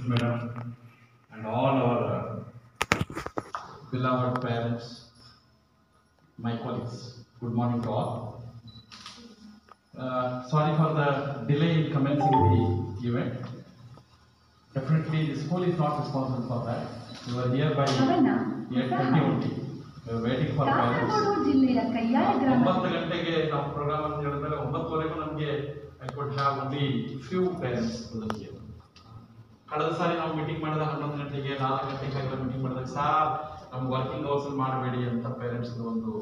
Madam, and all our beloved parents, my colleagues. Good morning to all. Sorry for the delay in commencing the event. Definitely, the school is not responsible for that. We were here by 8:20 only. We were waiting for parents. 9 ಗಂಟೆಗೆ ನಾವು program ಅಂತ ಹೇಳಿದ್ರೆ 9:30 ನಮಗೆ I could have only few parents here. ಕಳೆದ ಸಾರಿ ನಾವು meeting ಮಾಡಿದಾಗ 11 ಗಂಟೆಗೆ 4 ಗಂಟೆಗೆ ಮೀಟಿಂಗ್ ಮಾಡಿದಾಗ ಸಾರ್ ನಮ್ಮ ವರ್ಕಿಂಗ್ ಅವರ್ಸ್ ಮಾಡಬೇಡಿ ಅಂತ ಪೇರೆಂಟ್ಸ್ ಒಂದು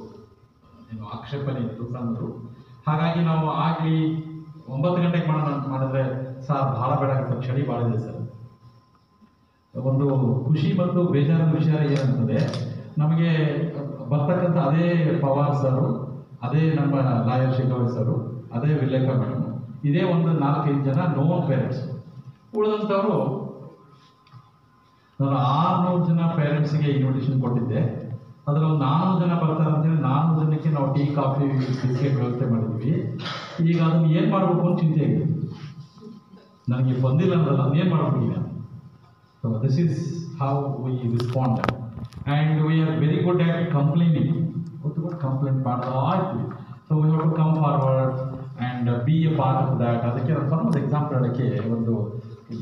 ಏನು ಆಕ್ಷೇಪಣೆ ಇತ್ತು ತಂದರು. ಹಾಗಾಗಿ ನಾವು ಆಗಲಿ 9 ಗಂಟೆಗೆ ಮಾಡೋಣ ಅಂತ ಮಾಡಿದ್ರೆ ಸಾರ್ ಭಾಳ ಬೇಡ ಆಗುತ್ತೆ, ಚಳಿ ಭಾಳ ಇದೆ ಸರ್. ಒಂದು ಖುಷಿ ಮತ್ತು ಬೇಜಾರದ ವಿಷಯ ಏನಂತಂದರೆ ನಮಗೆ ಬರ್ತಕ್ಕಂಥ ಅದೇ ಪವಾರ್ ಸರು, ಅದೇ ನಮ್ಮ ಲಾಯರ್ ಶೇಖರ್ ಸರು, ಅದೇ ವಿಲೇಖ ಮೇಡಮ್, ಇದೇ ಒಂದು 4-5 ಜನ ನೋನ್ ಪೇರೆಂಟ್ಸ್. ಉಳಿದಂಥವರು ನಾನು 600 ಜನ ಪೇರೆಂಟ್ಸ್ಗೆ ಇನ್ವಿಟೇಷನ್ ಕೊಟ್ಟಿದ್ದೆ. ಅದರಲ್ಲಿ ಒಂದು 400 ಜನ ಬರ್ತಾರೆ ಅಂತೇಳಿ 400 ಜನಕ್ಕೆ ನಾವು ಟೀ ಕಾಫಿ ಬಿಸ್ಕೆಟ್ ವ್ಯವಸ್ಥೆ ಮಾಡಿದ್ವಿ. ಈಗ ಅದನ್ನು ಏನು ಮಾಡಬೇಕು ಅಂತ ಚಿಂತೆ ಆಗಿದೆ ನನಗೆ. ಬಂದಿಲ್ಲ ಅಂದ್ರಲ್ಲ, ಅದನ್ನ ಏನು ಮಾಡಬೇಕು ಈಗ? So this is how we respond and we are very good at complaining. ಗೊತ್ತು ಕಂಪ್ಲೇಂಟ್ ಮಾಡ್ತಾ ಇದ್ವಿ. So we have to come forward and be a part of that. ಅದಕ್ಕೆ ನಾನು ಒಂದು ಎಕ್ಸಾಂಪಲ್ ಹೇಳೋಕ್ಕೆ ಒಂದು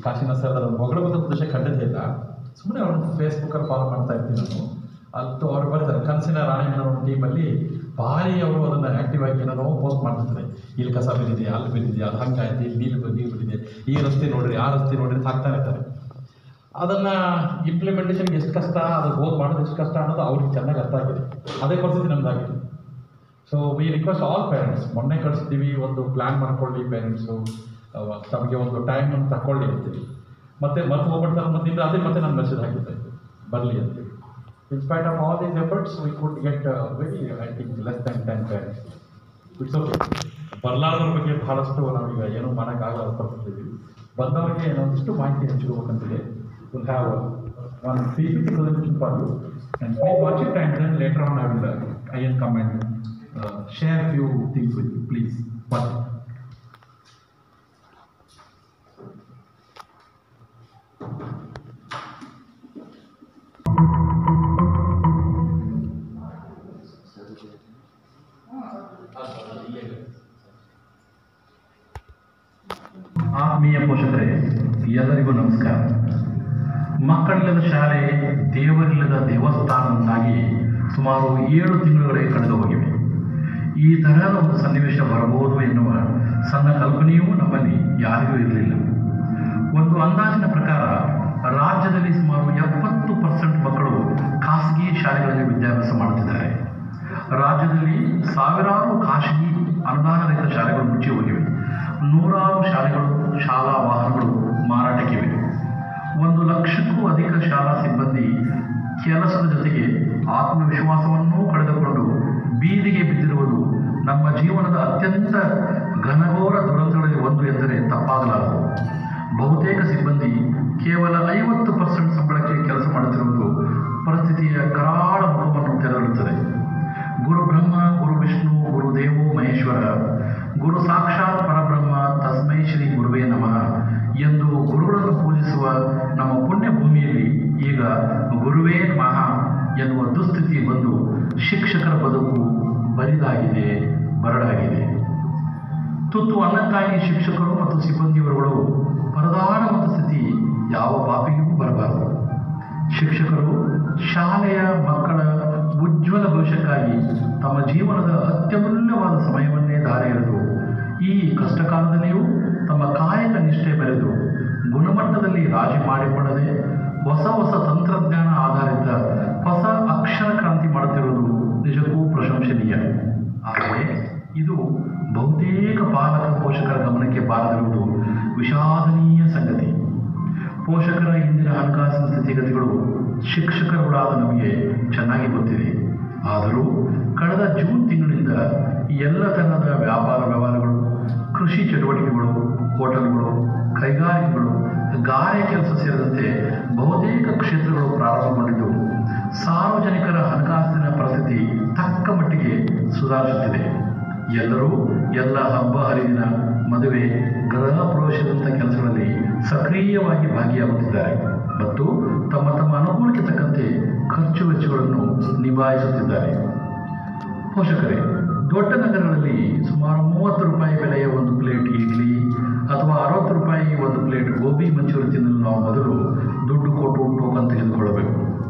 ಕಾಶಿನಾಥ್ ಸರ್ ಅದನ್ನು ಹೊಗಳಬದ್ದ ಉದ್ದೇಶ ಖಂಡಿತ ಇಲ್ಲ. ಸುಮ್ಮನೆ ಅವ್ರನ್ನ ಫೇಸ್ಬುಕ್ಕಲ್ಲಿ ಫಾಲೋ ಮಾಡ್ತಾ ಇರ್ತೀನಿ ನಾನು. ಅದು ಅವ್ರು ಬರ್ತಾರೆ ಕನಸಿನ ರಾಣಿ ಅನ್ನೋ ಟೀಮಲ್ಲಿ ಭಾರಿ ಅವರು ಅದನ್ನು ಆ್ಯಕ್ಟಿವ್ ಆಗಿ ಏನಾರೋ ಪೋಸ್ಟ್ ಮಾಡ್ತಿರ್ತಾರೆ. ಇಲ್ಲಿ ಕಸ ಬಿದ್ದಿದೆ, ಅಲ್ಲಿ ಬಿದ್ದಿದೆ, ಅದು ಹಂಗಾಯ್ತು, ಇಲ್ಲಿ ನೀರು ಬಿದ್ದಿದೆ, ಈ ರಸ್ತೆ ನೋಡ್ರಿ, ಆ ರಸ್ತೆ ನೋಡ್ರಿ ಹಾಕ್ತಾ ಇರ್ತಾರೆ. ಅದನ್ನು ಇಂಪ್ಲಿಮೆಂಟೇಷನ್ಗೆ ಎಷ್ಟು ಕಷ್ಟ, ಅದು ಹೋಗಿ ಮಾಡೋದು ಎಷ್ಟು ಕಷ್ಟ ಅನ್ನೋದು ಅವ್ರಿಗೆ ಚೆನ್ನಾಗಿ ಅರ್ಥ ಆಗಿದೆ. ಅದೇ ಪರಿಸ್ಥಿತಿ ನಮ್ದಾಗಿದೆ. So we request all parents, ಮೊನ್ನೆ ಕಳಿಸ್ತೀವಿ, ಒಂದು ಪ್ಲ್ಯಾನ್ ಮಾಡ್ಕೊಳ್ಳಿ ಪೇರೆಂಟ್ಸು, ತಮಗೆ ಒಂದು ಟೈಮ್ ಅಂತ ತಗೊಳ್ಳಿ ಅಂತೀವಿ. ಮತ್ತೆ ಹೋಗ್ಬಿಡ್ತಾರೆ, ಮತ್ತೆ ಅದೇ ಮತ್ತೆ ನಾನು ಮೆಸೇಜ್ ಹಾಕಿದ್ದೆ ಬರಲಿ ಅಂತೀವಿ. In spite of all these efforts, we could get very, I think, less than 10 parents. It's okay. ಬರಲಾರ್ದ್ರ ಬಗ್ಗೆ ಬಹಳಷ್ಟು ನಾವೀಗ ಏನೂ ಮಾಡೋಕ್ಕಾಗಲ್ಲ ಪರಿಸ್ಥಿತಿ. ಬಂದವರಿಗೆ ಒಂದಿಷ್ಟು ಮಾಹಿತಿ ಹಂಚ್ಕೋಬೇಕಂತಿದೆ. We'll have one PPT presentation for you, and please watch it, and then later on I will come and share few things with you. Please watch it. ಆತ್ಮೀಯ ಪೋಷಕರೇ, ಎಲ್ಲರಿಗೂ ನಮಸ್ಕಾರ. ಮಕ್ಕಳಿಲ್ಲದ ಶಾಲೆ, ದೇವರಿಲ್ಲದ ದೇವಸ್ಥಾನವನ್ನಾಗಿ ಸುಮಾರು 7 ತಿಂಗಳುಗಳೇ ಕಳೆದು ಹೋಗಿವೆ. ಈ ತರಹದ ಒಂದು ಸನ್ನಿವೇಶ ಬರಬಹುದು ಎನ್ನುವ ಸಣ್ಣ ಕಲ್ಪನೆಯೂ ನಮ್ಮಲ್ಲಿ ಯಾರಿಗೂ ಇರಲಿಲ್ಲ. ಒಂದು ಅಂದಾಜಿನ ಪ್ರಕಾರ ರಾಜ್ಯದಲ್ಲಿ ಸುಮಾರು 70% ಮಕ್ಕಳು ಖಾಸಗಿ ಶಾಲೆಗಳಲ್ಲಿ ವಿದ್ಯಾಭ್ಯಾಸ ಮಾಡುತ್ತಿದ್ದಾರೆ. ರಾಜ್ಯದಲ್ಲಿ ಸಾವಿರಾರು ಖಾಸಗಿ ಅನುದಾನ ರಹಿತ ಶಾಲೆಗಳು ಮುಚ್ಚಿ ಹೋಗಿವೆ. 100 ಶಾಲೆಗಳು, ಶಾಲಾ ವಾಹನಗಳು ಮಾರಾಟಕ್ಕಿವೆ. 1 ಲಕ್ಷಕ್ಕೂ ಅಧಿಕ ಶಾಲಾ ಸಿಬ್ಬಂದಿ ಕೆಲಸದ ಜೊತೆಗೆ ಆತ್ಮವಿಶ್ವಾಸವನ್ನೂ ಕಳೆದುಕೊಂಡು ಬೀದಿಗೆ ಬಿದ್ದಿರುವುದು ನಮ್ಮ ಜೀವನದ ಅತ್ಯಂತ ಘನಘೋರ ದುರಂತಗಳಲ್ಲಿ ಒಂದು ಎಂದರೆ ತಪ್ಪಾಗಲಾರದು. ಬಹುತೇಕ ಸಿಬ್ಬಂದಿ ಕೇವಲ 50% ಸಂಬಳಕ್ಕೆ ಕೆಲಸ ಮಾಡುತ್ತಿರುವುದು ಪರಿಸ್ಥಿತಿಯ ಕರಾಳ ಮುಖವನ್ನು ತೆರೆದಿರುತ್ತದೆ. ಗುರು ಬ್ರಹ್ಮ, ಗುರು ವಿಷ್ಣು, ಗುರುದೇವೋ ಮಹೇಶ್ವರ, ಗುರು ಸಾಕ್ಷಾತ್ ಪರಬ್ರಹ್ಮ, ತಸ್ಮೈ ಶ್ರೀ ಗುರುವೇ ನಮಃ ಎಂದು ಗುರುಗಳನ್ನು ಪೂಜಿಸುವ ನಮ್ಮ ಪುಣ್ಯ ಭೂಮಿಯಲ್ಲಿ ಈಗ ಗುರುವೇ ನಮಃ ಎನ್ನುವ ದುಸ್ಥಿತಿ ಬಂದು ಶಿಕ್ಷಕರ ಬದುಕು ಬರಡಾಗಿದೆ. ತುತ್ತು ಅನ್ನಕ್ಕಾಗಿ ಶಿಕ್ಷಕರು ಮತ್ತು ಸಿಬ್ಬಂದಿಯವರುಗಳು ಪರದಾಡುವಂಥ ಸ್ಥಿತಿ ಯಾವ ಪಾಪಿಗೂ ಬರಬಾರದು. ಶಿಕ್ಷಕರು ಶಾಲೆಯ ಮಕ್ಕಳ ಉಜ್ವಲ ಭವಿಷ್ಯಕ್ಕಾಗಿ ತಮ್ಮ ಜೀವನದ ಅತ್ಯಮೂಲ್ಯವಾದ ಸಮಯವನ್ನೇ ಧಾರೆ ಎರೆದು ಈ ಕಷ್ಟಕಾಲದಲ್ಲಿಯೂ ತಮ್ಮ ಕಾಯಕ ನಿಷ್ಠೆ ಮೆರೆದು ಗುಣಮಟ್ಟದಲ್ಲಿ ರಾಜಿ ಮಾಡಿಕೊಳ್ಳದೆ ಹೊಸ ತಂತ್ರಜ್ಞಾನ ಆಧಾರಿತ ಹೊಸ ಅಕ್ಷರ ಕ್ರಾಂತಿ ಮಾಡುತ್ತಿರುವುದು ನಿಜಕ್ಕೂ ಪ್ರಶಂಸನೀಯ. ಆದರೆ ಇದು ಬಹುತೇಕ ಪಾಲಕ ಪೋಷಕರ ಗಮನಕ್ಕೆ ಬಾರದಿರುವುದು ವಿಷಾದನೀಯ ಸಂಗತಿ. ಪೋಷಕರ ಇಂದಿನ ಹಣಕಾಸಿನ ಸ್ಥಿತಿಗತಿಗಳು ಶಿಕ್ಷಕರುಗಳಾದ ನಮಗೆ ಚೆನ್ನಾಗಿ ಗೊತ್ತಿದೆ. ಆದರೂ ಕಳೆದ ಜೂನ್ ತಿಂಗಳಿಂದ ಎಲ್ಲ ತರಹದ ವ್ಯಾಪಾರ ವ್ಯವಹಾರಗಳು, ಕೃಷಿ ಚಟುವಟಿಕೆಗಳು, ಹೋಟೆಲ್ಗಳು, ಕೈಗಾರಿಕೆಗಳು, ಗಾರೆ ಕೆಲಸ ಸೇರಿದಂತೆ ಬಹುತೇಕ ಕ್ಷೇತ್ರಗಳು ಪ್ರಾರಂಭಗೊಂಡಿದ್ದು ಸಾರ್ವಜನಿಕರ ಹಣಕಾಸಿನ ಪರಿಸ್ಥಿತಿ ತಕ್ಕ ಮಟ್ಟಿಗೆ ಸುಧಾರಿಸುತ್ತಿದೆ. ಎಲ್ಲರೂ ಎಲ್ಲ ಹಬ್ಬ ಹರಿದಿನ, ಮದುವೆ, ಗೃಹ ಪ್ರವೇಶದಂಥ ಕೆಲಸಗಳಲ್ಲಿ ಸಕ್ರಿಯವಾಗಿ ಭಾಗಿಯಾಗುತ್ತಿದ್ದಾರೆ ಮತ್ತು ತಮ್ಮ ತಮ್ಮ ಅನುಕೂಲಕ್ಕೆ ತಕ್ಕಂತೆ ಖರ್ಚು ವೆಚ್ಚಗಳನ್ನು ನಿಭಾಯಿಸುತ್ತಿದ್ದಾರೆ. ಪೋಷಕರೇ, ದೊಡ್ಡ ನಗರಗಳಲ್ಲಿ ಸುಮಾರು 30 ರೂಪಾಯಿ ಬೆಲೆಯ ಒಂದು ಪ್ಲೇಟ್ ಇಡ್ಲಿ ಅಥವಾ 60 ರೂಪಾಯಿ ಒಂದು ಪ್ಲೇಟ್ ಗೋಬಿ ಮಂಚೂರಿ ತಿನ್ನಲು ನಾವು ಮೊದಲು ದುಡ್ಡು ಕೊಟ್ಟು ಟೋಕನ್ ತೆಗೆದುಕೊಳ್ಳಬೇಕು.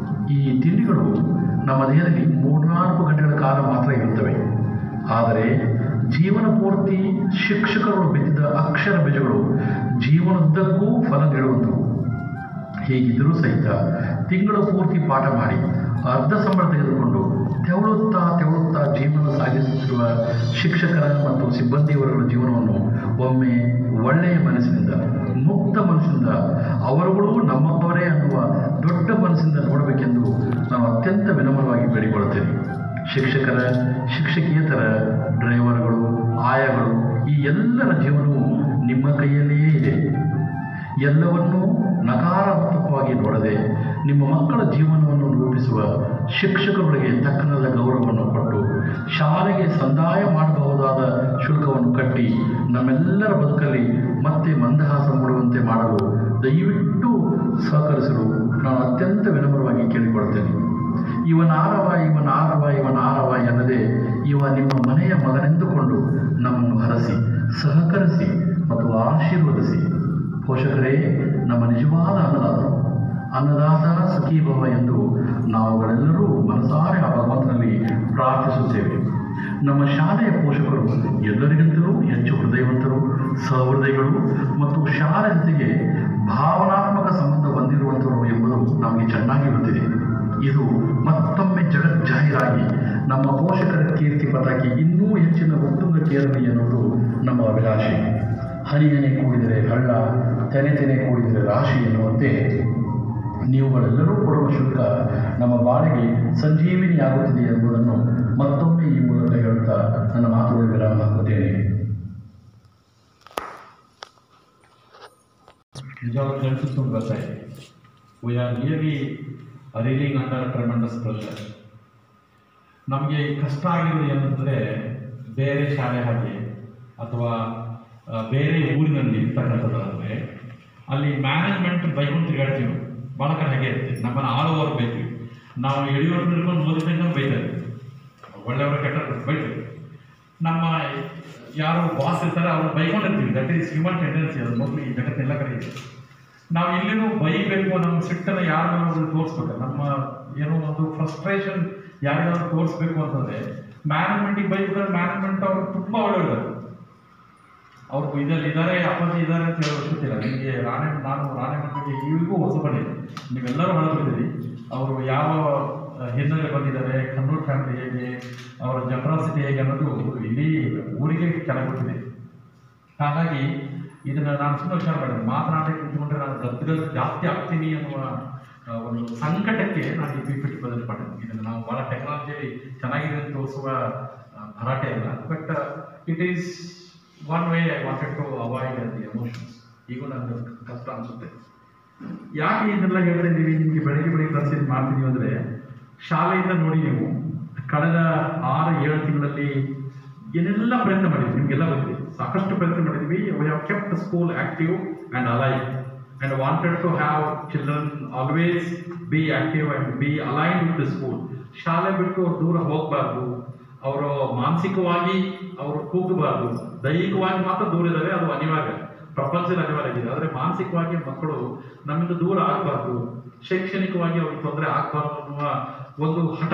ಈ ತಿಂಡಿಗಳು ನಮ್ಮ ದೇಹದಲ್ಲಿ 3-4 ಗಂಟೆಗಳ ಕಾಲ ಮಾತ್ರ ಇರುತ್ತವೆ. ಆದರೆ ಜೀವನ ಪೂರ್ತಿ ಶಿಕ್ಷಕರು ಬಿತ್ತಿದ ಅಕ್ಷರ ಬೀಜಗಳು ಜೀವನದುದ್ದಕ್ಕೂ ಫಲ ನೀಡುವಂಥವು. ಹೀಗಿದ್ದರೂ ಸಹಿತ ತಿಂಗಳು ಪೂರ್ತಿ ಪಾಠ ಮಾಡಿ ಅರ್ಧ ಸಂಬಳ ತೆಗೆದುಕೊಂಡು ತೆವಳುತ್ತಾ ಜೀವನ ಸಾಗಿಸುತ್ತಿರುವ ಶಿಕ್ಷಕರ ಮತ್ತು ಸಿಬ್ಬಂದಿಯವರುಗಳ ಜೀವನವನ್ನು ಒಮ್ಮೆ ಒಳ್ಳೆಯ ಮನಸ್ಸಿನಿಂದ, ಮುಕ್ತ ಮನಸ್ಸಿನಿಂದ, ಅವರುಗಳು ನಮ್ಮವರೇ ಅನ್ನುವ ದೊಡ್ಡ ಮನಸ್ಸಿನಿಂದ ನೋಡಬೇಕೆಂದು ನಾನು ಅತ್ಯಂತ ವಿನಮ್ರವಾಗಿ ಬೇಡಿಕೊಳ್ಳುತ್ತೇನೆ. ಶಿಕ್ಷಕರ, ಶಿಕ್ಷಕಿಯೇತರ ಡ್ರೈವರ್ಗಳು, ಆಯಾಗಳು ಈ ಎಲ್ಲರ ಜೀವನವು ನಿಮ್ಮ ಕೈಯಲ್ಲಿಯೇ ಇದೆ. ಎಲ್ಲವನ್ನೂ ನಕಾರಾತ್ಮಕವಾಗಿ ನೋಡದೆ ನಿಮ್ಮ ಮಕ್ಕಳ ಜೀವನವನ್ನು ರೂಪಿಸುವ ಶಿಕ್ಷಕರುಗಳಿಗೆ ತಕ್ಕನಾದ ಗೌರವವನ್ನು ಕೊಟ್ಟು ಶಾಲೆಗೆ ಸಂದಾಯ ಮಾಡಬಹುದಾದ ಶುಲ್ಕವನ್ನು ಕಟ್ಟಿ ನಮ್ಮೆಲ್ಲರ ಬದುಕಲ್ಲಿ ಮತ್ತೆ ಮಂದಹಾಸ ಮೂಡುವಂತೆ ಮಾಡಲು ದಯವಿಟ್ಟು ಸಹಕರಿಸಲು ನಾನು ಅತ್ಯಂತ ವಿನಮ್ರವಾಗಿ ಕೇಳಿಕೊಳ್ಳುತ್ತೇನೆ. ಇವನಾರವ ಎನ್ನದೆ ಇವ ನಿಮ್ಮ ಮನೆಯ ಮಗನೆಂದುಕೊಂಡು ನಮ್ಮನ್ನು ಹರಸಿ, ಸಹಕರಿಸಿ ಮತ್ತು ಆಶೀರ್ವದಿಸಿ. ಪೋಷಕರೇ, ನಮ್ಮ ನಿಜವಾದ ಅನ್ನದಾತ ಸುಖೀಭವ ಎಂದು ನಾವುಗಳೆಲ್ಲರೂ ಮನಸಾರೆ ಆ ಭಗವಂತನಲ್ಲಿ ಪ್ರಾರ್ಥಿಸುತ್ತೇವೆ. ನಮ್ಮ ಶಾಲೆಯ ಪೋಷಕರು ಎಲ್ಲರಿಗಿಂತಲೂ ಹೆಚ್ಚು ಹೃದಯವಂತರು, ಸಹೃದಯಗಳು ಮತ್ತು ಶಾಲೆ ಜೊತೆಗೆ ಭಾವನಾತ್ಮಕ ಸಂಬಂಧ ಹೊಂದಿರುವಂಥವರು ಎಂಬುದು ನಮಗೆ ಚೆನ್ನಾಗಿ ಗೊತ್ತಿದೆ. ಇದು ಮತ್ತೊಮ್ಮೆ ಜಗಜ್ಜಾಹೀರಾಗಿ ನಮ್ಮ ಪೋಷಕರ ಕೀರ್ತಿ ಪತಾಕಿ ಇನ್ನೂ ಹೆಚ್ಚಿನ ಉತ್ತುಂಗಕ್ಕೇರಲಿ ಎನ್ನುವುದು ನಮ್ಮ ಅಭಿಲಾಷೆ. ಹನಿ ಹನಿ ಕೂಡಿದರೆ ಹಳ್ಳ, ತೆನೆ ಕೂಡಿದರೆ ರಾಶಿ ಎನ್ನುವಂತೆ ನೀವುಗಳೆಲ್ಲರೂ ಕೊಡುವ ಶುಲ್ಕ ನಮ್ಮ ಬಾಳಿಗೆ ಸಂಜೀವಿನಿಯಾಗುತ್ತಿದೆ ಎಂಬುದನ್ನು ಮತ್ತೊಮ್ಮೆ ಈ ಮೂಲಕ ಹೇಳುತ್ತಾ ನನ್ನ ಮಾತುಗಳ ವಿರಾಮ ಹಾಕುತ್ತೇನೆ. ನಿಜವಾಗ್ಲೂ ನೆನಪಿಸ್ಕೊಂಡು ಬರ್ತಾ ಇದೆ. We are reeling under tremendous pressure. ನಮಗೆ ಕಷ್ಟ ಆಗಿರೋದು ಏನಂದರೆ, ಬೇರೆ ಶಾಲೆ ಹಾಗೆ ಅಥವಾ ಬೇರೆ ಊರಿನಲ್ಲಿ ಇರ್ತಕ್ಕಂಥದ್ದಾದರೆ ಅಲ್ಲಿ ಮ್ಯಾನೇಜ್ಮೆಂಟ್ ಬೈಕೊಂಡು ತಿರುಗಾಡ್ತೀವಿ. ಭಾಳ ಕಡೆ ಹಾಗೆ ಇರ್ತೀವಿ. ನಮ್ಮನ್ನು ಆಳುವವರು ಬೈತೀವಿ. ನಾವು ಯಡಿಯೂರು ನಿಲ್ಕೊಂಡು ಓದಿದ್ದಂಗೆ ಬೈತಾರೆ, ಒಳ್ಳೆಯವರು ಕೆಟ್ಟವರು ಬೈತೀವಿ. ನಮ್ಮ ಯಾರು ಬಾಸ್ ಇರ್ತಾರೆ ಅವ್ರು ಬೈಕೊಂಡಿರ್ತೀವಿ. That is human tendency. ಅದು ಮೊದಲು ಈ ಜಗತ್ತೆಲ್ಲ ಕಡೆ ಇದೆ. ನಾವು ಇಲ್ಲಿನೂ ಬೈಬೇಕು, ನಮ್ಮ ಸಿಟ್ಟನ್ನು ಯಾರಿಗಾದ್ರೂ ತೋರಿಸ್ಬೇಕು, ನಮ್ಮ ಏನೋ ಒಂದು ಫ್ರಸ್ಟ್ರೇಷನ್ ಯಾರಿಗಾದ್ರೂ ತೋರಿಸ್ಬೇಕು ಅಂತಂದರೆ ಮ್ಯಾನೇಜ್ಮೆಂಟಿಗೆ ಬೈಬೇಕಾದ್ರೆ ಮ್ಯಾನೇಜ್ಮೆಂಟ್ ಅವರು ತುಂಬ ಒಳ್ಳೆಯವರು. ಅವ್ರು ಇದ್ದಾರೆ ಅಪ್ಪಾಜಿ ಇದ್ದಾರೆ ಅಂತ ಹೇಳೋದು ಗೊತ್ತಿಲ್ಲ ನಿಮಗೆ. ನಾನು ರಾಣೆಬೆನ್ನೂರಿಗೆ ಈಗೂ ಹೊಸಬಂದಿದೆ. ನೀವೆಲ್ಲರೂ ಹೊರಬಿದ್ದೀರಿ. ಅವರು ಯಾವ ಹಿನ್ನೆಲೆ ಬಂದಿದ್ದಾರೆ, ಕನ್ನೂರು ಫ್ಯಾಮಿಲಿ ಹೇಗೆ, ಅವರ ಜನರಾಸಿಟಿ ಹೇಗೆ ಅನ್ನೋದು ಇಡೀ ಊರಿಗೆ ಚೆನ್ನಾಗಿ ಗೊತ್ತಿದೆ. ಹಾಗಾಗಿ ಇದನ್ನು ನಾನು ಸುಮ್ಮನೆ ವಿಚಾರ ಮಾಡಿದೆ. ಮಾತನಾಡಕ್ಕೆ ನಿಂತ್ಕೊಂಡ್ರೆ ನಾನು ಗದ್ದಲ ಜಾಸ್ತಿ ಆಗ್ತೀನಿ ಅನ್ನುವ ಒಂದು ಸಂಕಟಕ್ಕೆ ನಾನು ಈ PPT ಪ್ರೆಸೆಂಟ್ ಮಾಡಿದ್ದೀನಿ. ಇದನ್ನು ನಾವು ಭಾಳ ಟೆಕ್ನಾಲಜಿಯಲ್ಲಿ ಚೆನ್ನಾಗಿದೆ ಅಂತ ತೋರಿಸುವ ಭರಾಟೆ ಅಲ್ಲ. But it is one way I wanted to avoid the emotions. ಈಗೂ ನನಗೆ ಕಷ್ಟ ಅನಿಸುತ್ತೆ. ಯಾಕೆ ಇದೆಲ್ಲ ಹೇಳ್ತಾ ಇದ್ದೀವಿ, ನಿಮಗೆ ಬೆಳಗ್ಗೆ ಕಲಿಸಿ ಮಾಡ್ತೀವಿ ಅಂದರೆ, ಶಾಲೆಯಿಂದ ನೋಡಿ ನೀವು ಕಳೆದ 6-7 ತಿಂಗಳಲ್ಲಿ ಏನೆಲ್ಲ ಪ್ರಯತ್ನ ಮಾಡಿದ್ವಿ ನಿಮಗೆಲ್ಲ ಗೊತ್ತಿದೆ. ಸಾಕಷ್ಟು ಪ್ರಯತ್ನ ಮಾಡಿದ್ವಿ. We have kept school active and alive and wanted to have children always be active and be aligned with the school. ಶಾಲೆ ಬಿಟ್ಟು ಅವ್ರು ದೂರ ಹೋಗಬಾರ್ದು, ಅವರು ಮಾನಸಿಕವಾಗಿ ಅವರು ಕೂಗಬಾರ್ದು. ದೈಹಿಕವಾಗಿ ಮಾತ್ರ ದೂರ ಇದ್ದಾರೆ, ಅದು ಅನಿವಾರ್ಯ, ಪ್ರಪಂಚದಲ್ಲಿ ಅನಿವಾರ್ಯ ಆಗಿದೆ. ಆದರೆ ಮಾನಸಿಕವಾಗಿ ಮಕ್ಕಳು ನಮ್ಮಿಂದ ದೂರ ಆಗಬಾರ್ದು, ಶೈಕ್ಷಣಿಕವಾಗಿ ಅವ್ರಿಗೆ ತೊಂದರೆ ಆಗಬಾರ್ದು ಅನ್ನುವ ಒಂದು ಹಠ,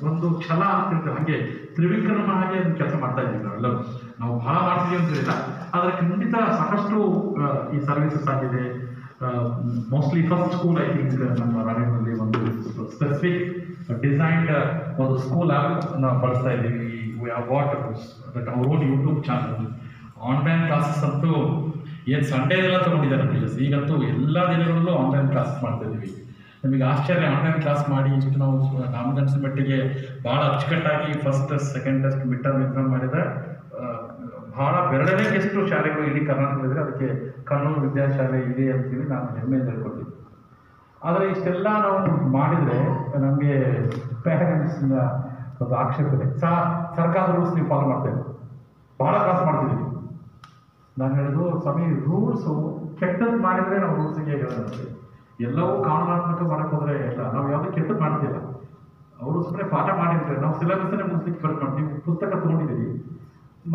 ಒಂದು ಛಲ ಅಂತಿರ್ತದೆ. ಹಾಗೆ ತ್ರಿವಿಕ್ರಮ ಹಾಗೆ ಒಂದು ಕೆಲಸ ಮಾಡ್ತಾ ಇದ್ದೀವಿ ನಾವೆಲ್ಲರೂ. ನಾವು ಬಹಳ ಮಾಡ್ತೀವಿ ಅಂತಿಲ್ಲ, ಆದರೆ ಖಂಡಿತ ಸಾಕಷ್ಟು ಈ ಸರ್ವಿಸಸ್ ಆಗಿದೆ. Mostly first school I think ನಮ್ಮ ರಾಣೆಬೆನ್ನೂರಲ್ಲಿ ಒಂದು ಸ್ಪೆಸಿಫಿಕ್ ಡಿಸೈನ್ಡ್ ಒಂದು ಸ್ಕೂಲ್ ಆ್ಯಪ್ ನಾವು ಬಳಸ್ತಾ ಇದ್ದೀವಿ. We have what that our own YouTube channel. Online classes ಅಂತೂ ಏನು ಸಂಡೇದೆಲ್ಲ ತೊಗೊಂಡಿದ್ದಾರೆ ಟೀಚರ್ಸ್. ಈಗಂತೂ ಎಲ್ಲ ದಿನಗಳಲ್ಲೂ ಆನ್ಲೈನ್ ಕ್ಲಾಸ್ ಮಾಡ್ತಾ ಇದ್ದೀವಿ. ನಮಗೆ ಆಶ್ಚರ್ಯ, ಆನ್ಲೈನ್ ಕ್ಲಾಸ್ ಮಾಡಿ ಇಷ್ಟು ನಾವು ನಮ್ಗನ್ಸಿದ ಮಟ್ಟಿಗೆ ಭಾಳ ಅಚ್ಚುಕಟ್ಟಾಗಿ first second test mid term exam ಮಾಡಿದ ಭಾಳ ಬೆರಳನೇಗೆಷ್ಟು ಶಾಲೆಗಳು ಇಡೀ ಕರ್ನಾಟಕದಲ್ಲಿದೆ. ಅದಕ್ಕೆ ಕಣ್ಣೂರು ವಿದ್ಯಾಶಾಲೆ ಇದೆ ಅಂತೇಳಿ ನಾನು ಹೆಮ್ಮೆಯಿಂದ ಹೇಳ್ಕೊಡ್ತೀನಿ. ಆದರೆ ಇಷ್ಟೆಲ್ಲ ನಾವು ಮಾಡಿದರೆ ನಮಗೆ ಪೇರೆಂಟ್ಸ್ನ ಒಂದು ಆಕ್ಷೇಪ ಇದೆ. ಸರ್ಕಾರದ ರೂಲ್ಸ್ ನೀವು ಫಾಲೋ ಮಾಡ್ತಾ ಇದ್ದೀವಿ, ಭಾಳ ಕ್ಲಾಸ್ ಮಾಡ್ತಿದ್ದೀವಿ. ನಾನು ಹೇಳೋದು, ಸ್ವಾಮಿ ರೂಲ್ಸು ಕೆಟ್ಟದ್ದು ಮಾಡಿದರೆ ನಾವು ರೂಲ್ಸಿಗೆ ಹೇಳೋದು. ಎಲ್ಲವೂ ಕಾನೂನಾತ್ಮಕ ಮಾಡಕ್ಕೆ ಹೋದ್ರೆ ಇಲ್ಲ, ನಾವು ಯಾವುದೂ ಕೆಟ್ಟದ್ದು ಮಾಡ್ತಿಲ್ಲ. ಅವರು ಸುಮ್ಮನೆ ಪಾಠ ಮಾಡಿದ್ರೆ ನಾವು ಸಿಲೆಬಸ್ಸನ್ನೇ ಮುಗಿಸ್ಲಿಕ್ಕೆ ಬರ್ಕೊಂಡು ನೀವು ಪುಸ್ತಕ ತೊಗೊಂಡಿದ್ದೀರಿ,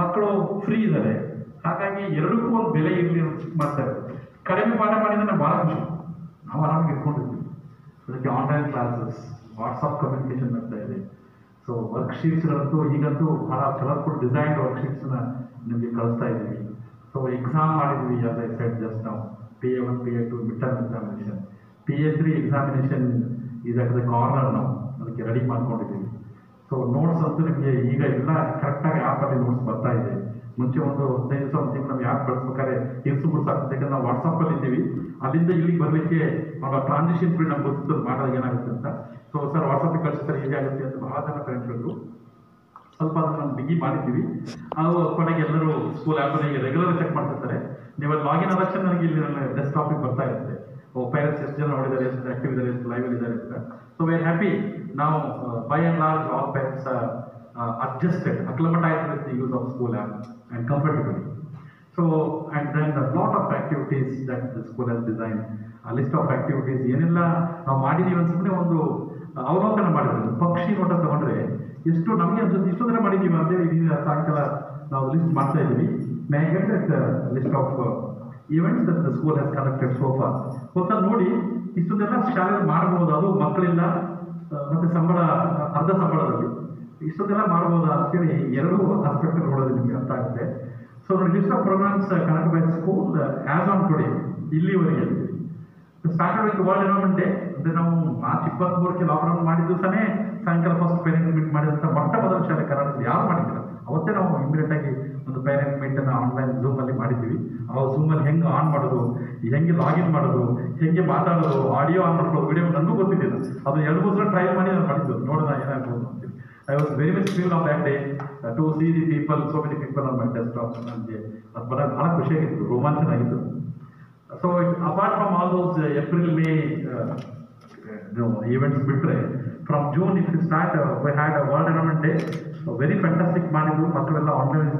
ಮಕ್ಕಳು ಫ್ರೀ ಇದ್ದಾರೆ, ಹಾಗಾಗಿ ಎರಡಕ್ಕೂ ಒಂದು ಬೆಲೆ ಇರಲಿ ಅಂತ ಮಾಡ್ತಾರೆ. ಕಡಿಮೆ ಪಾಠ ಮಾಡಿದ್ರೆ ನಾವು ಭಾಳ ಖುಷಿ, ನಾವು ಆರಾಮಾಗಿ ಇಟ್ಕೊಂಡಿರ್ತೀವಿ. ಅದಕ್ಕೆ ಆನ್ಲೈನ್ ಕ್ಲಾಸಸ್, ವಾಟ್ಸಪ್ ಕಮ್ಯುನಿಕೇಶನ್ ಆಗ್ತಾ ಇದೆ. ಸೊ ವರ್ಕ್ಶೀಟ್ಸ್ಗಳಂತೂ ಈಗಂತೂ ಭಾಳ ಕಲರ್ಫುಲ್ ಡಿಸೈನ್ ವರ್ಕ್ಶೀಟ್ಸ್ನ ನಿಮಗೆ ಕಳಿಸ್ತಾ ಇದ್ದೀವಿ. ಸೊ ಎಕ್ಸಾಮ್ ಮಾಡಿದ್ವಿ, as I said just now, PA1, PA2 midterm examination, PA3 examination is at the corner ನಾವು ಅದಕ್ಕೆ ರೆಡಿ ಮಾಡ್ಕೊಂಡಿದ್ದೀವಿ. ಸೊ ನೋಟ್ಸ್ ಅಂತೂ ನಿಮಗೆ ಈಗ ಎಲ್ಲ ಕರೆಕ್ಟಾಗಿ ಆ್ಯಪಲ್ಲಿ ನೋಟ್ಸ್ ಬರ್ತಾ ಇದೆ. ಮುಂಚೆ ಒಂದು 15 ದಿವಸ ಒಂದು ತಿಂಗಳು ನಾವು ಆ್ಯಪ್ ಬಳಸ್ಬೇಕಾದ್ರೆ ಇರ್ಸು ಬಿಡ್ಸಾಗ್ತದೆ, ಯಾಕಂದ್ರೆ ನಾವು ವಾಟ್ಸಪ್ಪಲ್ಲಿ ಇದ್ದೀವಿ, ಅಲ್ಲಿಂದ ಇಲ್ಲಿಗೆ ಬರಲಿಕ್ಕೆ ನಾವು ಟ್ರಾನ್ಸಿಷನ್ ಪೀರಿಯಡ್ ನಮ್ಗೆ ಗೊತ್ತಿತ್ತು ಮಾಡೋದು ಏನಾಗುತ್ತೆ ಅಂತ. ಸೊ ಸರ್ ವಾಟ್ಸಪ್ಪಿಗೆ ಕಳಿಸಿ ಸರ್ ಈಸಿ ಆಗುತ್ತೆ ಅಂತ ಬಹಳ ಜನ ಪೇರೆಂಟ್ಸ್ಗಳು ಸ್ವಲ್ಪ ಅದನ್ನು ನಾವು ಬಿಗಿ ಮಾಡಿದ್ದೀವಿ. ಅದು ಕೊನೆಗೆ ಎಲ್ಲರೂ ಸ್ಕೂಲ್ ಆ್ಯಪಲ್ಲಿ ರೆಗ್ಯುಲರ್ ಚೆಕ್ ಮಾಡ್ತಿರ್ತಾರೆ. ನೀವು ಅಲ್ಲಿ ಲಾಗಿನ್ ಆದ ತಕ್ಷಣ ನನಗೆ ಇಲ್ಲಿ ನನ್ನ ಡೆಸ್ಕ್ಟಾಪಿಗೆ ಬರ್ತಾ ಇರುತ್ತೆ, ಪೇರೆಂಟ್ಸ್ ಎಷ್ಟು ಜನ ನೋಡಿದ್ದಾರೆ, ಎಷ್ಟು ಆಕ್ಟಿವ್ ಇದ್ದಾರೆ, ಎಷ್ಟು ಲೈವ್ ಇದ್ದಾರೆ ಅಂತ. ಸೊ ವಿ ಆರ್ ಹ್ಯಾಪಿ ನಾವು by and large all parents adjusted, acclimatized with the use of school app and comfortably. So, and then a lot of activities that the school has designed, a list of activities, ಏನೆಲ್ಲ ನಾವು ಮಾಡಿದ್ದೀವಿ ಅನ್ಸುತ್ತೆ. ಒಂದು ಅವಲೋಕನ ಮಾಡಿದ್ರು, ಪಕ್ಷಿ ನೋಟ ತಗೊಂಡ್ರೆ ಎಷ್ಟು ನಮಗೆ ಅನ್ಸುತ್ತೆ ಇಷ್ಟು ದಿನ ಮಾಡಿದ್ದೀವಿ ಅಂತೇಳಿ ಇದೀಗ ಸಾಯಂಕಾಲ ನಾವು ಲಿಸ್ಟ್ ಮಾಡ್ತಾ ಇದ್ದೀವಿ. May I get that list of events that the school has conducted so for. ಹೊಸ ನೋಡಿ ಇಷ್ಟೊಂದೆಲ್ಲ ಶಾಲೆ ಮಾಡಬಹುದು, ಅದು ಮಕ್ಕಳಿಲ್ಲ ಮತ್ತೆ ಸಂಬಳ ಅರ್ಧ ಸಂಬಳದಲ್ಲಿ ಇಷ್ಟೊಂದೆಲ್ಲ ಮಾಡ್ಬೋದು ಅಂತೇಳಿ ಎರಡೂ ಆಸ್ಪೆಕ್ಟ್ ನೋಡೋದು ನಿಮಗೆ ಅರ್ಥ ಆಗುತ್ತೆ. ಸೊ ಲಿಸ್ಟ್ ಆಫ್ ಪ್ರೋಗ್ರಾಮ್ಸ್ ಕನಕ by school as on today ಇಲ್ಲಿವರೆಗೆ started with world environment day. ಅಂದರೆ ನಾವು ಮಾರ್ಚ್ 23ಕ್ಕೆ ಲಾಕ್ಡೌನ್ ಮಾಡಿದ ದಿವಸನೇ ಸಾಯಂಕಾಲ ಫಸ್ಟ್ ಪೇರೆಂಟ್ ಮೀಟ್ ಮಾಡಿದಂಥ ಮೊಟ್ಟ ಮೊದಲ ಶಾಲೆ ಕರ್ನಾಟಕದಲ್ಲಿ ಯಾರು ಮಾಡಿದ್ದಿಲ್ಲ. ಅವತ್ತೇ ನಾವು ಇಮಿಡಿಯೇಟ್ ಆಗಿ ಒಂದು ಪೇರೆಂಟ್ ಮೀಟನ್ನು ಆನ್ಲೈನ್ ಝೂಮಲ್ಲಿ ಮಾಡಿದ್ದೀವಿ. ಆ ಝೂಮಲ್ಲಿ ಹೆಂಗೆ ಆನ್ ಮಾಡೋದು, ಹೆಂಗೆ ಲಾಗಿನ್ ಮಾಡೋದು, ಹೆಂಗೆ ಮಾತಾಡೋದು, ಆಡಿಯೋ ಆನ್ ಮಾಡೋದು, ವಿಡಿಯೋ ನನಗೂ ಗೊತ್ತಿದ್ದಿಲ್ಲ. ಅದು 2-3 ಸಲ ಟ್ರೈ ಮಾಡಿ ನಾನು ಮಾಡಿದ್ದು, ನೋಡೋಣ ಏನಾಗ್ಬೋದು ಅಂತೇಳಿ. I was very much thrilled on that day to see the people, so many people on my desktop. ನನಗೆ ಅದು ಬರೋದು ಭಾಳ ಖುಷಿಯಾಗಿತ್ತು, ರೋಮಾಂಚನ ಆಗಿತ್ತು. So apart from all those April May events ಬಿಟ್ಟರೆ, from June if you start we had a world environment day, very fantastic ಮಾಡಿದ್ರು. ಮಕ್ಕಳೆಲ್ಲ ಆನ್ಲೈನ್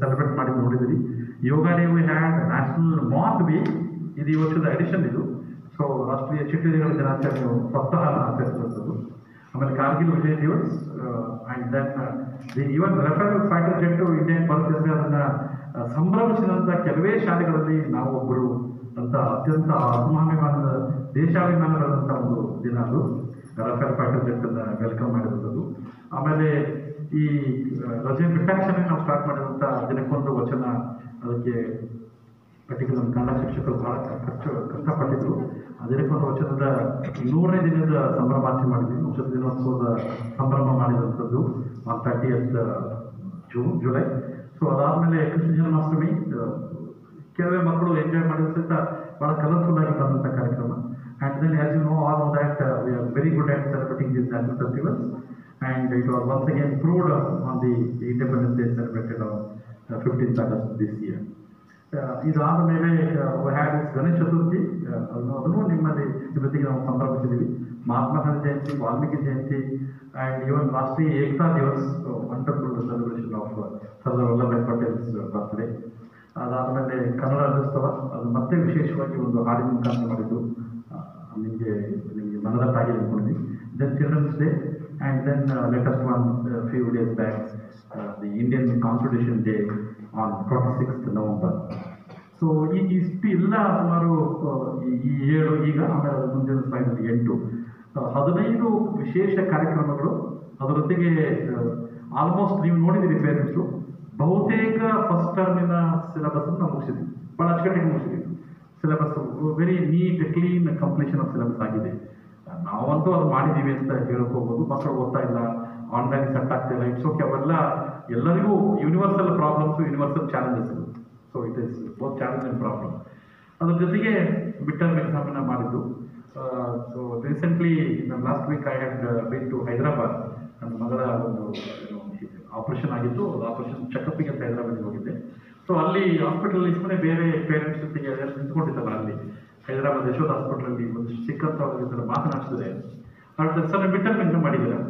ಸೆಲೆಬ್ರೇಟ್ ಮಾಡಿದ್ದು ನೋಡಿದ್ವಿ. Yoga day we had, national math week, ಇದು ಈ ವರ್ಷದ ಎಡಿಷನ್ ಇದು. ಸೊ ರಾಷ್ಟ್ರೀಯ ಚಿಟ್ಟೆಗಳ ದಿನಾಚರಣೆ ಸಪ್ತಾಹ ಆಚರಿಸುವಂಥದ್ದು. ಆಮೇಲೆ Kargil Vijay Diwas, and then even Rafale fighter jet ಇಂಡಿಯಾಗೆ ಬರುತ್ತಿದ್ರೆ ಅದನ್ನು ಸಂಭ್ರಮಿಸಿದಂಥ ಕೆಲವೇ ಶಾಲೆಗಳಲ್ಲಿ ನಾವು ಒಬ್ಬರು ಅಂತ ಅತ್ಯಂತ ಆತ್ಮಾಭಿಮಾನದ ದೇಶಾಭಿಮಾನಗಳಂಥ ಒಂದು ದಿನ ಅದು. ರಫೇಲ್ ಫೈಟರ್ ಜೆಟ್ಟನ್ನು ವೆಲ್ಕಮ್ ಮಾಡಿರುವಂಥದ್ದು. ಆಮೇಲೆ ಈ ರಜೆ ಬಿಟ್ಟಾಕ್ಷಣ ನಾವು ಸ್ಟಾರ್ಟ್ ಮಾಡಿದಂಥ ದಿನಕ್ಕೊಂದು ವಚನ, ಅದಕ್ಕೆ ಪರ್ಟಿಕ್ಯುಲರ್ ಕನ್ನಡ ಶಿಕ್ಷಕರು ಬಹಳ ಕಷ್ಟಪಟ್ಟಿದ್ರು. ಅದಕ್ಕೊಂದು ವಚನದ 100ನೇ ದಿನದ ಸಂಭ್ರಮಾಚರಣೆ ಮಾಡಿದ್ವಿ. ವಚನ ದಿನೋತ್ಸವದ ಸಂಭ್ರಮ ಮಾಡಿದಂಥದ್ದು ಆನ್ 30th ಜುಲೈ. ಸೊ ಅದಾದಮೇಲೆ ಕೃಷ್ಣ ಜನ್ಮಾಷ್ಟಮಿ, ಕೆಲವೇ ಮಕ್ಕಳು ಎಂಜಾಯ್ ಮಾಡಿದ ಸಹಿತ ಭಾಳ ಕಲರ್ಫುಲ್ ಆಗಿ ಬಂದಂಥ ಕಾರ್ಯಕ್ರಮ. And then as you know all that we are very good at celebrating this national festivals, and it was once again proved on the Independence Day celebrated on 15th August this year. ಇದಾದ ಮೇಲೆ had Ganesha Chaturthi, ಅದನ್ನು ನಿಮ್ಮಲ್ಲಿ ಜೊತೆಗೆ ನಾವು ಸಂಭ್ರಮಿಸಿದ್ದೀವಿ. Mahatma Gandhi Jayanti, Valmiki Jayanti, and even Rashtriya Ekta Diwas, wonderful celebration of Sardar Vallabhbhai Patel's birthday. ಅದಾದಮೇಲೆ ಕನ್ನಡ ರಾಜ್ಯೋತ್ಸವ, ಅದು ಮತ್ತೆ ವಿಶೇಷವಾಗಿ ಒಂದು ಹಾಡಿನ ಮುಖಾಂತರ ಮಾಡಿದ್ದು, ನಿಮಗೆ ಮನದಟ್ಟಾಗಿ ಅಂದ್ಕೊಂಡಿದ್ವಿ. Then children's day, and then latest one few days back the Indian constitution day on 26th November. So ಇಷ್ಟು ಎಲ್ಲ ಸುಮಾರು ಈ 7 ಈಗ, ಆಮೇಲೆ ಮುಂದಿನ ಸ್ಲೈಡಲ್ಲಿ 8, 15 ವಿಶೇಷ ಕಾರ್ಯಕ್ರಮಗಳು. ಅದರೊಟ್ಟಿಗೆ ಆಲ್ಮೋಸ್ಟ್ ನೀವು ನೋಡಿದ್ದೀರಿ ಪೇರೆಂಟ್ಸು, ಬಹುತೇಕ ಫಸ್ಟ್ ಟರ್ಮಿನ ಸಿಲೆಬಸ್ಸನ್ನು ನಾವು ಮುಗಿಸಿದ್ವಿ, ಭಾಳ ಅಚ್ಚುಕಟ್ಟಾಗಿ ಮುಗಿಸಿದ್ವಿ. Syllabus very neat clean completion of syllabus ಆಗಿದೆ. ನಾವಂತೂ ಅದು ಮಾಡಿದ್ದೀವಿ ಅಂತ ಹೇಳಕ್ ಹೋಗ್ಬೋದು. ಮಕ್ಕಳು ಓದ್ತಾ ಇಲ್ಲ, ಆನ್ಲೈನ್ ಸೆಟ್ ಆಗ್ತಿಲ್ಲ, ಇಟ್ಸ್ ಓಕೆ. ಅವೆಲ್ಲ ಎಲ್ಲರಿಗೂ universal problems, universal challenges. So it is both challenge and problem. ಅದ್ರ ಜೊತೆಗೆ ಮಿಡ್ ಟರ್ಮ್ ಎಕ್ಸಾಮನ್ನು ಮಾಡಿದ್ದು. So recently last week I had been to Hyderabad. ನನ್ನ ಮಗಳ ಒಂದು ಆಪರೇಷನ್ ಆಗಿತ್ತು, ಆಪರೇಷನ್ ಚೆಕಪ್ಪಿಗೆ ಅಂತ ಹೈದರಾಬಾದಿಗೆ ಹೋಗಿದ್ದೆ. ಸೊ ಅಲ್ಲಿ ಹಾಸ್ಪಿಟಲಲ್ಲಿ ಸುಮ್ಮನೆ ಬೇರೆ ಪೇರೆಂಟ್ಸ್ ಜೊತೆಗೆ ನಿಂತ್ಕೊಂಡಿದ್ದಲ್ಲ, ಅಲ್ಲಿ ಹೈದರಾಬಾದ್ ಯಶೋಧ ಹಾಸ್ಪಿಟಲಲ್ಲಿ ಒಂದು ಸಿಕ್ಕಂಥವ್ರ ಮಾತನಾಡ್ತಿದೆ. ಸರ್ ಮಿಡ್ ಟರ್ಮ್ ಎಕ್ಸಾಮ್ ಮಾಡಿದ್ದೀರಾ,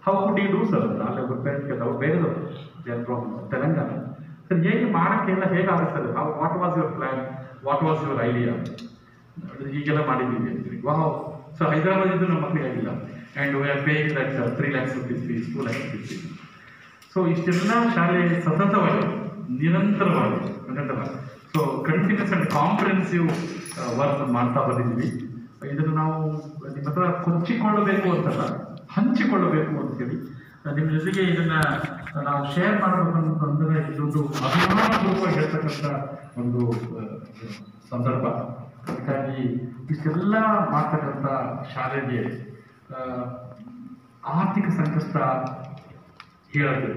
how could you do sir? ಅಲ್ಲಿ ಒಬ್ಬರು ಪೇರೆಂಟ್ಗೆ ಅವ್ರು ಬೇರೆದವರು, they are from Telangana. Sir ಹೇಗೆ ಮಾಡೋಕ್ಕೆಲ್ಲ ಹೇಗಾಗುತ್ತೆ sir? What was your plan? What was your idea, ಹೀಗೆಲ್ಲ ಮಾಡಿದ್ದೀವಿ ಅಂತೀವಿ. ವಾಹ್, ಸೊ ಹೈದರಾಬಾದಿದ್ದು ನಮ್ಮ ಮಕ್ಕಳಿಗೆ ಆಗಿಲ್ಲ, and we are paying that 3 lakhs rupees fees, 2 lakhs rupees fees. So ಇಷ್ಟೆಲ್ಲ ಶಾಲೆ ಸತತವಾಗಿ ನಿರಂತರವಾಗಿ so continuous and comprehensive work ಮಾಡ್ತಾ ಬಂದಿದ್ದೀವಿ. ಇದನ್ನು ನಾವು ನಿಮ್ಮ ಹತ್ರ ಕೊಚ್ಚಿಕೊಳ್ಳಬೇಕು ಅಂತಲ್ಲ, ಹಂಚಿಕೊಳ್ಳಬೇಕು ಅಂತೇಳಿ ನಿಮ್ಮ ಜೊತೆಗೆ ಇದನ್ನು ನಾವು ಶೇರ್ ಮಾಡಬೇಕು ಅಂತಂದರೆ ಇದೊಂದು ಅಭಿಮಾನಪೂರ್ವಕವಾಗಿ ಹೇಳ್ತಕ್ಕಂಥ ಒಂದು ಸಂದರ್ಭ. ಅದಕ್ಕಾಗಿ ಇಷ್ಟೆಲ್ಲ ಮಾಡ್ತಕ್ಕಂಥ ಶಾಲೆಗೆ ಆರ್ಥಿಕ ಸಂಕಷ್ಟ ಹೇಳುತ್ತೆ.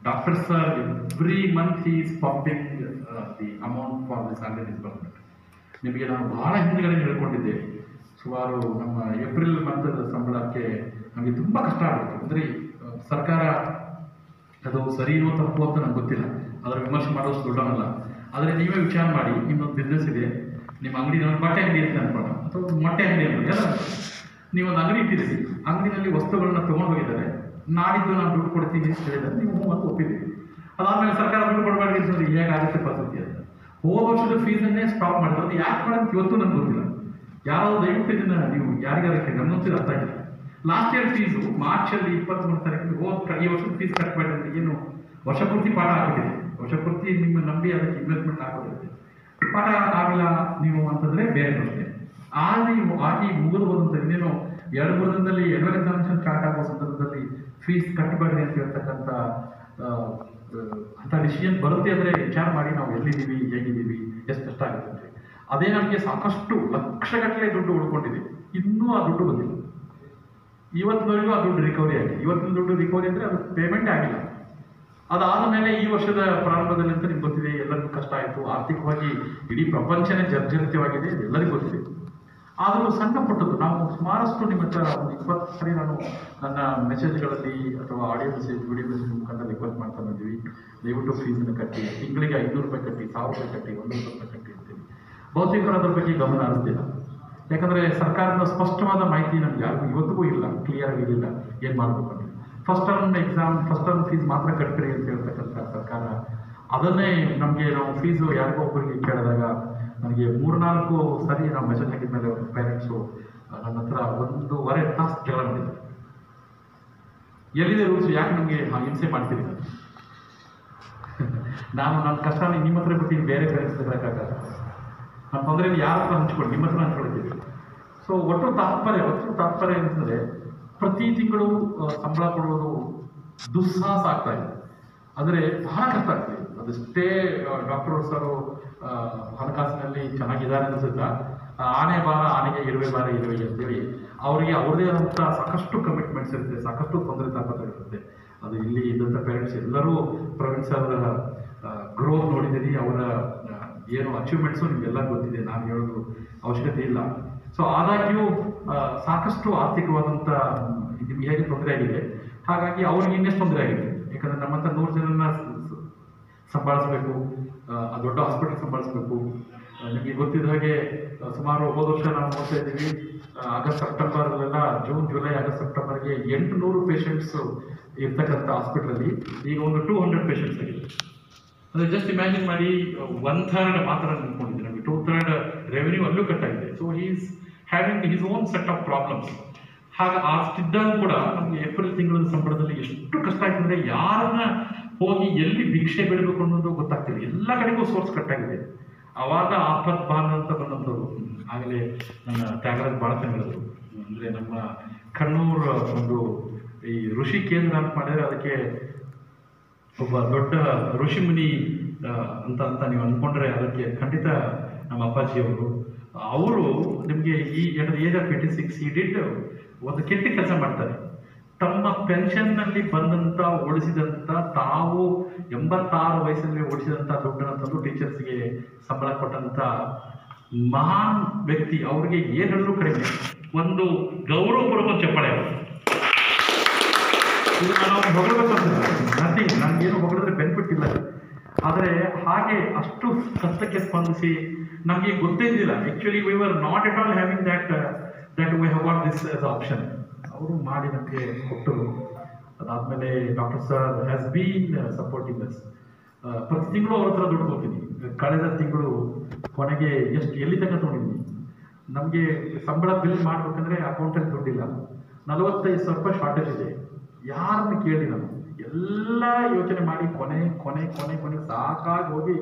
Dr. Sir, every month he is pumping the amount for the salary disbursement. ನಿಮಗೆ ನಾನು ಬಹಳ ಹಿಂದಿನ ಹೇಳ್ಕೊಂಡಿದ್ದೆ, ಸುಮಾರು ನಮ್ಮ ಏಪ್ರಿಲ್ ಮಂತದ ಸಂಬಳಕ್ಕೆ ನಮಗೆ ತುಂಬ ಕಷ್ಟ ಆಗುತ್ತೆ. ಅಂದರೆ ಸರ್ಕಾರ ಅದು ಸರಿನೋ ತಪ್ಪು ಅಂತ ನಂಗೆ ಗೊತ್ತಿಲ್ಲ, ಅದರ ವಿಮರ್ಶೆ ಮಾಡೋಷ್ಟು ದೊಡ್ಡವನಲ್ಲ. ಆದರೆ ನೀವೇ ವಿಚಾರ ಮಾಡಿ, ನಿಮ್ಮೊಂದು ಬಿಸ್ನೆಸ್ ಇದೆ, ನಿಮ್ಮ ಅಂಗಡಿ, ನಮ್ಮ ಬಟ್ಟೆ ಅಂಗಡಿ ಅಂತ ಅನ್ಕೋಣ, ಅಥವಾ ಮೊಟ್ಟೆ ಅಂಗಡಿ ಅಂತ ಎಲ್ಲ, ನೀವೊಂದು ಅಂಗಡಿ ಇಟ್ಟಿದ್ದೀರಿ, ಅಂಗಡಿನಲ್ಲಿ ವಸ್ತುಗಳನ್ನ ತೊಗೊಂಡು ಹೋಗಿದ್ದಾರೆ, ನಾಡಿದ್ದು ನಾನು ದುಡ್ಡು ಕೊಡ್ತೀನಿ ಅಂತ ಹೇಳಿದ್ರೆ ನೀವು ಮತ್ತು ಒಪ್ಪಿದ್ದೀರಿ. ಅದಾದಮೇಲೆ ಸರ್ಕಾರ ದುಡ್ಡು ಕೊಡಬಾರ್ದು ಅಂತಂದ್ರೆ ಹೇಗಾಗುತ್ತೆ ಪರಿಸ್ಥಿತಿ ಅಂತ. ಹೋದ ವರ್ಷದ ಫೀಸನ್ನೇ ಸ್ಟಾಪ್ ಮಾಡಿದ್ರು. ಅದು ಯಾಕೆ ಮಾಡೋದು ಇವತ್ತು ನನಗೆ ಗೊತ್ತಿಲ್ಲ. ಯಾರಾದರೂ ದಯವಿಟ್ಟು ಇದನ್ನು ನೀವು ಯಾರಿಗಾರಕ್ಕೆ ಗಮನಿಸಿದ್ರೆ ಅರ್ಥ ಆಗಿಲ್ಲ. ಲಾಸ್ಟ್ ಇಯರ್ ಫೀಸು ಮಾರ್ಚಲ್ಲಿ 23 ತಾರೀಕಿಗೆ ಈ ವರ್ಷದ ಫೀಸ್ ಕಟ್ಟಬೇಡಿ ಅಂತ ಏನು ವರ್ಷಪೂರ್ತಿ ಪಾಠ ಹಾಕಿದೆ. ವರ್ಷಪೂರ್ತಿ ನಿಮ್ಮ ನಂಬಿ ಅದಕ್ಕೆ ಇನ್ವೆಸ್ಟ್ಮೆಂಟ್ ಹಾಕೋದಿರುತ್ತೆ. ಪಾಠ ಆಗಿಲ್ಲ ನೀವು ಅಂತಂದರೆ ಬೇರೆ ಪ್ರಶ್ನೆ. ಆಗಿ ಮುಗಿದು ಹೋದಂಥ ಇನ್ನೇನು 2-3 ದಿನದಲ್ಲಿ ಎನ್ಯುವಲ್ ಎಕ್ಸಾಮಿನೇಷನ್ ಸ್ಟಾರ್ಟ್ ಆಗೋ ಸಂದರ್ಭದಲ್ಲಿ ಫೀಸ್ ಕಟ್ಟಬೇಡಿ ಅಂತ ಹೇಳ್ತಕ್ಕಂಥ ಅಂಥ ಡಿಸಿಷನ್ ಬರುತ್ತೆ ಅಂದರೆ ವಿಚಾರ ಮಾಡಿ ನಾವು ಎಲ್ಲಿದ್ದೀವಿ, ಹೇಗಿದ್ದೀವಿ, ಎಷ್ಟು ಕಷ್ಟ ಆಗುತ್ತೆ ಅಂದರೆ. ಅದೇ ನಮಗೆ ಸಾಕಷ್ಟು ಲಕ್ಷಗಟ್ಟಲೆ ದುಡ್ಡು ಉಳ್ಕೊಂಡಿದೆ, ಇನ್ನೂ ಆ ದುಡ್ಡು ಬಂದಿಲ್ಲ. ಇವತ್ತಿನವರೆಗೂ ಆ ದುಡ್ಡು ರಿಕವರಿ ಆಗಿದೆ. ಇವತ್ತಿನ ದುಡ್ಡು ರಿಕವರಿ ಅಂದರೆ ಅದು ಪೇಮೆಂಟ್ ಆಗಿಲ್ಲ. ಅದಾದ ಮೇಲೆ ಈ ವರ್ಷದ ಪ್ರಾರಂಭದಲ್ಲಿ ಅಂತ ನಿಮ್ಗೆ ಗೊತ್ತಿದೆ, ಎಲ್ಲರಿಗೂ ಕಷ್ಟ ಆಯಿತು. ಆರ್ಥಿಕವಾಗಿ ಇಡೀ ಪ್ರಪಂಚನೇ ಜರ್ಜರಿತವಾಗಿದೆ, ಎಲ್ಲರಿಗೂ ಗೊತ್ತಿದೆ. ಆದರೂ ಸಣ್ಣ ಪುಟ್ಟದ್ದು ನಾವು ಸುಮಾರಷ್ಟು ನಿಮ್ಮ ಹತ್ರ ಒಂದು 20 ಸರಿ ನಾನು ನನ್ನ ಮೆಸೇಜ್ಗಳಲ್ಲಿ ಅಥವಾ ಆಡಿಯೋ ಮೆಸೇಜ್, ವಿಡಿಯೋ ಮೆಸೇಜ್ ಮುಖಾಂತರ ರಿಕ್ವೆಸ್ಟ್ ಮಾಡ್ತಾ ಬಂದಿವಿ. ದಯವಿಟ್ಟು ಫೀಸನ್ನು ಕಟ್ಟಿ, ತಿಂಗಳಿಗೆ 500 ರೂಪಾಯಿ ಕಟ್ಟಿ, 1000 ರೂಪಾಯಿ ಕಟ್ಟಿ, 100 ರೂಪಾಯಿ ಕಟ್ಟಿ ಅಂತೀವಿ. ಬಹುತೇಕರು ಅದ್ರ ಬಗ್ಗೆ ಗಮನ ಹರಿಸ್ತಿಲ್ಲ. ಯಾಕಂದರೆ ಸರ್ಕಾರದ ಸ್ಪಷ್ಟವಾದ ಮಾಹಿತಿ ನಮ್ಗೆ ಯಾರಿಗೂ ಇವತ್ತಿಗೂ ಇಲ್ಲ, ಕ್ಲಿಯರ್ ಆಗಿರಲಿಲ್ಲ ಏನು ಮಾಡಬೇಕು ಅಂತ. ಫಸ್ಟ್ ಟರ್ಮ್ ಫೀಸ್ ಮಾತ್ರ ಕಟ್ತೀರಿ ಅಂತ ಹೇಳ್ತಕ್ಕಂಥ ಸರ್ಕಾರ, ಅದನ್ನೇ ನಮಗೆ ನಾವು ಫೀಸು ಯಾರಿಗೋ ಒಬ್ಬರಿಗೆ ಕೇಳಿದಾಗ ನನಗೆ 3-4 ಸರಿ ನಾವು ಮೆಸೇಜ್ ಹಾಕಿದ ಮೇಲೆ ಪೇರೆಂಟ್ಸು ನನ್ನ ಹತ್ರ 1.5 ತಾಸು ಜಗಳ ಮಾಡಿದ್ದಾರೆ. ಎಲ್ಲಿದೆ ರೂಲ್ಸ್, ಯಾಕೆ ನಮಗೆ ಹಿಂಸೆ ಮಾಡ್ತೀರಿ? ನಾನು ನನ್ನ ಕಷ್ಟ ನಿಮ್ಮ ಹತ್ರ ಬಿಟ್ಟು ಬೇರೆ ಪೇರೆಂಟ್ಸ್ ಬರೋಕ್ಕಾಗಲ್ಲ. ನಮ್ಮ ತೊಂದರೆಯನ್ನು ಯಾರ ಹತ್ರ ಹಂಚ್ಕೊಂಡು ನಿಮ್ಮ ಹತ್ರ ಹಂಚ್ಕೊಳ್ತೀವಿ. ಸೊ ಒಟ್ಟು ತಾತ್ಪರ್ಯ ಅಂತಂದರೆ ಪ್ರತಿ ತಿಂಗಳು ಸಂಬಳ ಕೊಡುವುದು ದುಸ್ಸಾಹಸ ಆಗ್ತಾ ಇದೆ. ಆದರೆ ಬಹಳ ಕಷ್ಟ ಆಗ್ತದೆ. ಅದಷ್ಟೇ ಡಾಕ್ಟರ್ ಸರು ಹಣಕಾಸಿನಲ್ಲಿ ಚೆನ್ನಾಗಿದ್ದಾರೆ ಅನಿಸುತ್ತಾ, ಆನೆ ಬಾರ ಆನೆಗೆ ಇರುವೆ ಬಾರ ಇರುವೆ ಅಂತೇಳಿ ಅವರಿಗೆ ಅವ್ರದೇ ಆದಂಥ ಸಾಕಷ್ಟು ಕಮಿಟ್ಮೆಂಟ್ಸ್ ಇರುತ್ತೆ, ಸಾಕಷ್ಟು ತೊಂದರೆ ತಾಪತ್ರೆಗಳಿರುತ್ತೆ. ಅದು ಇಲ್ಲಿ ಇದ್ದಂಥ ಪೇರೆಂಟ್ಸ್ ಎಲ್ಲರೂ ಪ್ರವೀಣ್ ಸರ್ ಗ್ರೋತ್ ನೋಡಿದ್ದೀರಿ, ಅವರ ಏನು ಅಚೀವ್ಮೆಂಟ್ಸು ನಿಮಗೆಲ್ಲ ಗೊತ್ತಿದೆ, ನಾನು ಹೇಳೋದು ಅವಶ್ಯಕತೆ ಇಲ್ಲ. ಸೊ ಆದಾಗ್ಯೂ ಸಾಕಷ್ಟು ಆರ್ಥಿಕವಾದಂಥ ನಿಮ್ಗೆ ಹೇಗೆ ತೊಂದರೆ ಆಗಿದೆ, ಹಾಗಾಗಿ ಅವ್ರಿಗೆ ಇನ್ನೆಷ್ಟು ತೊಂದರೆ ಆಗಿದೆ. ಯಾಕಂದರೆ ನಮ್ಮಂಥ 100 ಜನನ ಸಂಭಾಳಿಸ್ಬೇಕು, ದೊಡ್ಡ ಹಾಸ್ಪಿಟಲ್ ಸಂಭಾಳಿಸ್ಬೇಕು. ನಿಮಗೆ ಗೊತ್ತಿದ್ದ ಹಾಗೆ ಸುಮಾರು ಹೋದ ವರ್ಷ ನಾವು ನೋಡ್ತಾ ಇದ್ದೀವಿ, ಆಗಸ್ಟ್ ಸೆಪ್ಟೆಂಬರ್ಲೆಲ್ಲ, ಜೂನ್ ಜುಲೈ ಆಗಸ್ಟ್ ಸೆಪ್ಟೆಂಬರ್ಗೆ 800 ಪೇಷಂಟ್ಸ್ ಇರ್ತಕ್ಕಂಥ ಹಾಸ್ಪಿಟಲಲ್ಲಿ ಈಗ ಒಂದು 200 ಪೇಷಂಟ್ಸ್ ಆಗಿದೆ. ಅಂದರೆ ಜಸ್ಟ್ ಇಮ್ಯಾಜಿನ್ ಮಾಡಿ, 1/3 ಮಾತ್ರ ನಿಂತ್ಕೊಂಡಿದ್ದೆ, ನಮಗೆ 2/3 ರೆವೆನ್ಯೂ ಅಲ್ಲೂ ಕಟ್ಟಾಗಿದೆ. So he is having his own set of problems. ಹಾಗೆ ಅಷ್ಟಿದ್ದಾಗ ಕೂಡ ನಮಗೆ ಏಪ್ರಿಲ್ ತಿಂಗಳ ಸಂಬಳದಲ್ಲಿ ಎಷ್ಟು ಕಷ್ಟ ಆಯ್ತು ಅಂದರೆ ಯಾರನ್ನ ಹೋಗಿ ಎಲ್ಲಿ ಭಿಕ್ಷೆ ಬಿಡಬೇಕು ಅನ್ನೋದು ಗೊತ್ತಾಗ್ತಿಲ್ಲ. ಎಲ್ಲ ಕಡೆಗೂ ಸೋರ್ಸ್ ಕಟ್ಟಾಗಿದೆ. ಆವಾಗ ಆಪತ್ ಬಾನ್ ಅಂತ ಬಂದಂಥವ್ರು, ಆಗಲೇ ನನ್ನ ತ್ಯಾಗರಾಜ್ ಬಾಳತನ ಹೇಳಿದ್ರು. ಅಂದರೆ ನಮ್ಮ ಕಣ್ಣೂರ್ ಒಂದು ಈ ಋಷಿ ಕೇಂದ್ರ ಅಂತ ಮಾಡಿದರೆ ಅದಕ್ಕೆ ಒಬ್ಬ ದೊಡ್ಡ ಋಷಿಮುನಿ ಅಂತ ನೀವು ಅಂದ್ಕೊಂಡ್ರೆ ಅದಕ್ಕೆ ಖಂಡಿತ ನಮ್ಮ ಅಪ್ಪಾಜಿಯವರು. ಅವರು ನಿಮಗೆ ಈ ಏಜ್ ಆಫ್ 86 ಈ ಡಿಡ್ ಒಂದು ಕೆಟ್ಟ ಕೆಲಸ ಮಾಡ್ತಾರೆ. ತಮ್ಮ ಪೆನ್ಷನ್ನಲ್ಲಿ ಬಂದಂಥ ಉಳಿಸಿದಂಥ, ತಾವು 86 ವಯಸ್ಸಲ್ಲಿ ಉಳಿಸಿದಂಥ ದುಡ್ಡನ್ನು ತಂದು ಟೀಚರ್ಸ್ಗೆ ಸಂಬಳ ಕೊಟ್ಟಂಥ ಮಹಾನ್ ವ್ಯಕ್ತಿ. ಅವ್ರಿಗೆ ಏನು ಹೇಳಿದ್ರು ಕಡಿಮೆ. ಒಂದು ಗೌರವಪೂರ್ವಕ ಚಪ್ಪಾಳೆ. ಇದು ನಾವು ಹೊಗಳಬೇಕು ಅಂತ ನನಗೇನು ಹೊಗಳಿದ್ರೆ ಬೆನಿಫಿಟ್ ಇಲ್ಲ. ಆದರೆ ಹಾಗೆ ಅಷ್ಟು ಕಷ್ಟಕ್ಕೆ ಸ್ಪಂದಿಸಿ ನಮಗೆ ಗೊತ್ತೇ ಇದ್ದಿಲ್ಲ. Actually we were not at all having that we have got this as option. ಅವರು ಮಾಡಿ ನಮಗೆ ಕೊಟ್ಟರು. ಅದಾದಮೇಲೆ doctor sir has been supporting us. ಪ್ರತಿ ತಿಂಗಳು ಅವ್ರ ಹತ್ರ ದುಡ್ಡು ಹೋಗ್ತೀನಿ. ಕಳೆದ ತಿಂಗಳು ಕೊನೆಗೆ ಎಲ್ಲಿ ತನಕ ತೊಗೊಂಡಿದ್ದೀನಿ, ನಮಗೆ ಸಂಬಳ ಬಿಲ್ ಮಾಡ್ಬೇಕಂದ್ರೆ ಅಕೌಂಟಲ್ಲಿ ದುಡ್ಡಿಲ್ಲ, 45,000 ರೂಪಾಯಿ ಶಾರ್ಟೇಜ್ ಇದೆ. ಯಾರನ್ನು ಕೇಳಿ ನಾನು ಎಲ್ಲ ಯೋಚನೆ ಮಾಡಿ ಕೊನೆ ಸಾಕಾಗಿ ಹೋಗಿ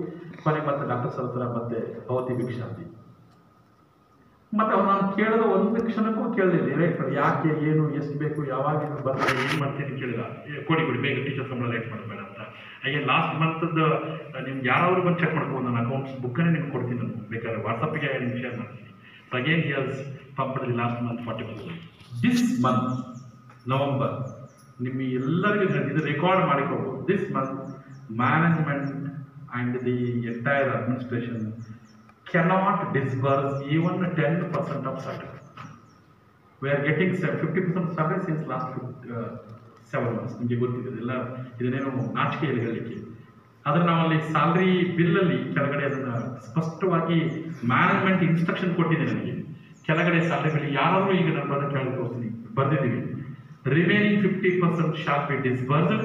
ಕೊನೆಗೆ ಮತ್ತೆ ಡಾಕ್ಟರ್ ಸರ್ ಹತ್ರ ಮತ್ತೆ ಭವತಿ ಭಿಕ್ಷಾಂತಿ. ಮತ್ತೆ ಅವ್ರು ನಾನು ಕೇಳೋದು ಒಂದು ಕ್ಷಣಕ್ಕೂ ಕೇಳಲಿಲ್ಲ, ರೈಟ್ ಯಾಕೆ ಏನು ಎಷ್ಟು ಬೇಕು ಯಾವಾಗ ಬರ್ತದೆ ಏನು ಮಾಡ್ತೀನಿ ಕೇಳಿಲ್ಲ. ಕೊಡಿ ಬೇಗ ಟೀಚರ್ ಸಂಬಳ ಲೇಟ್ ಮಾಡಬೇಡ ಅಂತ. ಹಾಗೆ ಲಾಸ್ಟ್ ಮಂತ್ದು ನಿಮ್ಗೆ ಯಾರಾದ್ರು ಬಂದು ಚೆಕ್ ಮಾಡ್ಕೊಂಡು ನನ್ನ ಅಕೌಂಟ್ಸ್ ಬುಕ್ಕನ್ನೇ ನಿಮ್ಗೆ ಕೊಡ್ತೀನಿ, ನಾನು ಬೇಕಾದ್ರೆ ವಾಟ್ಸಪ್ಗೆ ನಿಮ್ಗೆ ಶೇರ್ ಮಾಡ್ತೀನಿ. Again he has pumped the last month 44. This month November ನಿಮಗೆ ಎಲ್ಲರಿಗೂ ಇದು ರೆಕಾರ್ಡ್ ಮಾಡಿಕೊಡ್ಬೋದು. This month management and the entire administration cannot disburse even 10% of salary. We are getting 50% salary since last 7 months. ನಿಮಗೆ ಗೊತ್ತಿದೆ ಎಲ್ಲ, ಇದನ್ನೇನು ನಾಚಿಕೆಯಲ್ಲಿ ಹೇಳಲಿಕ್ಕೆ. ಆದರೆ ನಾವಲ್ಲಿ ಸ್ಯಾಲ್ರಿ ಬಿಲ್ಲಲ್ಲಿ ಕೆಳಗಡೆ ಅದನ್ನು ಸ್ಪಷ್ಟವಾಗಿ ಮ್ಯಾನೇಜ್ಮೆಂಟ್ ಇನ್ಸ್ಟ್ರಕ್ಷನ್ ಕೊಟ್ಟಿದೆ ನನಗೆ. ಕೆಳಗಡೆ ಸ್ಯಾಲ್ರಿ ಬಿಲ್ ಯಾರಾದರೂ ಈಗ ನಾನು ಬರೋದು ಕೇಳಿ ತೋರಿಸ್ತೀನಿ, ಬರೆದಿದ್ದೀವಿ. Remaining 50% shall be disbursed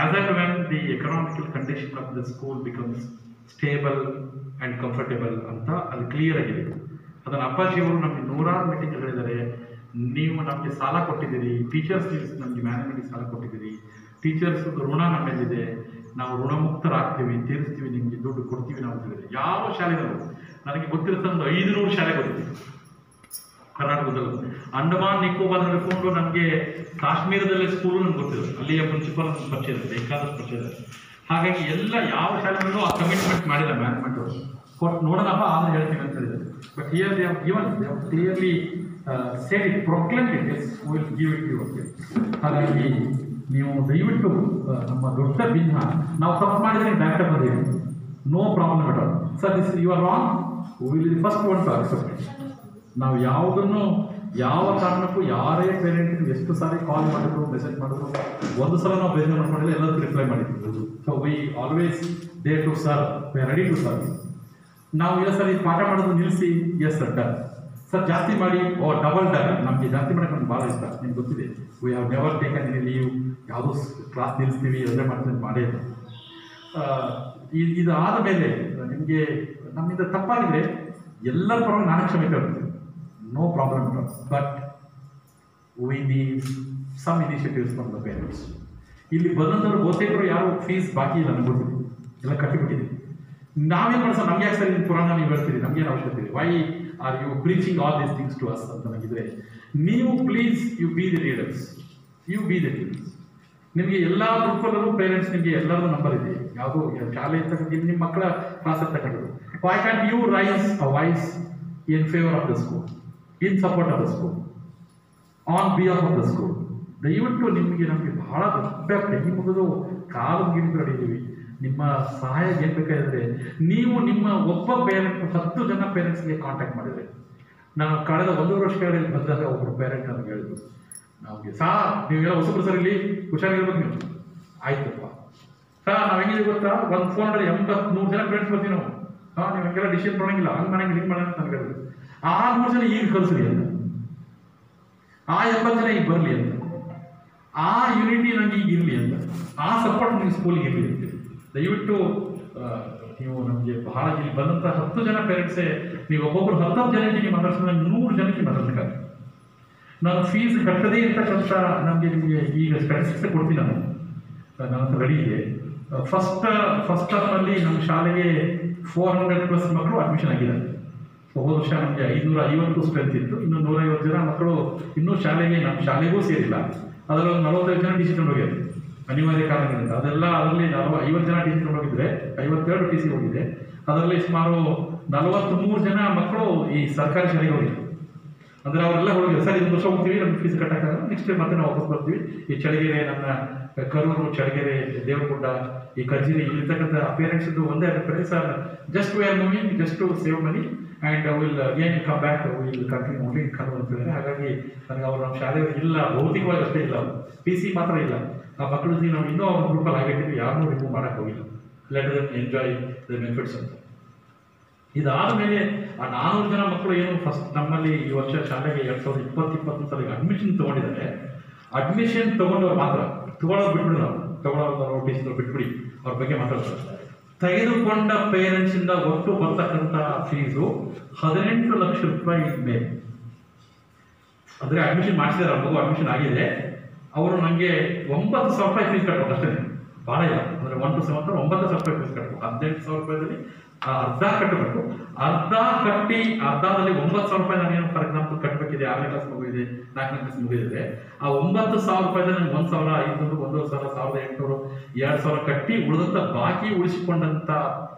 as and when the economical condition of the school becomes stable and comfortable ಅಂತ ಅಲ್ಲಿ ಕ್ಲಿಯರ್ ಆಗಿದೆ. ಅದನ್ನು ಅಪ್ಪಾಜಿಯವರು ನಮಗೆ ನೂರಾರು ಮೀಟಿಂಗ್ ಹೇಳಿದ್ದಾರೆ. ನೀವು ನಮಗೆ ಸಾಲ ಕೊಟ್ಟಿದ್ದೀರಿ, ಟೀಚರ್ಸ್ ನಮಗೆ ಮ್ಯಾನೇಜ್ಮೆಂಟ್ಗೆ ಸಾಲ ಕೊಟ್ಟಿದ್ದೀರಿ, ಟೀಚರ್ಸ್ ಋಣ ನಮ್ಮ ಮೇಲಿದೆ, ನಾವು ಋಣಮುಕ್ತರಾಗ್ತೀವಿ, ತೀರಿಸ್ತೀವಿ, ನಿಮಗೆ ದುಡ್ಡು ಕೊಡ್ತೀವಿ ನಾವು ಅಂತ ಹೇಳಿದೆ. ಯಾವ ಶಾಲೆಗಳು ನನಗೆ ಗೊತ್ತಿರುತ್ತೆ, ಒಂದು 500 ಶಾಲೆ ಗೊತ್ತಿದೆ ಕರ್ನಾಟಕದಲ್ಲೂ. ಅಂಡಮಾನ್ ನಿಕೋಬಾರ್ ಹಿಡ್ಕೊಂಡು ನಮಗೆ ಕಾಶ್ಮೀರದಲ್ಲೇ ಸ್ಕೂಲು ನನಗೆ ಗೊತ್ತಿದೆ, ಅಲ್ಲಿಯ ಪ್ರಿನ್ಸಿಪಲ್ ಪರಿಚಯ ಇದೆ, ಬೇಕಾದಷ್ಟು ಪರಿಚಯ ಇದೆ. ಹಾಗಾಗಿ ಎಲ್ಲ ಯಾವ ಶಾಲೆಗಳಲ್ಲೂ ಆ ಕಮಿಟ್ಮೆಂಟ್ ಮಾಡಿಲ್ಲ ಮ್ಯಾನೇಜ್ಮೆಂಟ್ ಅವರು. ಕೊಟ್ಟು ನೋಡೋಣಪ್ಪ ಆದ್ರೆ ಹೇಳ್ತೀವಿ ಅಂತ ಹೇಳಿದ್ದಾರೆ. But here they have given, they have clearly said it, proclaimed it, as we will give it you ಅಂತ. ಹಾಗಾಗಿ ನೀವು ದಯವಿಟ್ಟು ನಮ್ಮ ದೊಡ್ಡ ಭಿನ್ನ ನಾವು ತಪ್ಪು ಮಾಡಿದರೆ ಡೈರೆಕ್ಟ್ ಬಂದಿವಿ, no problem at all. Sir this you are wrong, will the first one to accept. ನಾವು ಯಾವುದನ್ನು ಯಾವ ಕಾರಣಕ್ಕೂ ಯಾರೇ ಪೇರೆಂಟ್ ಎಷ್ಟು ಸಾರಿ ಕಾಲ್ ಮಾಡಿದ್ರು ಮೆಸೇಜ್ ಮಾಡಿದ್ರು ಒಂದು ಸಲ ನಾವು ಬೇಜಾರು ಮಾಡ್ಕೊಂಡಿಲ್ಲ, ಎಲ್ಲದಕ್ಕೂ ರಿಪ್ಲೈ ಮಾಡಿದ್ವಿ. So we always they to serve, we are ready to serve. ನಾವು ಇಲ್ಲ ಸರ್ ಈ ಪಾಠ ಮಾಡೋದು ನಿಲ್ಲಿಸಿ, ಎಸ್ ಸರ್ ಡನ್, ಸರ್ ಜಾಸ್ತಿ ಮಾಡಿ, ಡಬಲ್ ಡನ್. ನಮಗೆ ಜಾಸ್ತಿ ಮಾಡೋಕ್ಕೆ ನಮ್ಗೆ ಭಾಳ ಇಷ್ಟ, ನಿಮ್ಗೆ ಗೊತ್ತಿದೆ. We have never taken any leave, ಯಾವುದೂ ಕ್ಲಾಸ್ ನಿಲ್ಲಿಸ್ತೀವಿ ರಜೆ ಮಾಡ್ತೀವಿ ಮಾಡೇ ಇಲ್ಲ. ಇದು ಆದ ಮೇಲೆ ನಿಮಗೆ ನಮ್ಮಿಂದ ತಪ್ಪಾಗಿದ್ರೆ ಎಲ್ಲರ ಪರವಾಗಿ ನಾನು ಕ್ಷಮೆ ಕೇಳ್ತೀನಿ, no problem at all. But we need some initiatives from the parents. ಇಲ್ಲಿ ಬಂದಂಥವ್ರು ಬಹುತೇಕರು ಯಾರು ಫೀಸ್ ಬಾಕಿ ಇಲ್ಲ, ನನಗೆ ಗೊತ್ತಿದೆ, ಎಲ್ಲ ಕಟ್ಟಿಬಿಟ್ಟಿದೆ. ನಾವೇನು ಮಾಡೋಣ, ನಮ್ಗೆ ಯಾಕೆ ಸರಿ ನಿಮ್ಮ ಪುರಾಣ ನೀವು ಹೇಳ್ತೀರಿ, ನಮಗೇನು ಅವಶ್ಯಕತೆ ಇದೆ, why are you preaching all these things to us ಅಂತ ನನಗಿದ್ರೆ, ನೀವು please you be the leaders, you be the leaders. ನಿಮಗೆ ಎಲ್ಲ ಗ್ರೂಪಲ್ಲೂ ಪೇರೆಂಟ್ಸ್ ನಿಮಗೆ ಎಲ್ಲರದ್ದು ನಂಬರ್ ಇದೆ, ಯಾವುದೋ ಶಾಲೆ ತಗೊಂಡು ನಿಮ್ಮ ಮಕ್ಕಳ ಕ್ಲಾಸಲ್ಲಿ ತಗೊಂಡು, why can you raise a voice in favour of the school, in support of the school, on behalf of the school. ದಯವಿಟ್ಟು ನಮಗೆ ಬಹಳ ದೊಡ್ಡ ಕೈ ಮುಗಿದು ಕಾಲು ಮುಗಿದು ನಡೀತೀವಿ. ನಿಮ್ಮ ಸಹಾಯ ಏನು ಬೇಕಾದರೆ ನೀವು ನಿಮ್ಮ ಒಬ್ಬ ಪೇರೆಂಟ್ 10 ಜನ ಪೇರೆಂಟ್ಸ್ಗೆ ಕಾಂಟ್ಯಾಕ್ಟ್ ಮಾಡಿದರೆ. ನಾನು ಕಳೆದ 1.5 ವರ್ಷಗಳಲ್ಲಿ ಬಂದಾಗ ಒಬ್ಬರು ಪೇರೆಂಟ್ ನನಗೆ ಹೇಳಿದ್ರು, ನಮಗೆ ನೀವೆಲ್ಲ ಹೊಸಬ್ರು ಸರ್ ಇಲ್ಲಿ ಹುಷಾರಿರ್ಬೇಕು ನೀವು. ಆಯ್ತಪ್ಪ ಸರ್, ನಾವು ಹೆಂಗಿದೆ ಗೊತ್ತಾ, ಒಂದು ಫೋನ್ 83 ಜನ ಪೇರೆಂಟ್ಸ್ ಬರ್ತೀವಿ ನಾವು. ನೀವು ಹಂಗೆಲ್ಲ ಡಿಸಿಷನ್ ತೊಗೊಳಂಗಿಲ್ಲ, ಹಂಗೆ ಮಾಡಂಗಿಲ್ಲ, ಹಿಂಗೆ ಮಾಡೋಣ ಅಂತ ನನಗೆ ಹೇಳಿದ್ರು. ಆ 3 ಜನ ಈಗ ಕಳಿಸ್ರಿ ಅಂತ, ಆ 80 ಜನ ಈಗ ಬರಲಿ ಅಂತ, ಆ ಯೂನಿಟಿ ನನಗೆ ಈಗ ಇರಲಿ ಅಂತ, ಆ ಸಪೋರ್ಟ್ ನಿಮ್ಮ ಸ್ಕೂಲಿಗೆ ಇರಲಿ ಅಂತ. ದಯವಿಟ್ಟು ನೀವು ನಮಗೆ ಬಹಳ ಇಲ್ಲಿ ಬಂದಂಥ 10 ಜನ ಪೇರೆಂಟ್ಸೇ, ನೀವು ಒಬ್ಬೊಬ್ಬರು 10 ಜನಕ್ಕೆ ನೀವು ಮಾತಾಡ್ಸಿದ್ರೆ 100 ಜನಕ್ಕೆ ಮಾತಾಡ್ಬೇಕಾಗ್ತದೆ. ನಾನು ಫೀಸ್ ಕಟ್ಟದೇ ಇರ್ತಕ್ಕಂಥ ನಿಮಗೆ ಈಗ ಸ್ಟ್ಯಾಟಿಸ್ಟಿಕ್ಸ್ ಕೊಡ್ತೀನಿ. ನನ್ನ ಹತ್ರ ರೆಡಿ ಇದೆ. ಫಸ್ಟ್ ಟರ್ಮಲ್ಲಿ ನಮ್ಮ ಶಾಲೆಗೆ 400+ ಮಕ್ಕಳು ಅಡ್ಮಿಷನ್ ಆಗಿದ್ದಾರೆ. ಹೋದ ವರ್ಷ ನಮಗೆ 550 ಸ್ಟ್ರೆಂತ್ ಇತ್ತು, ಇನ್ನು 150 ಜನ ಮಕ್ಕಳು ಇನ್ನೂ ಶಾಲೆಗೆ ನಮ್ಮ ಶಾಲೆಗೂ ಸೇರಿಲ್ಲ. ಅದರಲ್ಲಿ 45 ಜನ ಟಿ ಸಿ ತಗೊಂಡೋಗಿದ್ದಾರೆ ಅನಿವಾರ್ಯ ಕಾರಣಗಳಿಂದ. ಅದೆಲ್ಲ ಅದರಲ್ಲಿ 50 ಜನ ಟಿ ಸಿ ತಗೊಂಡೋಗಿದ್ರೆ 52 ಟಿ ಸಿ ಹೋಗಿದೆ. ಅದರಲ್ಲಿ ಸುಮಾರು 43 ಜನ ಮಕ್ಕಳು ಈ ಸರ್ಕಾರಿ ಶಾಲೆಗೆ ಹೋಗಿದ್ರು. ಅಂದರೆ ಅವರೆಲ್ಲ ಹೋಗಿದ್ದಾರೆ, ಸರ್ ಇದೊಂದು ವರ್ಷ ಹೋಗ್ತೀವಿ, ನಮ್ಗೆ ಫೀಸ್ ಕಟ್ಟಕ್ಕಾಗಲ್ಲ, ನೆಕ್ಸ್ಟ್ ಟೈಮ್ ಮತ್ತೆ ನಾವು ವಾಪಸ್ ಬರ್ತೀವಿ. ಈ ಚಳಿಗೆರೆ, ನನ್ನ ಕರೂರು, ಚಳಿಗೆರೆ, ದೇವರಗುಡ್ಡ, ಈ ಕರ್ಜಿನಿ ಇಲ್ಲಿರ್ತಕ್ಕಂಥ ಪೇರೆಂಟ್ಸ್ದು ಒಂದೇ ಅಭಿಪ್ರಾಯ, sir just we are moving just to save money and will again come back, will continue only in Kannada ಅಂತ ಹೇಳಿದ್ರೆ. ಹಾಗಾಗಿ ನನಗೆ ಅವರು ನಮ್ಮ ಶಾಲೆಯಲ್ಲಿ ಇಲ್ಲ, ಭೌತಿಕವಾಗಿ ಅಷ್ಟೇ ಇಲ್ಲ, ಟಿ ಸಿ ಮಾತ್ರ ಇಲ್ಲ. ಆ ಮಕ್ಕಳು ನಾವು ಇನ್ನೂ ಅವ್ರ ಗ್ರೂಪಲ್ಲಿ ಆಗಿರ್ತೀವಿ, ಯಾರನ್ನೂ ರಿಮೂವ್ ಮಾಡೋಕ್ಕೆ ಹೋಗಿಲ್ಲ. Let them enjoy the benefits ಅಂತ. ಇದಾದ ಮೇಲೆ ಆ 400 ಜನ ಮಕ್ಕಳು ಏನು ಫಸ್ಟ್ ನಮ್ಮಲ್ಲಿ ಈ ವರ್ಷ ಶಾಲೆಗೆ 2020-21 ಸಾಲಿಗೆ ಅಡ್ಮಿಷನ್ ತೊಗೊಂಡಿದ್ದಾರೆ. ಅಡ್ಮಿಷನ್ ತೊಗೊಂಡವ್ರು ಮಾತ್ರ, ತೊಗೊಳೋದು ಬಿಟ್ಬಿಡಿ, ನಾವು ತೊಗೊಳೋರು ಟಿ ಸಿ ಬಿಟ್ಬಿಡಿ, ಅವ್ರ ಬಗ್ಗೆ ಮಾತಾಡ್ತಾರೆ. ತೆಗೆದುಕೊಂಡ ಪೇರೆಂಟ್ಸಿಂದ ಒಟ್ಟು ಬರ್ತಕ್ಕಂಥ ಫೀಸು 18 ಲಕ್ಷ ರೂಪಾಯಿ ಮೇಲೆ. ಅಂದರೆ ಅಡ್ಮಿಷನ್ ಮಾಡಿಸಿದಾರೆ, ಮಗು ಅಡ್ಮಿಷನ್ ಆಗಿದೆ, ಅವರು ನನಗೆ 9,000 ರೂಪಾಯಿ ಫೀಸ್ ಕಟ್ಬೇಕು ಅಷ್ಟೇ, ಭಾಳ ಇಲ್ಲ. ಅಂದರೆ 1 to 7 9,000 ರೂಪಾಯಿ ಫೀಸ್ ಕಟ್ಟಬೇಕು. 18,000 ರೂಪಾಯಿದಲ್ಲಿ ಅರ್ಧ ಕಟ್ಟಬೇಕು. ಅರ್ಧ ಕಟ್ಟಿ ಅರ್ಧದಲ್ಲಿ 9,000 ರೂಪಾಯಿ ನಾನೇನು ಫಾರ್ ಎಕ್ಸಾಂಪಲ್ ಕಟ್ಟಬೇಕಿದೆ, 6ನೇ ಕ್ಲಾಸ್ ಮಗು ಇದೆ, 4ನೇ ಕ್ಲಾಸ್ ಮುಗಿದಿದೆ, ಆ 9,000 ರೂಪಾಯಿದಲ್ಲಿ ನನಗೆ 1,500, 1,000, 1,800, 2,000 ಕಟ್ಟಿ ಉಳಿದಂಥ ಬಾಕಿ ಉಳಿಸಿಕೊಂಡಂಥ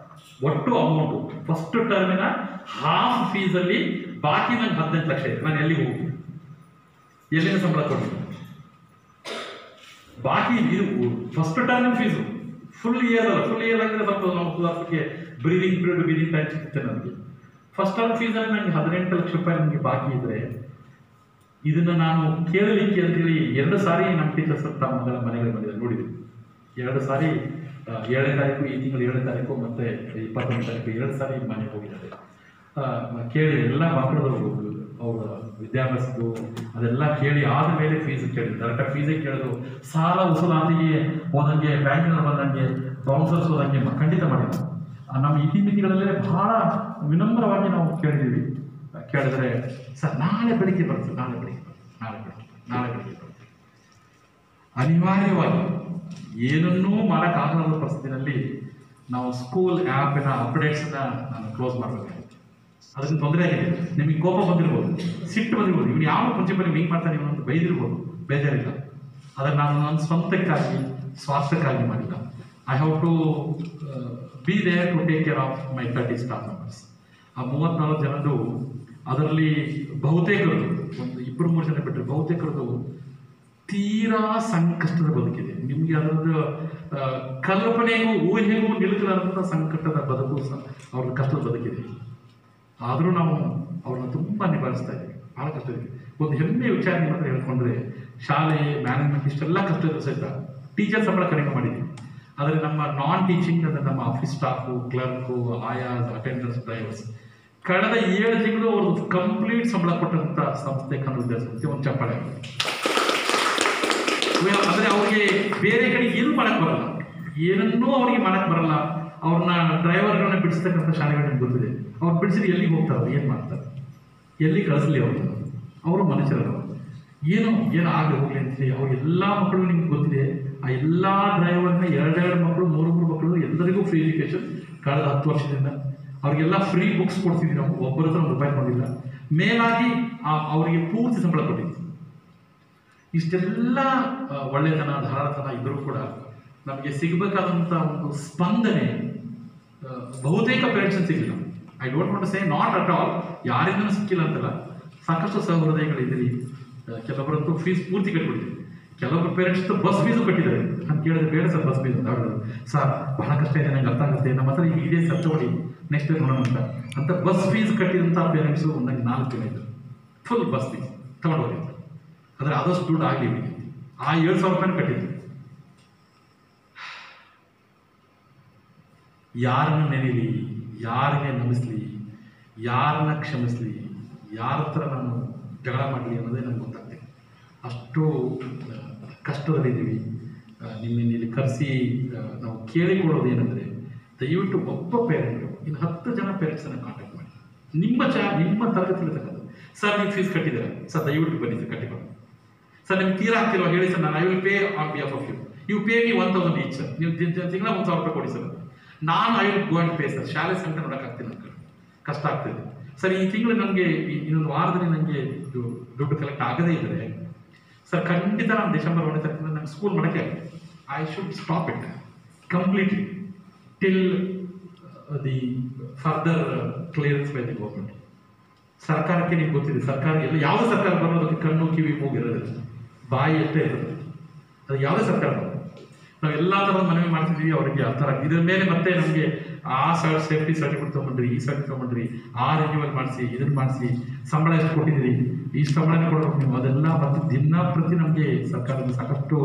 ಒಟ್ಟು ಅಮೌಂಟು ಫಸ್ಟ್ ಟರ್ಮಿನ ಹಾಫ್ ಫೀಸಲ್ಲಿ ಬಾಕಿ ನಂಗೆ 18 ಲಕ್ಷ ಇದೆ. ನಾನು ಎಲ್ಲಿಗೆ ಹೋಗ್ತೀನಿ, ಎಲ್ಲಿಂದ ಸಂಬಳ ಕೊಡ್ತೀನಿ? ಬಾಕಿ ಇದು ಫಸ್ಟ್ ಟರ್ಮಿನ ಫೀಸು. ಫುಲ್ ಇಯರ್ ಆಗಿದ್ರೆ ಸ್ವಲ್ಪ ನಾವು ಸುಧಾರಿಸೋಕ್ಕೆ ಬ್ರೀದಿಂಗ್ ಟೈಮ್ ಸಿಗುತ್ತೆ ನನಗೆ. ಫಸ್ಟ್ ಟರ್ಮ್ ಫೀಸಲ್ಲಿ ನನಗೆ 18 ಲಕ್ಷ ರೂಪಾಯಿ ನನಗೆ ಬಾಕಿ ಇದ್ರೆ, ಇದನ್ನು ನಾನು ಕೇಳಲಿಕ್ಕೆ ಅಂತೇಳಿ 2 ಸಾರಿ ನಮ್ಮ ಟೀಚರ್ಸ್ ತಮ್ಮ ಮಗಳ ಮನೆಗಳಿಗೆ ಬಂದಿದ್ದಾರೆ, ನೋಡಿದ್ವಿ. 2 ಸಾರಿ 7ನೇ ತಾರೀಕು, ಈ ತಿಂಗಳು 7ನೇ ತಾರೀಕು ಮತ್ತು 21ನೇ ತಾರೀಕು 2 ಸಾರಿ ಮನೆಗೆ ಹೋಗಿದ್ದಾರೆ. ಕೇಳಿ ಎಲ್ಲ ಮಕ್ಕಳದವರು ಅವರ ವಿದ್ಯಾಭ್ಯಾಸದ್ದು ಅದೆಲ್ಲ ಕೇಳಿ ಆದ ಮೇಲೆ ಫೀಸ್ ಕೇಳಿದ್ರು. ಡೈರೆಕ್ಟಾಗಿ ಫೀಸೇ ಕೇಳೋದು, ಸಾಲ ಉಸುಲಾತಿಗೆ ಹೋದಂಗೆ, ಬ್ಯಾಂಕಿನಲ್ಲಿ ಬಂದಂಗೆ, ಬೌನ್ಸರ್ಸ್ ಹೋದಂಗೆ ಖಂಡಿತ ಮಾಡಿಲ್ಲ. ನಮ್ಮ ಇತಿಮಿತಿಗಳಲ್ಲೇ ಬಹಳ ವಿನಮ್ರವಾಗಿ ನಾವು ಕೇಳಿದ್ದೀವಿ. ಕೇಳಿದ್ರೆ, ಸರ್ ನಾಳೆ ಬೆಳಿಗ್ಗೆ ಬರ್ತದೆ, ನಾಳೆ ಬೆಳಿಗ್ಗೆ ಬರ್ತದೆ. ಅನಿವಾರ್ಯವಾಗಿ ಏನನ್ನೂ ಮಾಡೋಕ್ಕಾಗದ ಪರಿಸ್ಥಿತಿನಲ್ಲಿ ನಾವು ಸ್ಕೂಲ್ ಆ್ಯಪಿನ ಅಪ್ಡೇಟ್ಸನ್ನ ನಾನು ಕ್ಲೋಸ್ ಮಾಡಬೇಕಾಗಿತ್ತು. ಅದಕ್ಕೆ ತೊಂದರೆ ಆಗಿದೆ. ನಿಮಗೆ ಕೋಪ ಬಂದಿರ್ಬೋದು, ಸಿಟ್ಟು ಬಂದಿರ್ಬೋದು, ಇವನು ಯಾವ ಪ್ರಿನ್ಸಿಪಲ್ ಹಿಂಗೆ ಮಾಡ್ತಾನೆ ಇವನು ಅಂತ ಬೈದಿರ್ಬೋದು, ಬೇಜಾರಿಲ್ಲ. ಅದನ್ನು ನಾನು ನನ್ನ ಸ್ವಂತಕ್ಕಾಗಿ ಸ್ವಾರ್ಥಕ್ಕಾಗಿ ಮಾಡಿಲ್ಲ. I have to be there to take care of my 30 staff members. ಆ 34 ಜನದ್ದು ಅದರಲ್ಲಿ ಬಹುತೇಕರದು, ಒಂದು 2-3 ಜನ ಬಿಟ್ಟರೆ ಬಹುತೇಕರದು ತೀರಾ ಸಂಕಷ್ಟದ ಬದುಕಿದೆ. ನಿಮಗೆ ಅದರದ್ದು ಕಲ್ಪನೆಗೂ ಊಹೆಗೂ ನಿಲುಕಲಾದಂಥ ಸಂಕಟದ ಬದುಕು ಅವ್ರ ಕಷ್ಟದ ಬದುಕಿದೆ. ಆದರೂ ನಾವು ಅವ್ರನ್ನ ತುಂಬ ನಿಭಾಯಿಸ್ತಾ ಇದ್ದೀವಿ, ಭಾಳ ಕಷ್ಟ ಇದೆ. ಒಂದು ಹೆಮ್ಮೆಯ ವಿಚಾರ ಮಾತ್ರ ಹೇಳ್ಕೊಂಡ್ರೆ, ಶಾಲೆ ಮ್ಯಾನೇಜ್ಮೆಂಟ್ ಇಷ್ಟೆಲ್ಲ ಕಷ್ಟ ಇದ್ರೂ ಸಹಿತ ಟೀಚರ್ ಸಂಬಳ ಕಡಿಮೆ ಮಾಡಿದ್ದೀವಿ. ಆದರೆ ನಮ್ಮ ನಾನ್ ಟೀಚಿಂಗ್ ಅಂದರೆ ನಮ್ಮ ಆಫೀಸ್ ಸ್ಟಾಫು, ಕ್ಲರ್ಕು, ಆಯಾಸ್, ಅಟೆಂಡರ್ಸ್, ಡ್ರೈವರ್ಸ್ ಕಳೆದ 7 ತಿಂಗಳು ಅವ್ರದ್ದು ಕಂಪ್ಲೀಟ್ ಸಂಬಳ ಕೊಟ್ಟಂಥ ಸಂಸ್ಥೆ ಕನ್ನಡ ವಿದ್ಯಾಸಂಸ್ಥೆ ಒಂದು ಚಪ್ಪಾಳೆ. ಅಂದರೆ ಅವ್ರಿಗೆ ಬೇರೆ ಕಡೆ ಏನು ಮಾಡೋಕ್ಕೆ ಬರಲ್ಲ, ಏನನ್ನೂ ಅವ್ರಿಗೆ ಮಾಡೋಕ್ಕೆ ಬರಲ್ಲ. ಅವ್ರನ್ನ ಡ್ರೈವರ್ಗಳನ್ನ ಬಿಡಿಸ್ತಕ್ಕಂಥ ಶಾಲೆಗಳಿಗೆ ಗೊತ್ತಿದೆ. ಅವ್ರು ಬಿಡಿಸಿದ್ರೆ ಎಲ್ಲಿಗೆ ಹೋಗ್ತಾರೆ, ಏನು ಮಾಡ್ತಾರೆ, ಎಲ್ಲಿ ಕಳಿಸ್ಲಿ ಅವರು ಮನುಷ್ಯರಲ್ಲ. ಏನು ಆಗಲಿ ಹೋಗಲಿ ಅಂತೇಳಿ ಅವ್ರ ಎಲ್ಲ ಮಕ್ಕಳು ನಿಮ್ಗೆ ಗೊತ್ತಿದೆ. ಆ ಎಲ್ಲ ಡ್ರೈವರ್ನ 2 ಮಕ್ಕಳು 3 ಮಕ್ಕಳು ಎಲ್ಲರಿಗೂ ಫ್ರೀ ಎಜುಕೇಷನ್ ಕಳೆದ 10 ವರ್ಷದಿಂದ. ಅವ್ರಿಗೆಲ್ಲ ಫ್ರೀ ಬುಕ್ಸ್ ಕೊಡ್ತಿದ್ವಿ ನಾವು, ಒಬ್ಬರ ಹತ್ರ ₹1 ಕೊಡಲಿಲ್ಲ. ಮೇಲಾಗಿ ಅವರಿಗೆ ಪೂರ್ತಿ ಸಂಬಳ ಕೊಟ್ಟಿದ್ವಿ. ಇಷ್ಟೆಲ್ಲ ಒಳ್ಳೆಯತನ ಧಾರಾಳತನ ಇದ್ದರೂ ಕೂಡ ನಮಗೆ ಸಿಗಬೇಕಾದಂಥ ಒಂದು ಸ್ಪಂದನೆ ಬಹುತೇಕ ಪೇರೆಂಟ್ಸ್ ಸಿಗಲಿಲ್ಲ. I don't want to say not at all, ಯಾರಿಂದನೂ ಸಿಕ್ಕಿಲ್ಲ ಅಂತಲ್ಲ. ಸಾಕಷ್ಟು ಸಹೃದಯಗಳಿದ್ದೀರಿ. ಕೆಲವರಂತೂ ಫೀಸ್ ಪೂರ್ತಿ ಕಟ್ಬಿಡ್ತೀವಿ. ಕೆಲವೊಬ್ಬರು ಪೇರೆಂಟ್ಸ್ ಬಸ್ ಫೀಸು ಕಟ್ಟಿದ್ದಾರೆ. ನಾನು ಕೇಳಿದ್ರೆ ಬೇಡ ಸರ್ ಬಸ್ ಫೀಸ್ ಅಂತ ಹೇಳಿದ್ರು. ಸರ್ ಬಹಳ ಕಷ್ಟ ಇದೆ, ನಂಗೆ ಅರ್ಥ ಆಗುತ್ತೆ, ನಮ್ಮ ಹತ್ರ ಈಗ ಇದೆ ಸರ್ ತಗೊಳ್ಳಿ, ನೆಕ್ಸ್ಟ್ ಡೇ ನೋಡೋಣ ಅಂತ ಬಸ್ ಫೀಸ್ ಕಟ್ಟಿದಂಥ ಪೇರೆಂಟ್ಸು ನನಗೆ 4 ಜನ ಇದ್ದರು. ಫುಲ್ ಬಸ್ ಫೀಸ್ ತಗೊಂಡೋಗಿದ್ರು. ಆದರೆ ಆದಷ್ಟು ದುಡ್ಡು ಆಗಲಿ, ಆ 7,000 ರೂಪಾಯಿ ಕಟ್ಟಿದ್ರು. ಯಾರನ್ನ ನೆನೀಲಿ, ಯಾರಿಗೆ ನಮಿಸ್ಲಿ, ಯಾರನ್ನ ಕ್ಷಮಿಸ್ಲಿ, ಯಾರ ಹತ್ರ ನಾನು ಜಗಳ ಮಾಡಲಿ ಅನ್ನೋದೇ ನಮ್ಗೆ ಗೊತ್ತಾಗ್ತದೆ. ಅಷ್ಟು ಕಷ್ಟದಲ್ಲಿದ್ದೀವಿ. ನಿಮ್ಮನ್ನು ಇಲ್ಲಿ ಕರೆಸಿ ನಾವು ಕೇಳಿಕೊಳ್ಳೋದು ಏನಂದರೆ, ದಯವಿಟ್ಟು ಒಬ್ಬ ಪೇರೆಂಟು ಇನ್ನು 10 ಜನ ಪೇರೆಂಟ್ಸನ್ನು ಕಾಂಟ್ಯಾಕ್ಟ್ ಮಾಡಿ. ನಿಮ್ಮ ತರಗತಿಲಿರ್ತಕ್ಕಂಥ, ಸರ್ ನೀವು ಫೀಸ್ ಕಟ್ಟಿದ್ದೀರಾ ಸರ್, ದಯವಿಟ್ಟು ಬನ್ನಿ ಸರ್ ಕಟ್ಟಿಕೊಂಡು. ಸರ್ ನಿಮ್ಗೆ ತೀರಾ ಆಗ್ತಿಲ್ವಾ ಹೇಳಿ ಸರ್, ನಾನು I will pay on behalf of you pay me 1,000 each sir. ನೀವು ತಿಂಗಳ 1,000 ರೂಪಾಯಿ ಕೊಡಿ ಸರ್, ನಾನು I will go and pay sir. ಶಾಲೆ ಸಂಖ್ಯೆ ನೋಡೋಕ್ಕಾಗ್ತಿಲ್ಲ, ನನ್ನ ಕಷ್ಟ ಆಗ್ತಿದೆ ಸರ್. ಈ ತಿಂಗಳು ನನಗೆ ಇನ್ನೊಂದು ವಾರದಲ್ಲಿ ನನಗೆ ದುಡ್ಡು ಕಲೆಕ್ಟ್ ಆಗದೇ ಇದ್ದರೆ ಸರ್, ಖಂಡಿತ ನಾನು ಡಿಸೆಂಬರ್ 1ನೇ ತಾರೀಕಿಂದ ನಂಗೆ ಸ್ಕೂಲ್ ಮಾಡೋಕ್ಕೆ I should stop it completely till the further clearance by the government. ಸರ್ಕಾರಕ್ಕೆ ನಿಮ್ಗೆ ಗೊತ್ತಿದೆ, ಸರ್ಕಾರ ಎಲ್ಲ ಯಾವ ಸರ್ಕಾರ ಬರೋದಕ್ಕೆ ಕಣ್ಣು ಕಿವಿ ಮೂಗಿರೋದಿಲ್ಲ, ಬಾಯಿ ಅಷ್ಟೇ ಇರ್ತದೆ. ಅದು ಯಾವುದೇ ಸರ್ಕಾರ ನಾವು ಎಲ್ಲ ಥರದ ಮನವಿ ಮಾಡ್ತಿದ್ದೀವಿ, ಅವರಿಗೆ ಅರ್ಥ ಆಗ್ತದೆ. ಇದ್ರ ಮೇಲೆ ಮತ್ತೆ ನಮಗೆ ಆ ಸೇಫ್ಟಿ ಸರ್ಟಿಫಿಕೇಟ್ ತೊಗೊಂಡ್ರಿ, ಈ ಸರ್ಟಿಫಿಕೇಟ್ ತೊಗೊಂಡ್ರಿ, ಆ ರಿನ್ಯೂವಲ್ ಮಾಡಿಸಿ, ಇದನ್ನು ಮಾಡಿಸಿ, ಸಂಬಳ ಎಷ್ಟು ಕೊಟ್ಟಿದ್ದೀರಿ, ಈ ಸಂಬಳನೇ ಕೊಡಬೇಕು ನೀವು, ಅದೆಲ್ಲ ಮತ್ತೆ ದಿನ ಪ್ರತಿ ನಮಗೆ ಸರ್ಕಾರದ ಸಾಕಷ್ಟು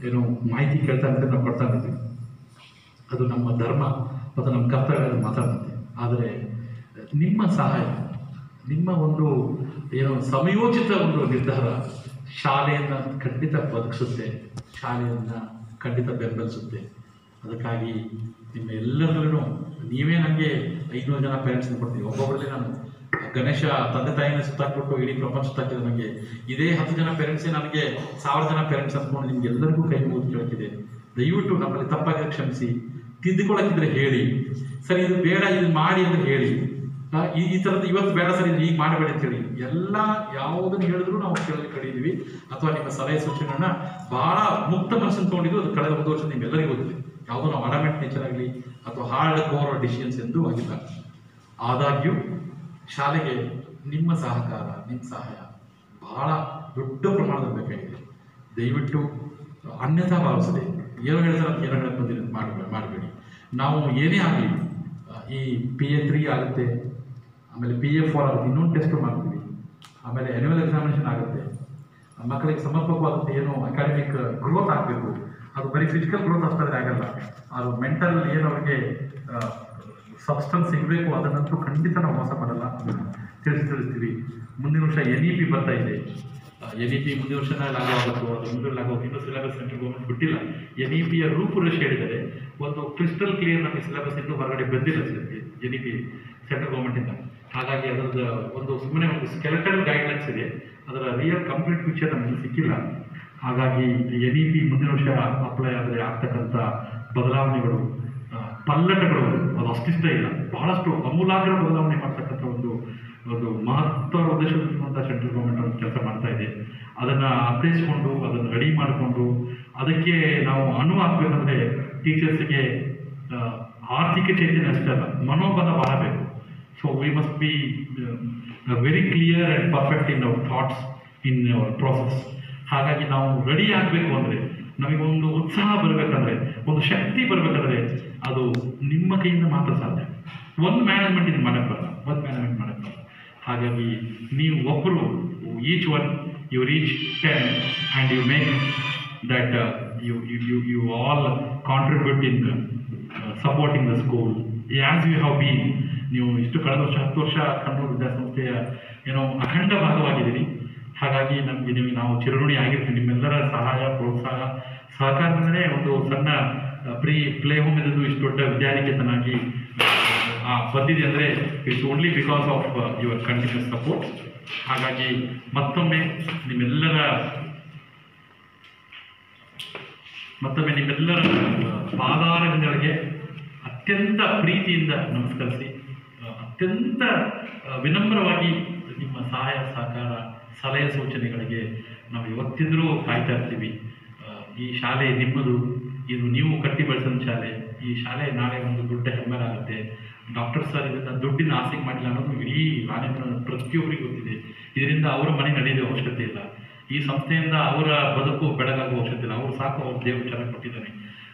ಏನು ಮಾಹಿತಿ ಕೇಳ್ತಾ ಇರ್ತೀವಿ, ನಾವು ಕೊಡ್ತಾ ಇರ್ತೀವಿ. ಅದು ನಮ್ಮ ಧರ್ಮ ಮತ್ತು ನಮ್ಮ ಕರ್ತವ್ಯ ಮಾತಾಡುತ್ತೆ. ಆದರೆ ನಿಮ್ಮ ಸಹಾಯ, ನಿಮ್ಮ ಒಂದು ಏನು ಸಮಯೋಚಿತ ಒಂದು ನಿರ್ಧಾರ ಶಾಲೆಯನ್ನು ಖಂಡಿತ ಬದುಕಿಸುತ್ತೆ, ಶಾಲೆಯನ್ನು ಖಂಡಿತ ಬೆಂಬಲಿಸುತ್ತೆ. ಅದಕ್ಕಾಗಿ ನಿಮ್ಮ ಎಲ್ಲರಲ್ಲೂ ನೀವೇ ನನಗೆ 500 ಜನ ಪೇರೆಂಟ್ಸ್ನ ಕೊಡ್ತೀವಿ. ಒಬ್ಬೊಬ್ಬರಲ್ಲಿ ನಾನು ಗಣೇಶ ತಂದೆ ತಾಯಿನ ಸುತ್ತಾಕ್ಬಿಟ್ಟು ಇಡೀ ಪ್ರಪಂಚ ಸುತ್ತಾಕಿದೆ. ನನಗೆ ಇದೇ 10 ಜನ ಪೇರೆಂಟ್ಸೇ ನನಗೆ 1000 ಜನ ಪೇರೆಂಟ್ಸ್ ಅಂದ್ಕೊಂಡು ನಿಮ್ಗೆಲ್ಲರಿಗೂ ಕೈ ಮುಗಿದು ಕೇಳ್ತಿದೆ. ದಯವಿಟ್ಟು ನಮ್ಮಲ್ಲಿ ತಪ್ಪಾಗಿ ಕ್ಷಮಿಸಿ, ತಿದ್ದುಕೊಳ್ಳೋಕ್ಕಿದ್ರೆ ಹೇಳಿ, ಸರಿ ಇದು ಬೇಡ ಇದು ಮಾಡಿ ಅಂತ ಹೇಳಿ, ಈ ಥರದ್ದು ಇವತ್ತು ಬೇಡ ಸರ್ ಇದು ಈಗ ಮಾಡಬೇಡಿ ಅಂತ ಹೇಳಿ. ಎಲ್ಲ ಯಾವುದನ್ನು ಹೇಳಿದ್ರು ನಾವು ಕೇಳಲಿಕ್ಕೆ ಕಡಿದೀವಿ. ಅಥವಾ ನಿಮ್ಮ ಸಲಹೆ ಸೂಚನೆಗಳನ್ನ ಬಹಳ ಮುಕ್ತ ಮನಸ್ಸನ್ನು ತೊಗೊಂಡಿದ್ದು ಅದು ಕಳೆದ 1 ವರ್ಷ ನಿಮ್ಮೆಲ್ಲರಿಗೂ ಗೊತ್ತಿದೆ. ಯಾವುದೋ ನಾವು ಅಡಮೆಂಟ್ ನೇಚರ್ ಆಗಲಿ ಅಥವಾ ಹಾರ್ಡ್ ಕೋರ್ ಡಿಸಿಷನ್ಸ್ ಎಂದೂ ಆಗಿಲ್ಲ. ಆದಾಗ್ಯೂ ಶಾಲೆಗೆ ನಿಮ್ಮ ಸಹಕಾರ, ನಿಮ್ಮ ಸಹಾಯ ಬಹಳ ದೊಡ್ಡ ಪ್ರಮಾಣದಲ್ಲಿ ಬೇಕಾಗಿದೆ. ದಯವಿಟ್ಟು ಅನ್ಯಥಾ ಭಾವಿಸದೆ ಏನೋ ಹೇಳ್ತಾರೆ ಅಂತ ಏನೋ ಹೇಳಕ್ಕೆ ಬಂದಿರೋದು ಮಾಡಬೇಡಿ. ನಾವು ಏನೇ ಆಗಲಿ ಈ PA3 ಆಗುತ್ತೆ, ಆಮೇಲೆ PA4 ಆಗುತ್ತೆ, ಇನ್ನೊಂದು ಟೆಸ್ಟ್ ಮಾಡ್ತೀವಿ, ಆಮೇಲೆ ಆ್ಯನ್ಯುವಲ್ ಎಕ್ಸಾಮಿನೇಷನ್ ಆಗುತ್ತೆ. ಮಕ್ಕಳಿಗೆ ಸಮರ್ಪಕವಾದಂಥ ಏನು ಅಕಾಡೆಮಿಕ್ ಗ್ರೋತ್ ಆಗಬೇಕು. ಅದು ಬರೀ ಫಿಸಿಕಲ್ ಗ್ರೋತ್ ಅಷ್ಟಾದರೆ ಆಗಲ್ಲ, ಅದು ಮೆಂಟಲ್ ಏನು ಅವ್ರಿಗೆ ಸಬ್ಸ್ಟೆನ್ಸ್ ಸಿಗಬೇಕು ಅದನ್ನಂತೂ ಖಂಡಿತ ನಾವು ಮೋಸ ಮಾಡಲ್ಲ, ತಿಳಿಸ್ತೀವಿ. ಮುಂದಿನ ವರ್ಷ NEP ಬರ್ತಾ ಇದೆ. NEP ಮುಂದಿನ ವರ್ಷನ ಲಾಗೋ ಆಗುತ್ತೋ ಅದು ಮುಂದೆ ಲಾಗೋ ಇನ್ನೂ ಸಿಲೆಬಸ್ ಸೆಂಟ್ರಲ್ ಗೌರ್ಮೆಂಟ್ ಬಿಟ್ಟಿಲ್ಲ. NEPಯ ರೂಪುರೇಷೆ ಹೇಳಿದರೆ ಒಂದು ಕ್ರಿಸ್ಟಲ್ ಕ್ಲಿಯರ್ ನಮಗೆ ಸಿಲೆಬಸ್ ಇನ್ನೂ ಹೊರಗಡೆ ಬಂದಿಲ್ಲ NEP ಸೆಂಟ್ರಲ್ ಗೌರ್ಮೆಂಟಿಂದ. ಹಾಗಾಗಿ ಅದರದ್ದು ಒಂದು ಸುಮ್ಮನೆ ಒಂದು ಸ್ಕೆಲೆಟಲ್ ಗೈಡ್ಲೈನ್ಸ್ ಇದೆ, ಅದರ ರಿಯಲ್ ಕಂಪ್ಲೀಟ್ ಪಿಕ್ಚರ್ ನಮಗೆ ಸಿಕ್ಕಿಲ್ಲ. ಹಾಗಾಗಿ NEP ಮುಂದಿನ ವರ್ಷ ಅಪ್ಲೈ ಆದರೆ ಆಗ್ತಕ್ಕಂಥ ಬದಲಾವಣೆಗಳು, ಪಲ್ಲಟಗಳು ಅದು ಅಷ್ಟಿಷ್ಟ ಇಲ್ಲ, ಬಹಳಷ್ಟು ಅಮೂಲಾಗ್ರ ಬದಲಾವಣೆ ಮಾಡ್ತಕ್ಕಂಥ ಒಂದು ಮಹತ್ವದ ಉದ್ದೇಶದಂಥ ಸೆಂಟ್ರಲ್ ಗೌರ್ಮೆಂಟ್ ಒಂದು ಕೆಲಸ ಮಾಡ್ತಾ ಇದೆ. ಅದನ್ನು ಅರ್ಥೈಸ್ಕೊಂಡು ಅದನ್ನು ರೆಡಿ ಮಾಡಿಕೊಂಡು ಅದಕ್ಕೆ ನಾವು ಹಾಕಬೇಕಂದ್ರೆ ಟೀಚರ್ಸ್ಗೆ ಆರ್ಥಿಕ ಚೈತನ್ಯ ಅಷ್ಟೇ ಅಲ್ಲ, ಮನೋಬಲ ಬಹಳ ಬೇಕು. So we must be very clear and perfect in our thoughts in our process. ಹಾಗಾಗಿ ನಾವು ರೆಡಿ ಆಗಬೇಕು ಅಂದರೆ, ನಮಗೊಂದು ಉತ್ಸಾಹ ಬರಬೇಕಂದ್ರೆ, ಒಂದು ಶಕ್ತಿ ಬರಬೇಕಂದ್ರೆ ಅದು ನಿಮ್ಮ ಕೈಯಿಂದ ಮಾತ್ರ ಸಾಧ್ಯ. ಒಂದು ಮ್ಯಾನೇಜ್ಮೆಂಟ್ ಇದು ಮಾಡಕ್ಕೆ ಬರಲ್ಲ, ಹಾಗಾಗಿ ನೀವು ಒಬ್ಬರು each one you reach 10 and you make that you all contribute in supporting the school as you have been. ನೀವು ಇಷ್ಟು ಕಳೆದ ವರ್ಷ 10 ವರ್ಷ ಕನ್ನಡ ವಿದ್ಯಾಸಂಸ್ಥೆಯ ಅಖಂಡ ಭಾಗವಾಗಿದ್ದೀರಿ. ಹಾಗಾಗಿ ನಿಮಗೆ ನಾವು ಚಿರಋಣಿ ಆಗಿರ್ತೀವಿ. ನಿಮ್ಮೆಲ್ಲರ ಸಹಾಯ, ಪ್ರೋತ್ಸಾಹ, ಸಹಕಾರದಿಂದಲೇ ಒಂದು ಸಣ್ಣ ಪ್ಲೇ ಹೋಮ್ ಇದ್ದು ಇಷ್ಟು ದೊಡ್ಡ ವಿದ್ಯಾನಿಕೇತನಾಗಿ ಬಂದಿದೆ ಅಂದರೆ it's only because of your continuous support. ಹಾಗಾಗಿ ಮತ್ತೊಮ್ಮೆ ನಿಮ್ಮೆಲ್ಲರ ಪಾದಾರಗಳಿಗೆ ಅತ್ಯಂತ ಪ್ರೀತಿಯಿಂದ ನಮಸ್ಕರಿಸಿ, ಅತ್ಯಂತ ವಿನಮ್ರವಾಗಿ ನಿಮ್ಮ ಸಹಾಯ ಸಹಕಾರ, ಸಲಹೆ ಸೂಚನೆಗಳಿಗೆ ನಾವು ಇವತ್ತಿದ್ರೂ ಕಾಯ್ತಾ ಇರ್ತೀವಿ. ಈ ಶಾಲೆ ನಿಮ್ಮದು, ಇದು ನೀವು ಕಟ್ಟಿ ಬೆಳೆಸಿದ ಶಾಲೆ. ಈ ಶಾಲೆ ನಾಳೆ ಒಂದು ದೊಡ್ಡ ಹೆಮ್ಮೆರಾಗುತ್ತೆ. ಡಾಕ್ಟರ್ ಸರ್ ಇದನ್ನು ದುಡ್ಡಿನ ಆಸೆಗೆ ಮಾಡಿಲ್ಲ ಅನ್ನೋದು ಇಡೀ ರಾಜ್ಯದ ಪ್ರತಿಯೊಬ್ಬರಿಗೂ ಗೊತ್ತಿದೆ. ಇದರಿಂದ ಅವರ ಮನೆ ನಡೆಯುವ ಅವಶ್ಯಕತೆ ಇಲ್ಲ, ಈ ಸಂಸ್ಥೆಯಿಂದ ಅವರ ಬದುಕು ಬೆಳಗಾಗುವ ಅವಶ್ಯಕತೆ ಇಲ್ಲ. ಅವರು ಸಾಕು, ಅವ್ರ ದೇವರು ಚೆನ್ನಾಗಿ ಕೊಟ್ಟಿದ್ದಾನೆ.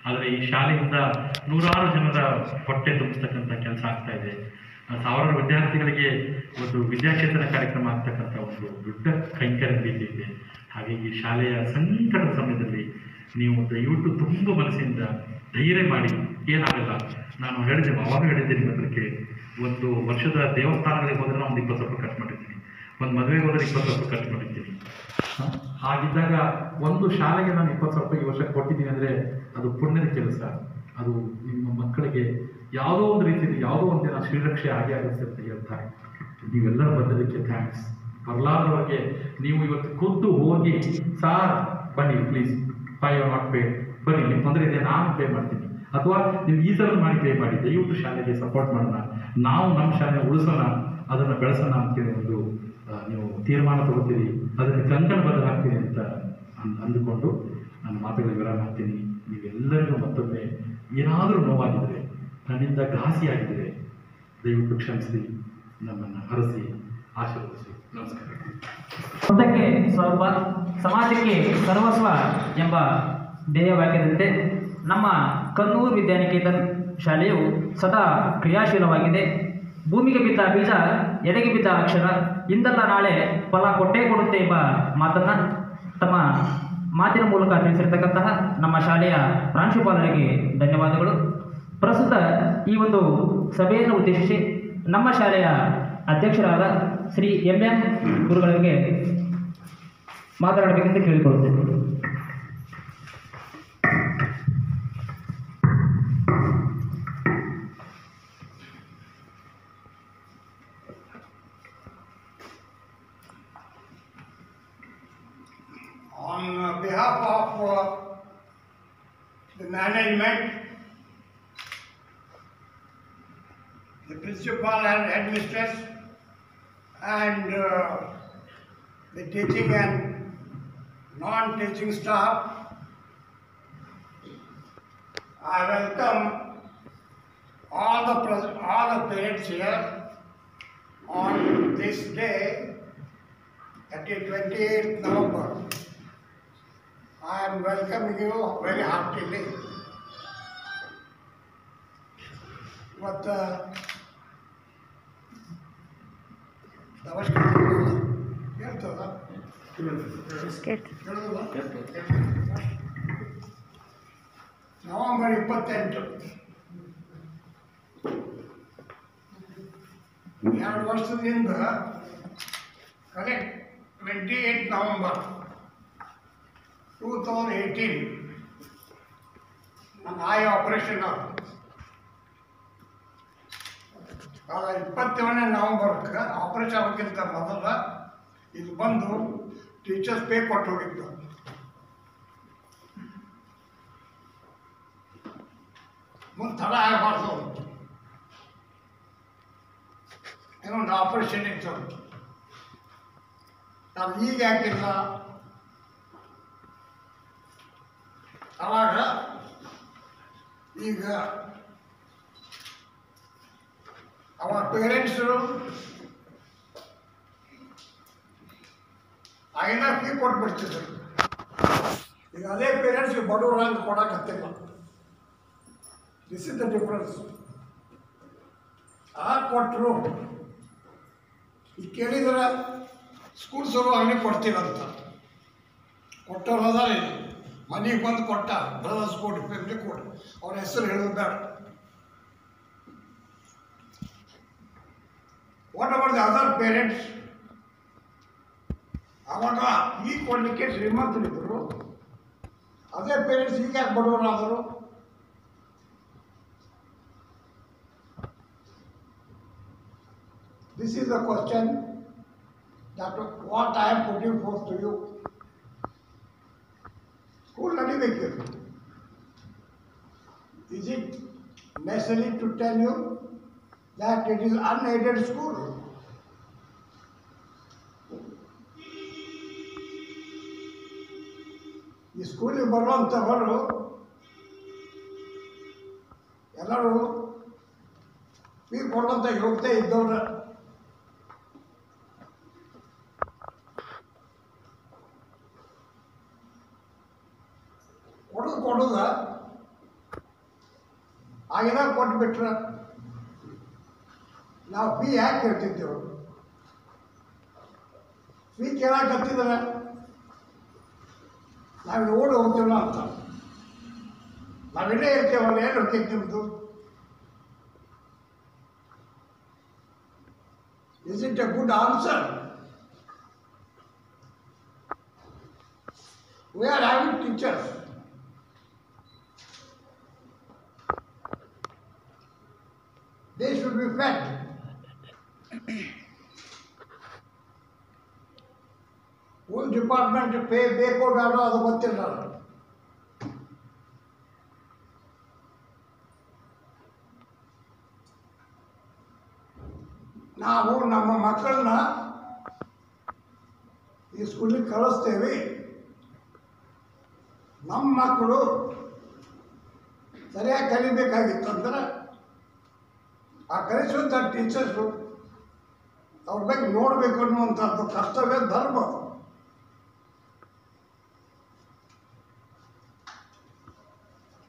ಆದರೆ ಈ ಶಾಲೆಯಿಂದ ನೂರಾರು ಜನರ ಹೊಟ್ಟೆ ತುಂಬಿಸ್ತಕ್ಕಂಥ ಕೆಲಸ ಆಗ್ತಾ ಇದೆ. ಸಾವಿರಾರು ವಿದ್ಯಾರ್ಥಿಗಳಿಗೆ ಒಂದು ವಿದ್ಯಾಚೇತನ ಕಾರ್ಯಕ್ರಮ ಆಗ್ತಕ್ಕಂಥ ಒಂದು ದೊಡ್ಡ ಕೈಂಕರ್ಯ ರೀತಿ ಇದೆ. ಹಾಗೆ ಈ ಶಾಲೆಯ ಸಂಕಟದ ಸಮಯದಲ್ಲಿ ನೀವು ದಯವಿಟ್ಟು ತುಂಬ ಮನಸ್ಸಿಂದ ಧೈರ್ಯ ಮಾಡಿ, ಏನಾಗಲ್ಲ, ನಾನು ಅವಾಗ ಹೇಳಿದ್ದೆ ನಿಮ್ಮ ಹತ್ರಕ್ಕೆ, ಒಂದು ವರ್ಷದ ದೇವಸ್ಥಾನಗಳಿಗೆ ಹೋದರೆ ನಾನು ಒಂದು 20 ರೂಪಾಯಿ ಖರ್ಚು ಮಾಡಿರ್ತೀನಿ, ಒಂದು ಮದುವೆಗೆ ಹೋದರೆ 20 ರೂಪಾಯಿ ಖರ್ಚು ಮಾಡಿರ್ತೀನಿ. ಹಾಗಿದ್ದಾಗ ಒಂದು ಶಾಲೆಗೆ ನಾನು 20 ರೂಪಾಯಿ ಈ ವರ್ಷ ಕೊಟ್ಟಿದ್ದೀನಿ ಅಂದರೆ ಅದು ಪುಣ್ಯದ ಕೆಲಸ. ಅದು ನಿಮ್ಮ ಮಕ್ಕಳಿಗೆ ಯಾವುದೋ ಒಂದು ರೀತಿಯಲ್ಲಿ ಯಾವುದೋ ಒಂದು ದಿನ ಶ್ರೀರಕ್ಷೆ ಆಗಿ ಆಗುತ್ತೆ ಅಂತ ಹೇಳ್ತಾರೆ. ನೀವೆಲ್ಲರೂ ಬಂದದಕ್ಕೆ ಥ್ಯಾಂಕ್ಸ್. ಬರಲಾದವರಿಗೆ ನೀವು ಇವತ್ತು ಖುದ್ದು ಹೋಗಿ, ಸಾರ್ ಬನ್ನಿ ಪ್ಲೀಸ್, 5 or not ಪೇ, ಬನ್ನಿ ನಿಮ್ಮ ತೊಂದರೆ ಇದೆ ನಾನು ಪೇ ಮಾಡ್ತೀನಿ, ಅಥವಾ ನೀವು ಈ ಥರದ್ದು ಮಾಡಿ ಪೇ ಮಾಡಿ, ದಯವಿಟ್ಟು ಶಾಲೆಗೆ ಸಪೋರ್ಟ್ ಮಾಡೋಣ, ನಾವು ನಮ್ಮ ಶಾಲೆನ ಉಳಿಸೋಣ, ಅದನ್ನು ಬೆಳೆಸೋಣ ಅಂತೇಳಿ ಒಂದು ನೀವು ತೀರ್ಮಾನ ತಗೋತೀರಿ, ಅದಕ್ಕೆ ಕಂಕಣಬದ್ಧ ಹಾಕ್ತೀನಿ ಅಂತ ಅಂದುಕೊಂಡು ನನ್ನ ಮಾತುಗಳಿಗೆ ವಿರಾಮ ಹಾಕ್ತೀನಿ. ನೀವೆಲ್ಲರಿಗೂ ಮತ್ತೊಮ್ಮೆ ಏನಾದರೂ ನೋವಾಗಿದ್ದರೆ, ನನ್ನಿಂದ ಘಾಸಿಯಾಗಿದ್ದರೆ ದಯವಿಟ್ಟು ಕ್ಷಮಿಸಿ, ನಮ್ಮನ್ನು ಹರಸಿ ಆಶೀರ್ವದಿಸಿ. ನಮಸ್ಕಾರ. ಸ್ವಂತಕ್ಕೆ ಸ್ವಲ್ಪ, ಸಮಾಜಕ್ಕೆ ಸರ್ವಸ್ವ ಎಂಬ ಧ್ಯೇಯವಾಕ್ಯದಂತೆ ನಮ್ಮ ಕನ್ನೂರು ವಿದ್ಯಾನಿಕೇತನ್ ಶಾಲೆಯು ಸದಾ ಕ್ರಿಯಾಶೀಲವಾಗಿದೆ. ಭೂಮಿಗೆ ಬಿದ್ದ ಬೀಜ, ಎಡೆಗೆ ಬಿದ್ದ ಅಕ್ಷರ, ಇಂದಲ್ಲ ನಾಳೆ ಫಲ ಕೊಟ್ಟೇ ಕೊಡುತ್ತೆ ಎಂಬ ಮಾತನ್ನು ತಮ್ಮ ಮಾತಿನ ಮೂಲಕ ತಿಳಿಸಿರ್ತಕ್ಕಂತಹ ನಮ್ಮ ಶಾಲೆಯ ಪ್ರಾಂಶುಪಾಲರಿಗೆ ಧನ್ಯವಾದಗಳು. ಪ್ರಸ್ತುತ ಈ ಒಂದು ಸಭೆಯನ್ನು ಉದ್ದೇಶಿಸಿ ನಮ್ಮ ಶಾಲೆಯ ಅಧ್ಯಕ್ಷರಾದ ಶ್ರೀ MM ಗುರುಗಳಿಗೆ ಮಾತನಾಡಬೇಕೆಂದು ಕೇಳಿಕೊಳ್ಳುತ್ತೇನೆ. on behalf of the management, the principal and headmistress, and the teaching and non-teaching staff, I welcome all the parents here on this day, that is 28th November. I am welcoming you very heartily. November 28 2 ವರ್ಷದಿಂದ correct 28 November 2018 ನನ್ನ I operation ಆಗ 27ನೇ ನವೆಂಬರ್ಗೆ operation ಆಗೋಕ್ಕಿಂತ ಮೊದಲ ಇದು ಬಂದು teachers pay ಕೊಟ್ಟು ಹೋಗಿದ್ದು. ಮುಂದೆ ತಡ ಆಗಬಾರ್ದು ಇನ್ನೊಂದು ಆಪರೇಷನ್ ಇತ್ತು. ನಾವು ಈಗ ಯಾಕಿಲ್ಲ, ಅವಾಗ ಈಗ ಅವರ ಪೇರೆಂಟ್ಸು ಆಗಿನ ಫೀ ಕೊಟ್ಬಿಡ್ತಿದ್ರು. ಈಗ ಅದೇ ಪೇರೆಂಟ್ಸ್ಗೆ ಬಡವರು ಅಂತ ಕೊಡೋಕತ್ತಿಲ್ಲ. This is the difference. ಕೊಟ್ಟರು ಈಗ ಕೇಳಿದ್ರೆ ಸ್ಕೂಲ್ ಶುರುವಾಗಲಿ ಕೊಡ್ತೀವಂತ ಕೊಟ್ಟವ್ರು ಅದಾರ. ಮನೆಗೆ ಬಂದು ಕೊಟ್ಟ ಬ್ರದರ್ಸ್ ಕೊಡಿ, ಫ್ಯಾಮಿಲಿ ಕೊಡಿ, ಅವ್ರ ಹೆಸರು ಹೇಳೋದು ಬೇಡ. What about the other parents? ಆವಾಗ ಈಗ ಕೊಡಲಿಕ್ಕೆ ಶ್ರೀಮಂತರಿದ್ದರು, ಅದೇ ಪೇರೆಂಟ್ಸ್ ಈಗ ಯಾಕೆ ಬಡವರಾದರು? This is the question that what I am putting forth to you. School ನಡಿಬೇಕಿತ್ತು. Is it necessary to tell you that it is unaided school? ಈ ಸ್ಕೂಲಿಗೆ ಬರುವಂಥವರು ಎಲ್ಲರೂ ಫೀ ಕೊಡುವಂಥ ಯೋಗ್ಯತೆ ಇದ್ದವ್ರು. ಕೊಡುದ ಆಗಿನ ಕೊಟ್ಬಿಟ್ರೆ ನಾವು ಫೀ ಯಾಕೆ ಕೇಳ್ತಿದ್ದೆವು? ಫೀ ಕೇಳಕತ್ತಿದ್ರೆ ನಾವು ಓಡಿ ಹೋಗ್ತೀವಲ್ಲ ಅಂತ. ನಾವಿಲ್ಲೇ ಇರ್ತೇವಲ್ಲ, ಏನು ಇರ್ತೈತಿ ನಿಮ್ಮದು? Is it A good answer? We are having teachers. They should be fed. ಒಂದು ಡಿಪಾರ್ಟ್ಮೆಂಟ್ ಪೇ ಬೇಕೋ ಬೇಡೋ ಅದು ಗೊತ್ತಿಲ್ಲ. ನಾವು ನಮ್ಮ ಮಕ್ಕಳನ್ನ ಈ ಸ್ಕೂಲಿಗೆ ಕಳಿಸ್ತೇವೆ. ನಮ್ಮ ಮಕ್ಕಳು ಸರಿಯಾಗಿ ಕಲಿಬೇಕಾಗಿತ್ತಂದ್ರೆ ಆ ಕಲಿಸುವಂಥ ಟೀಚರ್ಸು ಅವ್ರ ಬಗ್ಗೆ ನೋಡಬೇಕು ಅನ್ನುವಂಥದ್ದು ಕರ್ತವ್ಯ, ಧರ್ಮ.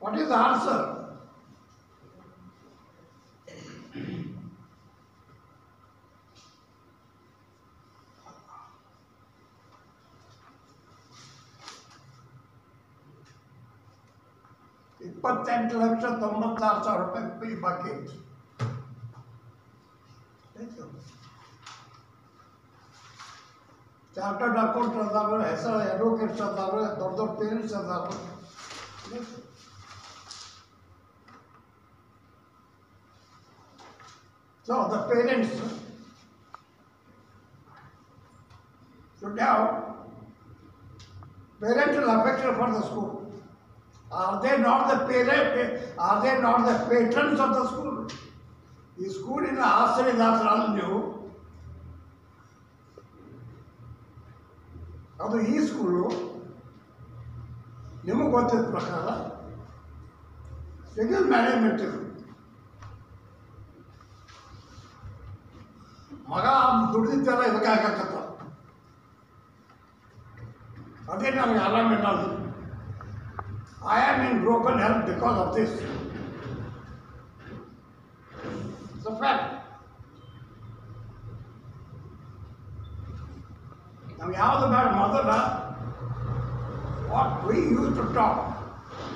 What is the answer? ₹28,96,000 fee ಬಾಕಿ ಇತ್ತು. ಚಾರ್ಟರ್ಡ್ ಅಕೌಂಟ್ ಅದಾವೆ, ಹೆಸರು ಅಡ್ವೊಕೇಟ್ಸ್ ಅದಾವೆ, ದೊಡ್ಡ ದೊಡ್ಡ ಪೇರೆಂಟ್ಸ್ ಅದಾವೆ. So the parents should have parental affection for the school. Are they not the are they not the patrons of the school? ಈ ಸ್ಕೂಲಿನ ಆಶ್ರಯದಾತರಲ್ಲ ನೀವು. ಅದು ಈ ಸ್ಕೂಲು ನಿಮಗೆ ಗೊತ್ತಿದ್ದ ಪ್ರಕಾರ ಸಿಂಗಲ್ ಮ್ಯಾನೇಜ್ಮೆಂಟ್ ಇದು. ಮಗ ದುಡ್ದಿದ್ದೆಲ್ಲ ಇದಕ್ಕೆ ಹಾಕತ್ತ. ಅದೇ ನನಗೆ ಆರಾಮ ಅನ್ನೋದು. I am in broken health because of this. It's a fact. ನಾವು ಯಾವುದು ಬೇಡ ಮೊದಲ what we use to talk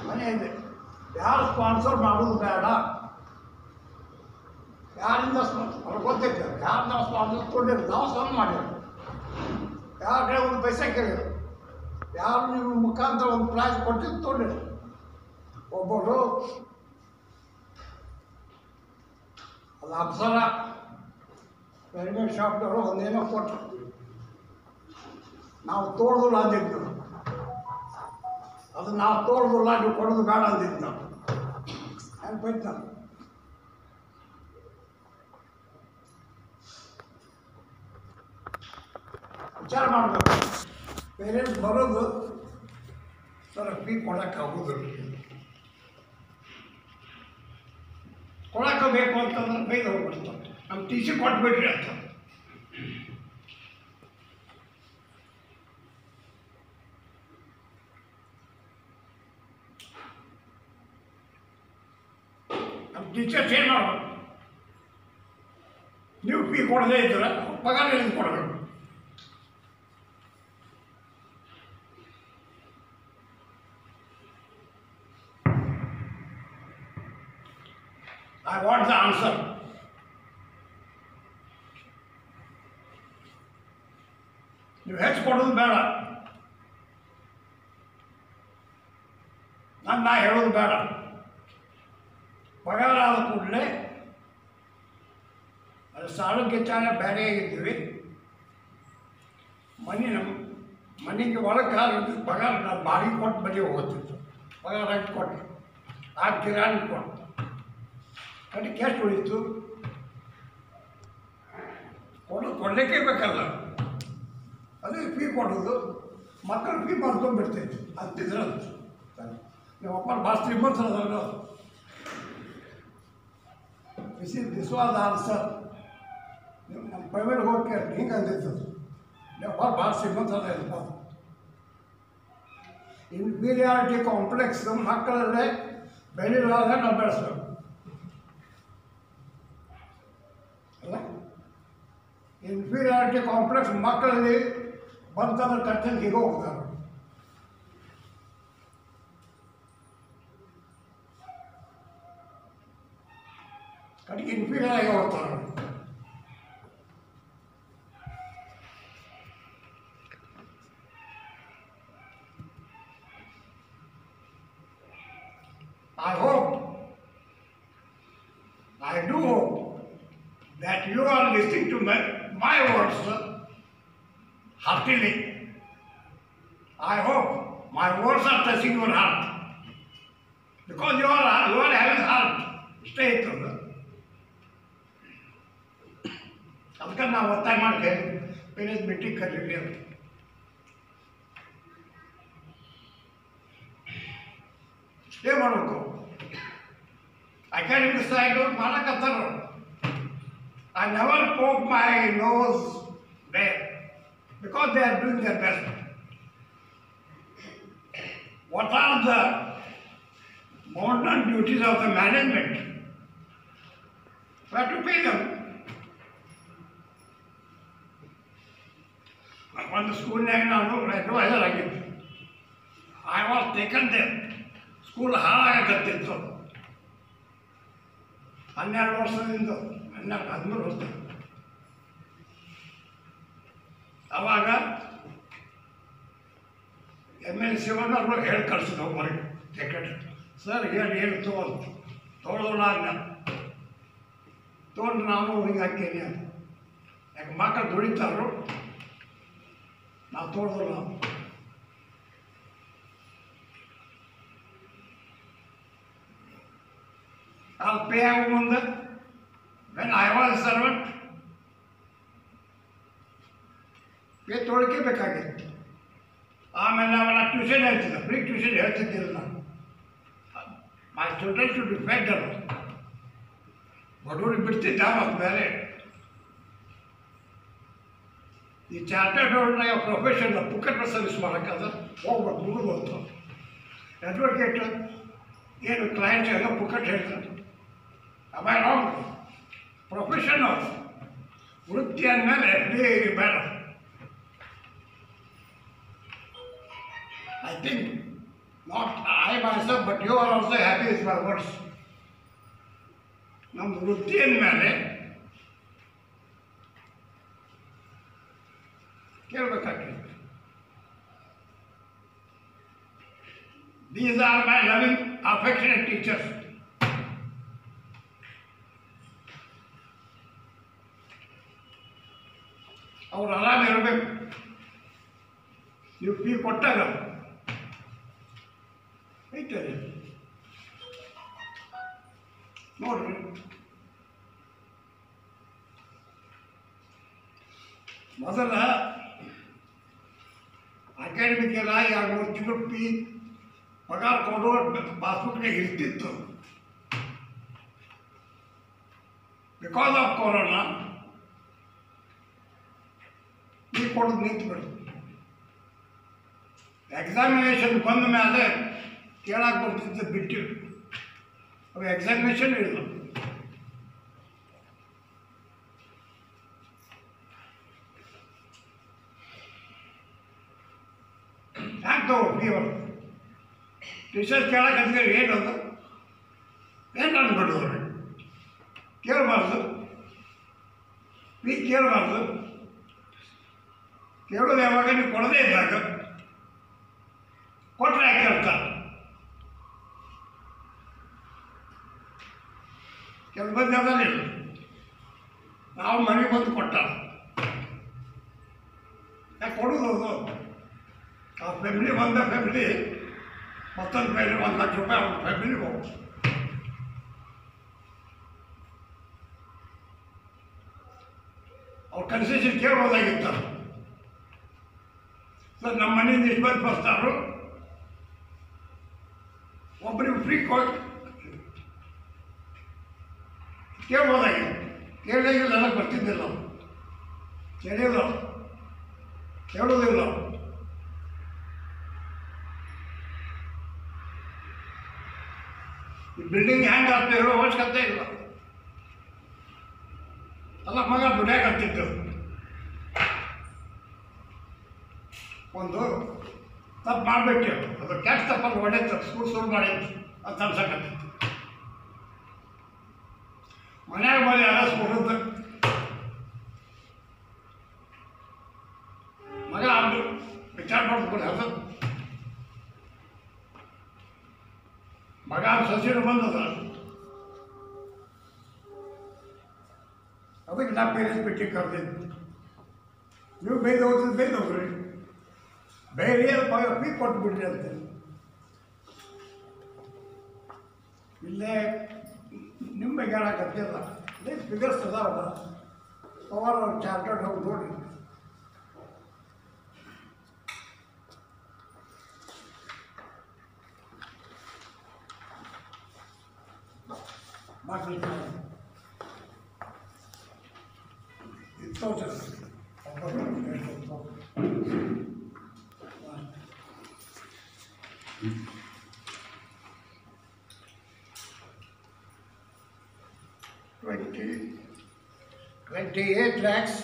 ಮನೆಯಲ್ಲಿ ಯಾರು ಸ್ಪಾನ್ಸರ್ ಮಾಡೋದು ಬೇಡ. ಯಾರಿಂದ ಅವ್ರಿಗೆ ಗೊತ್ತೈತೆ ಯಾರು ನಾವು ಸ್ಪಾನ್ಸರ್ ತೊಗೊಂಡಿರೋದು ನಾವು ಸ್ವಂತ ಮಾಡಿರೋದು. ಯಾರ ಕಡೆ ಒಂದು ಪೈಸೆ ಕೇಳಿದ್ರು, ಯಾರು ನಿಮ್ಮ ಮುಖಾಂತರ ಒಂದು ಪ್ರೈಸ್ ಕೊಟ್ಟಿದ್ದು ತೊಗೊಂಡಿರು. ಒಬ್ಬರು ಅದು ಅಪ್ಸರ ರೆಡಿಮೇಡ್ ಶಾಪ್ದವರು ಒಂದೇನೋ ಕೊಟ್ಟರು, ನಾವು ತೋಡ್ದಿಲ್ಲ ಅಂದಿದ್ದು. ಅದು ನಾವು ತೋಡ್ದಿಲ್ಲ, ನೀವು ಕೊಡೋದು ಬೇಡ ಅಂದಿದ್ದು. ನಾವು ಹೆಂಗೆ ಬೈತು ನಾನು. ವಿಚಾರ ಮಾಡಬೇಕು. ಪೇರೆಂಟ್ಸ್ ಬರೋದು ಸರ್ ಫೀ ಕೊಡೋಕ್ಕೆ ಆಗೋದಿಲ್ಲ, ಕೊಡೋಕ್ಕೆ ಬೇಕು ಅಂತಂದ್ರೆ ಬೈದು ಹೋಗ್ಬಿಡ್ತಾರೆ. ನಮ್ಮ ಟಿ ಸಿ ಕೊಟ್ಬಿಟ್ರಿ ಅಂತ. ನಮ್ಮ ಟೀಚರ್ಸ್ ಏನು ಮಾಡಬೇಕು, ನೀವು ಫೀ ಕೊಡದೇ ಇದ್ರೆ ಪಗಾರ ಎಲ್ಲಿ ಕೊಡಬೇಕು. I want the answer. ನೀವು ಹೆಚ್ಚು ಕೊಡೋದು ಬೇಡ, ನಾ ಹೇಳೋದು ಬೇಡ. ಪಗಾರ ಆದ ಕೂಡಲೇ ಅದು ಸಾಲಕ್ಕೆ ಚಾಲ ಬೇರೆ ಆಗಿದ್ದೀವಿ. ಮನೆಗೆ ಒಳಗೆ ಪಗಾರ ನಾನು ಬಾಡಿಗೆ ಕೊಟ್ಟು ಮನೆಗೆ ಹೋಗ್ತಿತ್ತು. ಪಗಾರ ಹಾಕಿ ಕೊಟ್ಟು ಆ ಕಿರಾಣಿ ಕೊಟ್ಟು ಅದಕ್ಕೆ ಎಷ್ಟು ಉಳಿತು ಕೊಡಲಿಕ್ಕೆ ಬೇಕಲ್ಲ. ಅದೇ ಫೀ ಕೊಡೋದು, ಮಕ್ಕಳು ಫೀ ಮಾಡ್ಕೊಂಡ್ಬಿಡ್ತೈತಿ ಅಂತಿದ್ರೆ ನೀವು ಅಪ್ಪ ಭಾಳ ಶ್ರೀಮಂತರಲ್ಲ. This was answer. ನಮ್ಮ ಪ್ರೈವೇಟ್ ಹೋಗಿ ಹಿಂಗೆ ಅಂದಿತ್ತು, ನೀವು ಭಾಳ ಶ್ರೀಮಂತರಲ್ಲ ಇಲ್ಲಪ್ಪ. ಇನ್ಫೀರಿಯಾರಿಟಿ ಕಾಂಪ್ಲೆಕ್ಸ್ ಮಕ್ಕಳಲ್ಲೇ ಬೆಳೆಯುವಾಗ ನಾವು ಬೆಳೆಸ್ಬೇಕು ಅಲ್ಲ. ಇನ್ಫೀರಿಯಾರಿಟಿ ಕಾಂಪ್ಲೆಕ್ಸ್ ಮಕ್ಕಳಲ್ಲಿ ಬಂತಂದ್ರೆ ಕಟ್ಟಲು ಹೀಗೆ ಹೋಗ್ತಾರೆ. ಕಡೆಗೆ ಇನ್ಫೀರಿಯರ್ ಆಗಿ ಹೋಗ್ತಾರೆ. I do hope that you are listening to my words heartily. I hope my words are touching your heart. Because you are having heart. Stay it. ಅದಕ್ಕೆ ನಾವು ಒತ್ತಾಯ ಮಾಡಿ ಪೇರೆಂಟ್ಸ್ ಮೀಟಿಂಗ್ ಕರೀಲಿ ಅಂತ. ಸ್ಟೇ ಮಾಡಬೇಕು. Academic side ಮಾಡಕತ್ತಾರ. I never poke my nose there because they are doing their best. What are the modern duties of the management? We have to pay them. ಒಂದು ಸ್ಕೂಲ್ನಾಗ ನಾನು adviser ಆಗಿದ್ದೆ. I was taken there. School ಹಾಳಾಗತ್ತಿತ್ತು. 12 ವರ್ಷದಿಂದ 13 ವರ್ಷ. ಅವಾಗ ML ಶಿವಣ್ಣವ್ರು ಹೇಳಿ ಕಳಿಸಿದ್ರು ಹೊರಗೆ ಸೆಕ್ರೆಟರಿ ಸರ್ ಏನು ತೊಗೊಳ್ಳೋಣ ತೊಗೊಂಡು ನಾನು ಹಿಂಗೆ ಹಾಕೇನಿ ಅಂತ. ಯಾಕೆ ಮಕ್ಕಳು ದುಡಿತಾರು ನಾವು ತೊಗೊಳ್ಳೋಲ್ಲ. ಪೇ ಆಗೋ ಮುಂದೆ when I was servant pay ತೊಗೊಳಕ್ಕೆ ಬೇಕಾಗಿತ್ತು. ಆಮೇಲೆ ಅವನ ಟ್ಯೂಷನ್ ಹೇಳ್ತಿದ್ದ, ಫ್ರೀ ಟ್ಯೂಷನ್ ಹೇಳ್ತಿದ್ದಿಲ್ಲ ನಾನು. My student should be Fed ಅಲ್ಲ, ಬಡವ್ರಿಗೆ ಬಿಡ್ತಿದ್ದ ಮತ್ತು ಬೇರೆ. ಈ ಚಾರ್ಟರ್ಡ್ ಅಕೌಂಟ್ನಾಗ ಪ್ರೊಫೆಷನ್ ಪುಕ್ಕಟ್ಟ ಸರ್ವಿಸ್ ಮಾಡೋಕ್ಕದ ಹೋಗ್ಬೇಕು ಮುಗಿದು ಬಂತು. ಅಡ್ವೊಕೇಟ್ ಏನು ಕ್ಲೈಂಟ್ಸ್ ಎಲ್ಲ ಪುಕ್ಕಟ್ ಹೇಳ್ತಾರೆ. ಅಬೈ ರಾಂಗ್. ಪ್ರೊಫೆಷನ್ ವೃತ್ತಿ ಅಂದಮೇಲೆ ಬೇಡ. I think not I myself, but you are also happy with my words. ನಮ್ಮ ವೃತ್ತಿ ಅಂದಮೇಲೆ ಕೇಳಬೇಕಾಗ್ತದೆ. These are my loving, affectionate teachers. ಅವ್ರು ಆರಾಮ ಇರಬೇಕು. ನೀವು ಫೀ ಕೊಟ್ಟಾಗ ಐತದೆ ನೋಡ್ರಿ. ಮೊದಲ ಅಕಾಡೆಮಿಕ್ ಎಲ್ಲ 2-3 ತಿಂಗಳು ಫೀ ಪಗಾರ ಕೊಡೋ ಪಾಸ್ಬುಕ್ನಾಗ ಇರ್ತಿತ್ತು. ಬಿಕಾಸ್ ಆಫ್ ಕೊರೋನಾ ಫೀ ಕೊಡೋದು ನಿಂತು ಬಿಡ್ತು. ಎಕ್ಸಾಮಿನೇಷನ್ ಬಂದ ಮೇಲೆ ಕೇಳಕ್ಕೆ ಬರ್ತಿದ್ದ ಬಿಟ್ಟು ಅವು ಎಕ್ಸಾಮಿನೇಷನ್ ಇಲ್ಲ. ಹ್ಯಾಂಗೆ ತಗೋ ಫೀವರ್ ಟೀಚರ್ಸ್ ಕೇಳಕ್ಕೆ ಹತ್ತಿರ ಏನದು ಏನು ಅಂದ್ಬಿಡೋರು ಕೇಳಬಾರ್ದು. ಫೀ ಕೇಳಬಾರ್ದು. ಕೇಳೋದು ಯಾವಾಗ ನೀವು ಕೊಡದೇ ಇದ್ದಾಗ ಕೊಟ್ಟರೆ ಯಾಕೆ ಹೇಳ್ತಾರೆ. ಕೆಲವು ಮಂದಿ ಅದನ್ನಿಲ್ಲ, ನಾವು ಮನೆಗೆ ಬಂದು ಕೊಟ್ಟ ಯಾಕೆ ಕೊಡೋದು. ಅದು ಆ ಫ್ಯಾಮಿಲಿ ಬಂದ ಫ್ಯಾಮಿಲಿ ಮತ್ತೊಂದು ಫ್ಯಾಮಿಲಿ 1 ಲಕ್ಷ ರೂಪಾಯಿ ಅವ್ರ ಫ್ಯಾಮಿಲಿಗೆ ಹೋಗಿ ಅವ್ರು ಕನ್ಸೆಷನ್ ಕೇಳ್ಬೋದಾಗಿತ್ತು. ಸರ್ ನಮ್ಮ ಮನೆಯಿಂದ ಇಷ್ಟು ಮಂದಿ ಬರ್ತಾರು, ಒಬ್ಬರಿಗೆ ಫ್ರೀ ಕೇಳ್ಬೋದಾಗಿತ್ತು. ಕೇಳಿದ್ರೆ ನನಗೆ ಬರ್ತಿದ್ದಿಲ್ಲ, ಕೇಳಿಲ್ಲ, ಕೇಳೋದಿಲ್ಲ. ಈ ಬಿಲ್ಡಿಂಗ್ ಹ್ಯಾಂಗೆ ಆಗ್ತದೆ ಹೇಳೋ ಅವಶ್ಯಕತೆ ಇಲ್ಲ. ಅಲ್ಲ ಮಗ ದುಡಿಯಾಗ ಆಗ್ತಿತ್ತು. ಒಂದು ತಪ್ಪು ಮಾಡಬೇಕು, ಅದು ಕೆಟ್ಟ ತಪ್ಪಲ್ಲಿ ಹೊಡೆಯುತ್ತೆ, ಸ್ಕೂಲ್ ಶುರು ಮಾಡಿದ್ದು ಅಂತ ಅನ್ಸಕತ್ತಿತ್ತು. ಮನ್ಯಾಗ ಬಂದು ಎಲ್ಲ ಸ್ಕೂಲದ್ದು ಮಗ ಅದು ವಿಚಾರ ಮಾಡ್ಕೊಂಡು ಅದು ಮಗ ಸಸಿರು ಬಂದದ. ಅದಕ್ಕೆ ನಾ ಪೇರೆಂಟ್ಸ್ ಮೀಟಿಂಗ್ ಕರೆದಿದ್ದು. ನೀವು ಬೇಯ್ದು ಹೋಗ್ತಿದ್ದು ಬೇಯ್ದು ಹೋಗ್ರಿ, ಬೇರೆ ಫೀ ಕೊಟ್ಬಿಡ್ರಿ ಅಂತ. ಇಲ್ಲೇ ನಿಮ್ಮ ಬಗ್ಗೆ ಹೇಳಕತ್ತಿಲ್ಲ, ಇಲ್ಲೇ ಫಿಗರ್ಸ್ ಅದಾವಲ್ಲ, ಪವರ್ ಅವ್ರು ಚಾರ್ಟರ್ಡ್ ಹೋಗಿ ನೋಡಿ. $28 lakhs.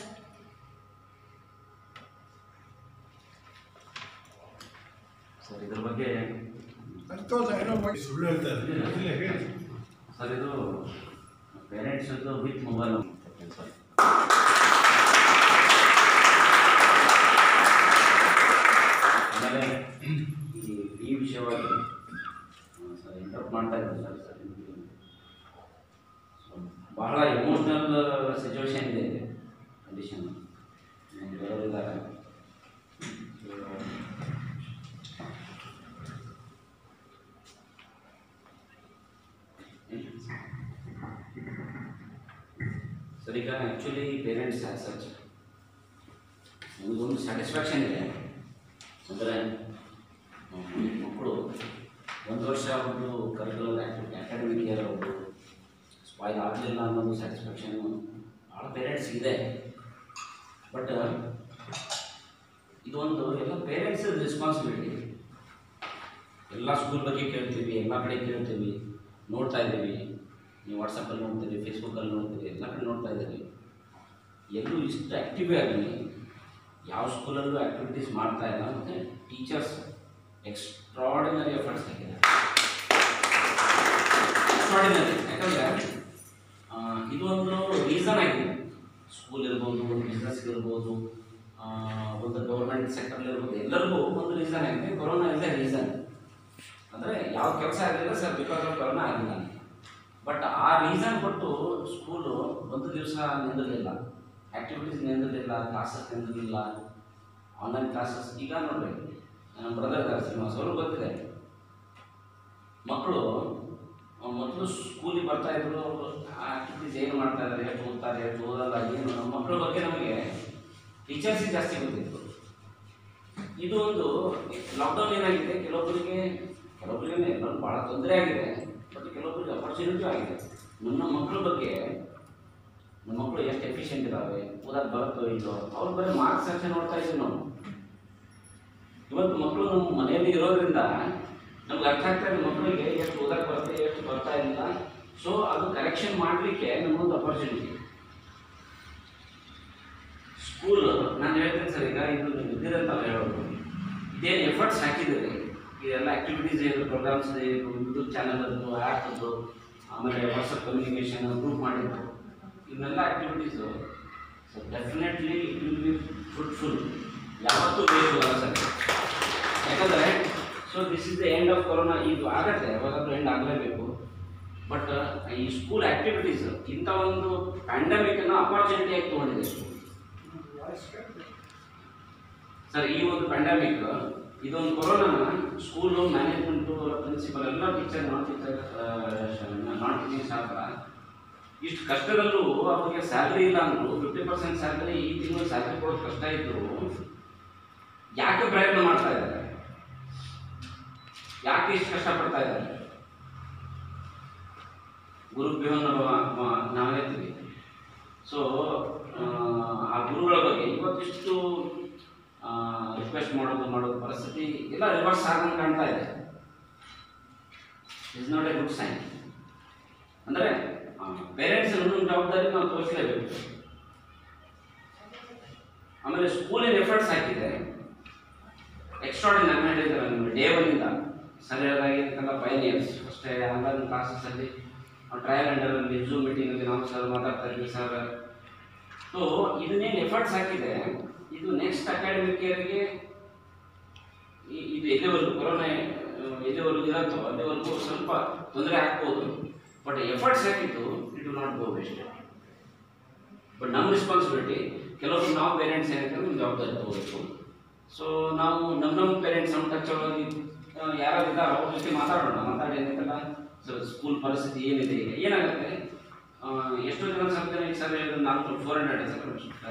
ಸರ್ ಇದ್ರ ಬಗ್ಗೆ ಸುಳ್ಳು ಹೇಳ್ತಾರೆ ಸರ್. ಇದು ಪೇರೆಂಟ್ಸ್ ವಿತ್ ಮೊಬೈಲ್ ಸರ್. ಆಮೇಲೆ ಈ ವಿಷಯವಾಗಿ ಸರ್ ಇಂಟರ್ಪ್ಟ್ ಮಾಡ್ತಾ ಇದ್ದಾರೆ ಸರ್. ಬಹಳ ಎಮೋಷ್ನಲ್ ಸಿಚುವೇಶನ್ ಇದೆ, ಕಂಡೀಷನ್ ಬರೋದಿದ್ದಾರೆ. ಸರ್ ಈಗ ಆ್ಯಕ್ಚುಲಿ ಪೇರೆಂಟ್ಸ್ ಆ್ಯಸ್ ಸಚ್ ಒಂದು ಸ್ಯಾಟಿಸ್ಫ್ಯಾಕ್ಷನ್ ಇದೆ. ಅಂದರೆ ಮಕ್ಕಳು ಒಂದು ವರ್ಷ ಒಂದು ಕರಿಕ್ಯುಲರ್ ಅಕಾಡೆಮಿಕ್ ಇಯರ್ ಅವರು ಸ್ಪಾಯ್ಲ್ ಆಗಲಿಲ್ಲ ಅನ್ನೋದು ಸ್ಯಾಟಿಸ್ಫ್ಯಾಕ್ಷನ್ ಭಾಳ ಪೇರೆಂಟ್ಸ್ ಇದೆ. ಬಟ್ ಇದೊಂದು ಎಲ್ಲ ಪೇರೆಂಟ್ಸ್ ರೆಸ್ಪಾನ್ಸಿಬಿಲಿಟಿ. ಎಲ್ಲ ಸ್ಕೂಲ್ ಬಗ್ಗೆ ಕೇಳ್ತೀವಿ, ಎಲ್ಲ ಕಡೆ ಕೇಳ್ತೀವಿ, ನೋಡ್ತಾ ಇದ್ದೀವಿ. ನೀವು ವಾಟ್ಸಪ್ಪಲ್ಲಿ ನೋಡ್ತೀವಿ, ಫೇಸ್ಬುಕ್ಕಲ್ಲಿ ನೋಡ್ತೀವಿ, ಎಲ್ಲ ಕಡೆ ನೋಡ್ತಾ ಇದ್ದೀವಿ. ಎಲ್ಲೂ ಇಷ್ಟು ಆ್ಯಕ್ಟಿವ್ ಆಗಿ ಯಾವ ಸ್ಕೂಲಲ್ಲೂ ಆ್ಯಕ್ಟಿವಿಟೀಸ್ ಮಾಡ್ತಾ ಇಲ್ಲ. ಮತ್ತು ಟೀಚರ್ಸ್ ಎಕ್ಸ್ಟ್ರಾರ್ಡಿನರಿ ಎಫರ್ಟ್ಸ್ ಹಾಕಿದ್ದಾರೆ. ಎಕ್ಸ್ಟ್ರಾರ್ಡಿನರಿ ಯಾಕಂದರೆ ಇದೊಂದು ರೀಸನ್ ಆಗಿದೆ. ಸ್ಕೂಲ್ ಇರ್ಬೋದು, ಬಿಸ್ನೆಸ್ ಇರ್ಬೋದು, ಒಂದು ಗೌರ್ಮೆಂಟ್ ಸೆಕ್ಟರ್ ಇರ್ಬೋದು, ಎಲ್ಲರಿಗೂ ಒಂದು ರೀಸನ್ ಆಗಿದೆ. Corona is A reason. ಅಂದರೆ ಯಾವ ಕೆಲಸ ಆಗಲಿಲ್ಲ ಸರ್, ಬಿಕಾಸ್ ಆಫ್ ಕೊರೋನಾ ಆಗಿಲ್ಲ. ಬಟ್ ಆ ರೀಸನ್ ಕೊಟ್ಟು ಸ್ಕೂಲು ಒಂದು ದಿವಸ ನಿಂದಿರಲಿಲ್ಲ, ಆ್ಯಕ್ಟಿವಿಟೀಸ್ ನಿಂದಿರಲಿಲ್ಲ, ಕ್ಲಾಸಸ್ ನಿಂದಿರಲಿಲ್ಲ, ಆನ್ಲೈನ್ ಕ್ಲಾಸಸ್. ಈಗ ನೋಡ್ರಿ, ನಮ್ಮ ಬ್ರದರ್ ಇದ್ದಾರೆ ಶ್ರೀನಿವಾಸ್, ಅವರು ಗೊತ್ತಿದೆ. ಮಕ್ಕಳು ಮೊದಲು ಸ್ಕೂಲಿಗೆ ಬರ್ತಾಯಿದ್ರು, ಆ್ಯಕ್ಟಿವಿಟೀಸ್ ಏನು ಮಾಡ್ತಾ ಇದ್ದಾರೆ, ಎಷ್ಟು ಓದ್ತಾರೆ, ಎಷ್ಟು ಓದಲ್ಲ, ಏನು ನಮ್ಮ ಮಕ್ಕಳ ಬಗ್ಗೆ ನಮಗೆ ಟೀಚರ್ಸಿಗೆ ಜಾಸ್ತಿ ಗೊತ್ತಿತ್ತು. ಇದು ಒಂದು ಲಾಕ್ಡೌನ್ ಏನಾಗಿದೆ, ಕೆಲವೊಬ್ಬರಿಗೆ ಎಲ್ಲರೂ ಭಾಳ ತೊಂದರೆ ಆಗಿದೆ. ಬಟ್ ಕೆಲವೊಬ್ಬರಿಗೆ ಅಪರ್ಚುನಿಟಿ ಆಗಿದೆ. ನಮ್ಮ ಮಕ್ಕಳ ಬಗ್ಗೆ, ನಮ್ಮ ಮಕ್ಕಳು ಎಷ್ಟು ಎಫಿಷಿಯೆಂಟ್ ಇದ್ದಾವೆ, ಓದಕ್ಕೆ ಬರುತ್ತೋ ಇಲ್ಲೋ, ಅವ್ರ ಬರೀ ಮಾರ್ಕ್ಸ್ ಅಷ್ಟೇ ನೋಡ್ತಾ ಇದ್ದೀವಿ ನಾವು. ಇವತ್ತು ಮಕ್ಕಳು ನಮ್ಮ ಮನೆಯಲ್ಲಿ ಇರೋದ್ರಿಂದ ನಮ್ಗೆ ಅರ್ಥ ಆಗ್ತಾ ಇದೆ ಮಕ್ಕಳಿಗೆ ಎಷ್ಟು ಓದಕ್ಕೆ ಬರುತ್ತೆ, ಎಷ್ಟು ಬರ್ತಾ ಇಲ್ಲ. ಸೊ ಅದು ಕರೆಕ್ಷನ್ ಮಾಡಲಿಕ್ಕೆ ನಮಗೊಂದು ಅಪರ್ಚುನಿಟಿ. ಸ್ಕೂಲ್ ನಾನು ಹೇಳ್ತೇನೆ ಸರ್, ಈಗ ಇದು ಇದ್ದಿರಂತಲ್ಲ ಹೇಳೋದು, ಇದೇನು ಎಫರ್ಟ್ಸ್ ಹಾಕಿದ್ದೀರಿ, ಇದೆಲ್ಲ ಆ್ಯಕ್ಟಿವಿಟೀಸ್ ಏನು, ಪ್ರೋಗ್ರಾಮ್ಸ್ ಇದೆ, ಯೂಟ್ಯೂಬ್ ಚಾನಲ್ ಅದು, ಆ್ಯಪ್ ಅದು, ಆಮೇಲೆ ವಾಟ್ಸಪ್ ಕಮ್ಯುನಿಕೇಷನ್ ಗ್ರೂಪ್ ಮಾಡಿದ್ದು, ಇವನ್ನೆಲ್ಲ activities so definitely it will B fruitful. ಯಾವತ್ತೂ ಬೇಕು ಸರ್. ಯಾಕಂದರೆ so this is the end of corona. ಇದು ಆಗತ್ತೆ, ಯಾವಾಗಾದ್ರೂ ಎಂಡ್ ಆಗಲೇಬೇಕು. ಬಟ್ ಈ ಸ್ಕೂಲ್ ಆ್ಯಕ್ಟಿವಿಟೀಸ್ ಇಂಥ ಒಂದು ಪ್ಯಾಂಡಮಿಕನ್ನು ಅಪಾರ್ಚುನಿಟಿಯಾಗಿ ತೊಗೊಂಡಿದೆ ಸ್ಕೂಲ್. ಸರ್ ಈ ಒಂದು ಪ್ಯಾಂಡಮಿಕ್, ಇದೊಂದು ಕೊರೋನಾನ ಸ್ಕೂಲು, ಮ್ಯಾನೇಜ್ಮೆಂಟು, ಪ್ರಿನ್ಸಿಪಲ್, ಎಲ್ಲ ಟೀಚರ್, ನಾನ್ ಟೀಚಿಂಗ್ ಸ್ಟಾಫ್ ಇಷ್ಟು ಕಷ್ಟದಲ್ಲೂ ಅವ್ರಿಗೆ ಸ್ಯಾಲ್ರಿ ಇಲ್ಲ ಅಂದರು, 50% ಸ್ಯಾಲ್ರಿ, ಈ ತಿಂಗಳು ಸ್ಯಾಲ್ರಿ ಕೊಡೋದು ಕಷ್ಟ ಇದ್ದರು, ಯಾಕೆ ಪ್ರಯತ್ನ ಮಾಡ್ತಾ ಇದ್ದಾರೆ, ಯಾಕೆ ಇಷ್ಟು ಕಷ್ಟಪಡ್ತಾ ಇದ್ದಾರೆ? ಗುರುಭ್ಯೋ ನಮಃ ನಾವು ಹೇಳ್ತೀವಿ. ಸೊ ಆ ಗುರುಗಳ ಬಗ್ಗೆ ಇವತ್ತಿಷ್ಟು ರಿಕ್ವೆಸ್ಟ್ ಮಾಡೋದು ಪರಿಸ್ಥಿತಿ ಎಲ್ಲ ರಿವರ್ಸ್ ಆಗಂಗೆ ಕಾಣ್ತಾ ಇದೆ. Is not a good sign. ಅಂದರೆ ಪೇರೆಂಟ್ಸ್ ಒಂದೊಂದು ಜವಾಬ್ದಾರಿ ನಾವು ತೋರಿಸಲೇಬೇಕು. ಆಮೇಲೆ ಸ್ಕೂಲಿನ ಎಫರ್ಟ್ಸ್ ಹಾಕಿದೆ ಎಕ್ಸ್ಟ್ರಾರ್ಡಿನರಿ. ನಾನು ಹೇಳಿದ್ದಾರೆ ನಿಮಗೆ ಡೇ ಒನ್ನಿಂದ ಸರಿಯಾಗಿ ಪೈನಿಯರ್ಸ್ ಅಷ್ಟೇ. ಆನ್ಲೈನ್ ಕ್ಲಾಸಸ್ಸಲ್ಲಿ ಟ್ರಯಲ್ ಅಂಡರಲ್ಲಿ ಝೂಮ್ ಮೀಟಿಂಗಲ್ಲಿ ನಾವು ಸರ್ ಮಾತಾಡ್ತಾ ಇದ್ವಿ ಸರ್. ಸೊ ಇದನ್ನೇನು ಎಫರ್ಟ್ಸ್ ಹಾಕಿದೆ, ಇದು ನೆಕ್ಸ್ಟ್ ಅಕಾಡೆಮಿಕ್ ಇಯರ್ಗೆ ಇದು ಎಲ್ಲಿವರೆಗೂ ಕೊರೋನಾ ಎಲ್ಲಿವರೆಗೂ ಇರುತ್ತೋ ಅಲ್ಲಿವರೆಗೂ ಸ್ವಲ್ಪ ತೊಂದರೆ ಆಗ್ಬೋದು. ಬಟ್ ಎಫರ್ಟ್ಸ್ ಹಾಕಿದ್ದು it will not go waste. But ನಮ್ಮ ರೆಸ್ಪಾನ್ಸಿಬಿಲಿಟಿ, ಕೆಲವೊಬ್ರು ನಾವು ಪೇರೆಂಟ್ಸ್ ಏನಂತ ನಮ್ಮ ಜವಾಬ್ದಾರಿ ತಗೋಬೇಕು. ಸೊ ನಾವು ನಮ್ಮ ಪೇರೆಂಟ್ಸ್ ನಮ್ಮ ಟಚ್ ಒಳಗೆ ಯಾರು ಇದ್ದಾರೋ ಅವ್ರ ಜೊತೆ ಮಾತಾಡಿ ಏನಂತಲ್ಲ ಸರ್ ಸ್ಕೂಲ್ ಪರಿಸ್ಥಿತಿ ಏನಿದೆ, ಈಗ ಏನಾಗುತ್ತೆ, ಎಷ್ಟೋ ಜನ ಸಂಖ್ಯೆ ಸರ್ 400 ಸರ್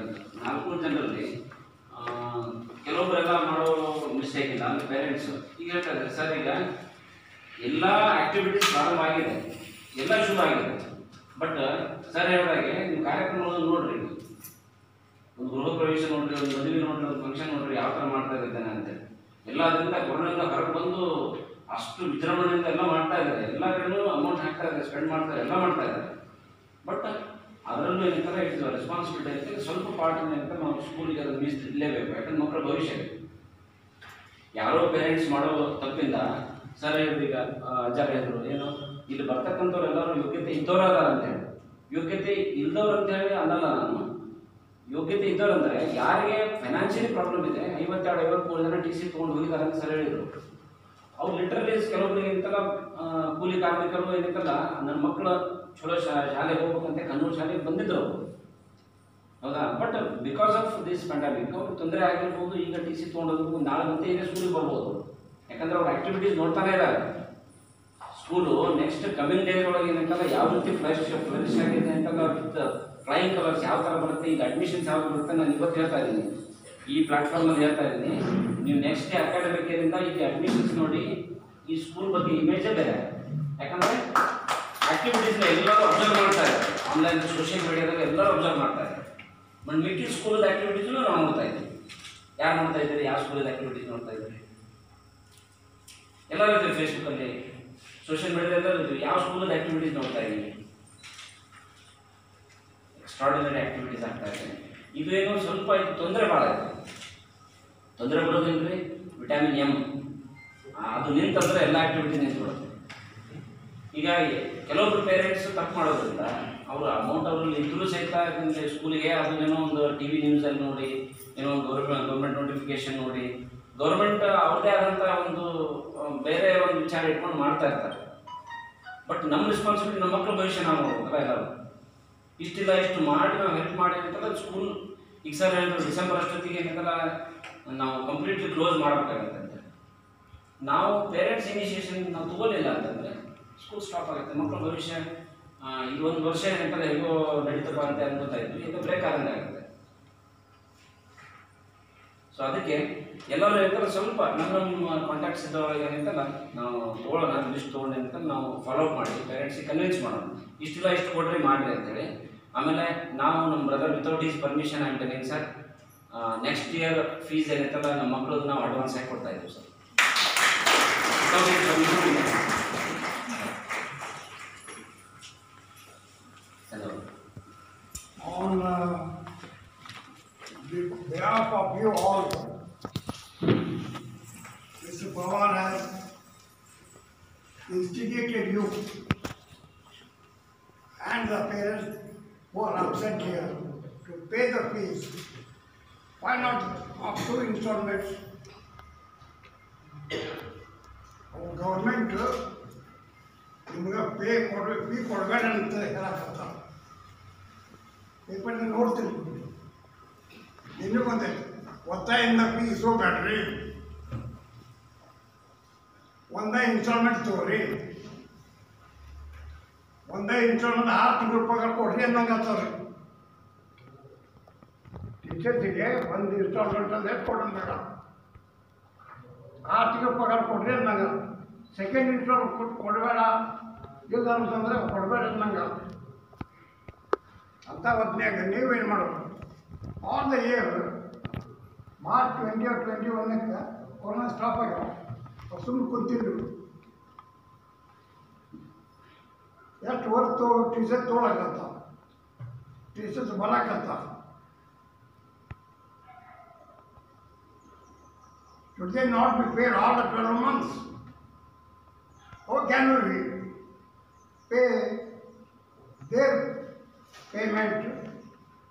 400 ಜನರಲ್ಲಿ ಕೆಲವೊಬ್ಬರೆಲ್ಲ ಮಾಡೋ ಮಿಸ್ಟೇಕ್ ಇಲ್ಲ. ಅಂದರೆ ಪೇರೆಂಟ್ಸು ಈಗ ಹೇಳ್ತಾರೆ ಸರ್, ಈಗ ಎಲ್ಲ ಆ್ಯಕ್ಟಿವಿಟೀಸ್ ಪ್ರಾರಂಭ ಆಗಿದೆ, ಎಲ್ಲ ಶುರು ಆಗಿದೆ. ಬಟ್ ಸರ್ ಹೇಳಿದಾಗೆ ನೀವು ಕಾರ್ಯಕ್ರಮಗಳನ್ನು ನೋಡ್ರಿ, ಒಂದು ಗೃಹ ಪ್ರವೇಶ ನೋಡ್ರಿ, ಒಂದು ಮದುವೆ ನೋಡ್ರಿ, ಒಂದು ಫಂಕ್ಷನ್ ನೋಡ್ರಿ, ಯಾವ ಥರ ಮಾಡ್ತಾ ಇದ್ದಾನೆ ಅಂತೇಳಿ. ಎಲ್ಲ ಅದರಿಂದ ಕೊರೋನಾದಿಂದ ಹೊರಗೆ ಬಂದು ಅಷ್ಟು ವಿಜೃಂಭಣೆಯಿಂದ ಎಲ್ಲ ಮಾಡ್ತಾ ಇದ್ದಾರೆ. ಎಲ್ಲ ಕಡೆಯೂ ಅಮೌಂಟ್ ಹಾಕ್ತಾ ಇದ್ದಾರೆ, ಸ್ಪೆಂಡ್ ಮಾಡ್ತಾರೆ, ಎಲ್ಲ ಮಾಡ್ತಾ ಇದ್ದಾರೆ. ಬಟ್ ಅದರಲ್ಲೂ ಏನಂತಾರೆ ಇಟ್ಸ್ ರೆಸ್ಪಾನ್ಸಿಬಿಲಿಟಿ ಐತೆ. ಸ್ವಲ್ಪ ಪಾರ್ಟ್ ಏನಂತ ನಾವು ಸ್ಕೂಲಿಗೆ ಅದನ್ನು ಮೀಸಲಿಡಲೇಬೇಕು. ಯಾಕಂದ್ರೆ ಮಕ್ಕಳ ಭವಿಷ್ಯ ಯಾರೋ ಪೇರೆಂಟ್ಸ್ ಮಾಡೋ ತಪ್ಪಿಂದ ಸರ್ ಹೇಳಿದ್ರು, ಈಗ ಅಜ್ಜಾರು ಹೇಳಿದ್ರು ಏನು, ಇಲ್ಲಿ ಬರ್ತಕ್ಕಂಥವ್ರು ಎಲ್ಲರೂ ಯೋಗ್ಯತೆ ಇದ್ದವ್ರು ಅದಾರ ಅಂತೇಳಿ. ಯೋಗ್ಯತೆ ಇಲ್ದವ್ರು ಅಂತೇಳಿ ಅನ್ನಲ್ಲ ನಾನು. ಯೋಗ್ಯತೆ ಇದ್ದವ್ರು ಅಂದರೆ ಯಾರಿಗೆ ಫೈನಾನ್ಷಿಯಲಿ ಪ್ರಾಬ್ಲಮ್ ಇದೆ, 52-53 ಜನ ಟಿ ಸಿ ತೊಗೊಂಡು ಹೋಗಿದ್ದಾರೆ ಅಂತ ಸರ್ ಹೇಳಿದರು. ಅವ್ರು ಲಿಟ್ರಲಿ ಕೆಲವೊಬ್ಬರಿಗೆ ಇಂತಲ್ಲ ಕೂಲಿ ಕಾರ್ಮಿಕರು ಏನಂತಲ್ಲ ನನ್ನ ಮಕ್ಕಳು ಚಲೋ ಶಾಲೆಗೆ ಹೋಗ್ಬೇಕಂತ ಕನ್ನೂರು ಶಾಲೆಗೆ ಬಂದಿದ್ರು ಅವರು, ಹೌದಾ. But because of this pandemic ಅವ್ರಿಗೆ ತೊಂದರೆ ಆಗಿರ್ಬೋದು. ಈಗ ಟಿ ಸಿ ತೊಗೊಂಡೋಗ್ಬೇಕು, ನಾಳೆ ಮತ್ತೆ ಈಗ ಸ್ಕೂಲಿಗೆ ಬರ್ಬೋದು. ಯಾಕಂದ್ರೆ ಅವ್ರ ಆ್ಯಕ್ಟಿವಿಟೀಸ್ ನೋಡ್ತಾನೆ ಇದ್ದಾರೆ. ಸ್ಕೂಲು ನೆಕ್ಸ್ಟ್ ಕಮಿಂಗ್ ಡೇಸ್ ಒಳಗೆ ಏನಂತಲ್ಲ ಯಾವ ರೀತಿ ಫ್ಲರಿಶ್ ಆಗಿದೆ ಅಂತಲ್ಲ, ವಿತ್ ಫ್ಲೈಯಿಂಗ್ ಕಲರ್ಸ್ ಯಾವ ಥರ ಬರುತ್ತೆ, ಈಗ ಅಡ್ಮಿಷನ್ಸ್ ಯಾವ್ದು ಬರುತ್ತೆ ನಾನು ಇವತ್ತು ಹೇಳ್ತಾ ಇದ್ದೀನಿ, ಈ ಪ್ಲಾಟ್ಫಾರ್ಮಲ್ಲಿ ಹೇಳ್ತಾ ಇದ್ದೀನಿ. ನೀವು ನೆಕ್ಸ್ಟ್ ಡೇ ಅಕಾಡೆಮಿಕ್ ಇಯರಿಂದ ಈಗ ಅಡ್ಮಿಷನ್ಸ್ ನೋಡಿ ಈ ಸ್ಕೂಲ್ ಬಗ್ಗೆ ಇಮೇಜೇ ಬೇರೆ. ಯಾಕಂದರೆ ಆ್ಯಕ್ಟಿವಿಟೀಸ್ನ ಎಲ್ಲರೂ ಅಬ್ಸರ್ವ್ ಮಾಡ್ತಾ ಇದ್ದಾರೆ, ಆನ್ಲೈನ್ ಸೋಷಿಯಲ್ ಮೀಡಿಯಾದಾಗ ಎಲ್ಲರೂ ಅಬ್ಸರ್ವ್ ಮಾಡ್ತಾ ಇದ್ದಾರೆ. ಬಟ್ ಮಿಡ್ಲ್ ಸ್ಕೂಲದ ಆ್ಯಕ್ಟಿವಿಟೀಸ್ನು ನಾವು ನೋಡ್ತಾ ಇದ್ದೀವಿ. ಯಾರು ನೋಡ್ತಾ ಇದ್ದೀರಿ? ಯಾವ ಸ್ಕೂಲದ ಆ್ಯಕ್ಟಿವಿಟೀಸ್ ನೋಡ್ತಾ ಇದ್ದೀರಿ? ಎಲ್ಲರೂ ಇದ್ದೀವಿ, ಫೇಸ್ಬುಕ್ಕಲ್ಲಿ ಸೋಷಿಯಲ್ ಮೀಡಿಯಾದಲ್ಲಿ ಎಲ್ಲರೂ ಇದ್ದೀವಿ. ಯಾವ ಸ್ಕೂಲದ ಆ್ಯಕ್ಟಿವಿಟೀಸ್ ನೋಡ್ತಾ ಇದ್ದೀವಿ? ಎಕ್ಸ್ಟ್ರಾರ್ಡಿನರಿ ಆ್ಯಕ್ಟಿವಿಟೀಸ್ ಆಗ್ತಾ ಇದೆ. ಇದು ಏನೋ ಸ್ವಲ್ಪ ಇದು ತೊಂದರೆ ಭಾಳ ಇದೆ. ತೊಂದರೆ ಬರೋದೇನ್ರಿ? ವಿಟಮಿನ್ ಎಮ್ ಅದು ನಿಂತಂದರೆ ಎಲ್ಲ ಆ್ಯಕ್ಟಿವಿಟಿ ನಿಂತ್ಬಿಡುತ್ತೆ. ಹೀಗಾಗಿ ಕೆಲವೊಬ್ರು ಪೇರೆಂಟ್ಸ್ ತಪ್ಪು ಮಾಡೋದ್ರಿಂದ ಅವರು ಅಮೌಂಟ್ ಅವರಲ್ಲಿ ಇದ್ರೂ ಸಹಿತ ಸ್ಕೂಲಿಗೆ ಅದನ್ನೇನೋ ಒಂದು ಟಿ ವಿ ನ್ಯೂಸಲ್ಲಿ ನೋಡಿ, ಏನೋ ಒಂದು ಗೌರ್ಮೆಂಟ್ ನೋಟಿಫಿಕೇಶನ್ ನೋಡಿ, ಗೌರ್ಮೆಂಟ್ ಅವ್ರದ್ದೇ ಆದಂಥ ಒಂದು ಬೇರೆ ಒಂದು ವಿಚಾರ ಇಟ್ಕೊಂಡು ಮಾಡ್ತಾ ಇರ್ತಾರೆ. ಬಟ್ ನಮ್ಮ ರೆಸ್ಪಾನ್ಸಿಬಿಲಿಟಿ, ನಮ್ಮ ಮಕ್ಕಳ ಭವಿಷ್ಯ ನಾವು ನೋಡ್ಬೇಕಲ್ಲ ಎಲ್ಲರೂ. ಇಷ್ಟಿಲ್ಲ ಇಷ್ಟು ಮಾಡಿ ನಾವು ಹೆಲ್ಪ್ ಮಾಡಿ ಅಂತಂದ್ರೆ ಸ್ಕೂಲ್ ಈಗ ಸರ್ ಹೇಳಿದ್ರು ಡಿಸೆಂಬರ್ ಅಷ್ಟೊತ್ತಿಗೆ ಏನಂತಲ್ಲ ನಾವು ಕಂಪ್ಲೀಟ್ಲಿ ಕ್ಲೋಸ್ ಮಾಡಬೇಕಾಗತ್ತೆ ಅಂತ. ನಾವು ಪೇರೆಂಟ್ಸ್ ಇನಿಷಿಯೇಷನ್ ನಾವು ತಗೋಲಿಲ್ಲ ಅಂತಂದರೆ ಸ್ಕೂಲ್ ಸ್ಟಾಪ್ ಆಗುತ್ತೆ. ಮಕ್ಕಳ ಭವಿಷ್ಯ ಈ ಒಂದು ವರ್ಷ ಏನಂತಲ್ಲ ಹೇಗೋ ನಡೀತಪ್ಪ ಅಂತ ಅನ್ಕೋತಾ ಇದ್ವಿ, ಈಗ ಬ್ರೇಕ್ ಆದಂಗೆ ಆಗುತ್ತೆ. ಸೊ ಅದಕ್ಕೆ ಎಲ್ಲರೂ ಹೇಳ್ತಾರೆ ಸ್ವಲ್ಪ ನಮ್ಮ ಕಾಂಟ್ಯಾಕ್ಟ್ಸ್ ಇದ್ದವಾಗ ಏನಂತಲ್ಲ ನಾವು ತೊಗೊಳ್ಳೋಣ, ಲಿಸ್ಟ್ ತೊಗೊಂಡು ಅಂತ ನಾವು ಫಾಲೋಅಪ್ ಮಾಡಿ ಪೇರೆಂಟ್ಸಿಗೆ ಕನ್ವಿನ್ಸ್ ಮಾಡೋಣ, ಇಷ್ಟಿಲ್ಲ ಇಷ್ಟು ಕೊಡ್ರಿ ಮಾಡಿರಿ ಅಂತೇಳಿ. ಆಮೇಲೆ ನಾವು ನಮ್ಮ ಬ್ರದರ್ ವಿತೌಟ್ ಈಸ್ ಪರ್ಮಿಷನ್ ಆಗ್ತೇನೆ ಸರ್ ನೆಕ್ಸ್ಟ್ ಇಯರ್ ಫೀಸ್ ಏನೈತಲ್ಲ ನಮ್ಮ ಮಕ್ಕಳದ್ದು ನಾವು ಅಡ್ವಾನ್ಸ್ ಆಗಿ ಕೊಡ್ತಾ ಇದ್ದೀವಿ sir. Hello. On behalf of you all, Mr. Pawar has instigated you and the parents who are absent here to pay the fees. Why not of 2 installments? Our government ನಿಮ್ಗೆ fee ಕೊಡಬೇಡ ಅಂತ ಹೇಳಕತ್ತಾರ. ಪೇಪರ್ನ ನೋಡ್ತೀನಿ, ಇನ್ನೂ ಬಂದೆ ಒತ್ತಾಯಿಂದ ಫೀ ಇಸ್ಕೋಬೇಡ್ರಿ, ಒಂದೇ instalment ತಗೋರಿ, ಒಂದೇ ಇನ್ಸ್ಟಾಲ್ಮೆಂಟ್ 6 ತಿಂಗಳು ಪಗಾರ ಕೊಡ್ರಿ ಅನ್ನಂಗೆ ಆಗ್ತವ್ರಿ. ಟೀಚರ್ಸಿಗೆ ಒಂದು ಇನ್ಸ್ಟಾಲ್ಮೆಂಟ್ ಅಂದ್ರೆ ಕೊಡೋಣ ಬೇಡ, 6 ತಿಂಗಳು ಪಗಾರ ಕೊಡ್ರಿ ಅನ್ನಂಗೆ. ಸೆಕೆಂಡ್ ಇನ್ಸ್ಟಾಲ್ಮೆಂಟ್ ಕೊಡಬೇಡ, ಇಲ್ಲ ಅಂತಂದ್ರೆ ಕೊಡಬೇಡ ಅನ್ನಂಗೆ ಅಂತ ಹೊತ್ತಿನಾಗ ನೀವೇನು ಮಾಡೋದು? All the year March 20 or 21 corona stop ಆಗ್ಯಾವ, ಸುಮ್ಮನೆ ಕುಂತಿದ್ರು. ಎಷ್ಟು ಹೊರತು ಟೀಚರ್ ತೊಗೊಳಕತ್ತ, ಟೀಚರ್ಸ್ ಬರಕತ್ತ. Should they not be paid all the 12 months? How can we pay their payment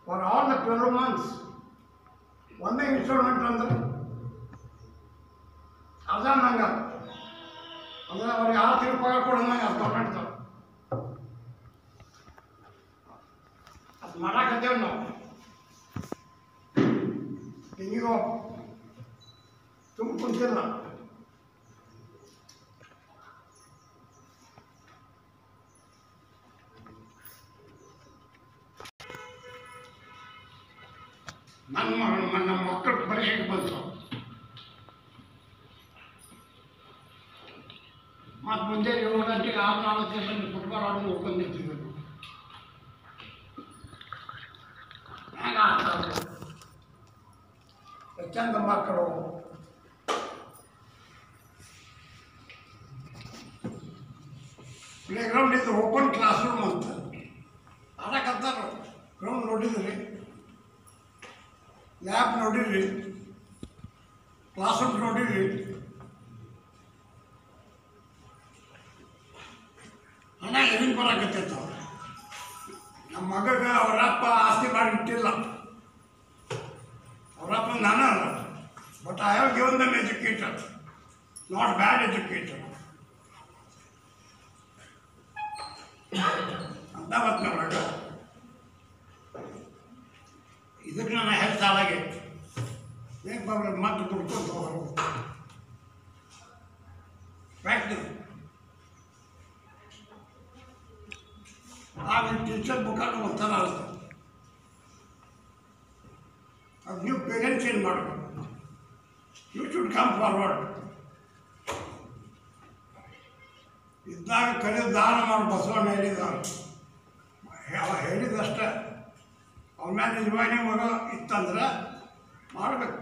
for all the 12 months? ಒಂದೇ ಇನ್ಸ್ಟಾಲ್ಮೆಂಟ್ ಅಂದ್ರೆ ಅದ ನಂಗೆ ಅಂದ್ರೆ ಅವ್ರಿಗೆ 6 ತಿಂಗಳು ಪಗಾರ ಕೊಡೋದಂಗೆ ಗೌರ್ಮೆಂಟ್ ಅದು ಮಾಡಾಕತ್ತೇವೆ ನಾವು. ಹಿಂಗಿಗೋ ತುಂಬ ಕುಂತಿಲ್ಲ. ನಮ್ಮ ಮಕ್ಕಳ ಪರೀಕ್ಷೆಗೆ ಬಂತು, ಮತ್ತು ಮುಂದೆ 7 ಗಂಟೆಗೆ 6-4 ಗಂಟೆ ಫುಟ್ಬಾಲ್ ಆಡೋದು ಹೋಗ್ಕೊಂಡಿರ್ತೀವಿ. ಹೆಂಗೆ ಆಗ್ತದೆ? ಚಂದ ಮಕ್ಕಳು ಪ್ಲೇ ಗ್ರೌಂಡ್ ಇದು ಓಪನ್ ಕ್ಲಾಸ್ ರೂಮ್ ಅಂತ ಆಡಕತ್ತಾರ. ಗ್ರೌಂಡ್ ನೋಡಿದ್ರಿ, ಲ್ಯಾಬ್ ನೋಡಿರಿ, ಕ್ಲಾಸ್ ರೂಮ್ ನೋಡಿರಿ. ಹಣ ಎಲ್ಲಿಂದ ಬರಾಕತ್ತೈತವ? ನಮ್ಮ ಮಗಗೆ ಅವರಪ್ಪ ಆಸ್ತಿ ಮಾಡಿ ಇಟ್ಟಿಲ್ಲ, ಅವರಪ್ಪ ನಾನು ಅಲ್ಲ. But I have given dum educated, not bad educated ಅಂತ ಮತ್ತು ನೋಡಾಗ ಇದಕ್ಕೆ ನನ್ನ ಹೆಲ್ತ್ ಹಾಳಾಗೈತಿ. ಏನು ಪ್ರಾಬ್ಲಮ್? ಮತ್ತೆ ದುಡ್ಕೊಂಡು ಹೋಗೋರು ಫ್ಯಾಕ್ಟ್. ಆಗ ಟೀಚರ್ ಮುಖಾಂತರ ಒಂಥರ ಅರ್ಥ ಮಾಡಬೇಕು. You should come forward. ಇದ್ದಾಗ ಕರೆದು ದಾನ ಮಾಡಿ ಬಸವಣ್ಣ ಹೇಳಿದವರು. ಹೇಳಿದಷ್ಟೇ. ಅವ್ರ ಮೇಲೆ ನಿಜವಾಗಿ ಮಗ ಇತ್ತಂದ್ರೆ ಮಾಡಬೇಕು.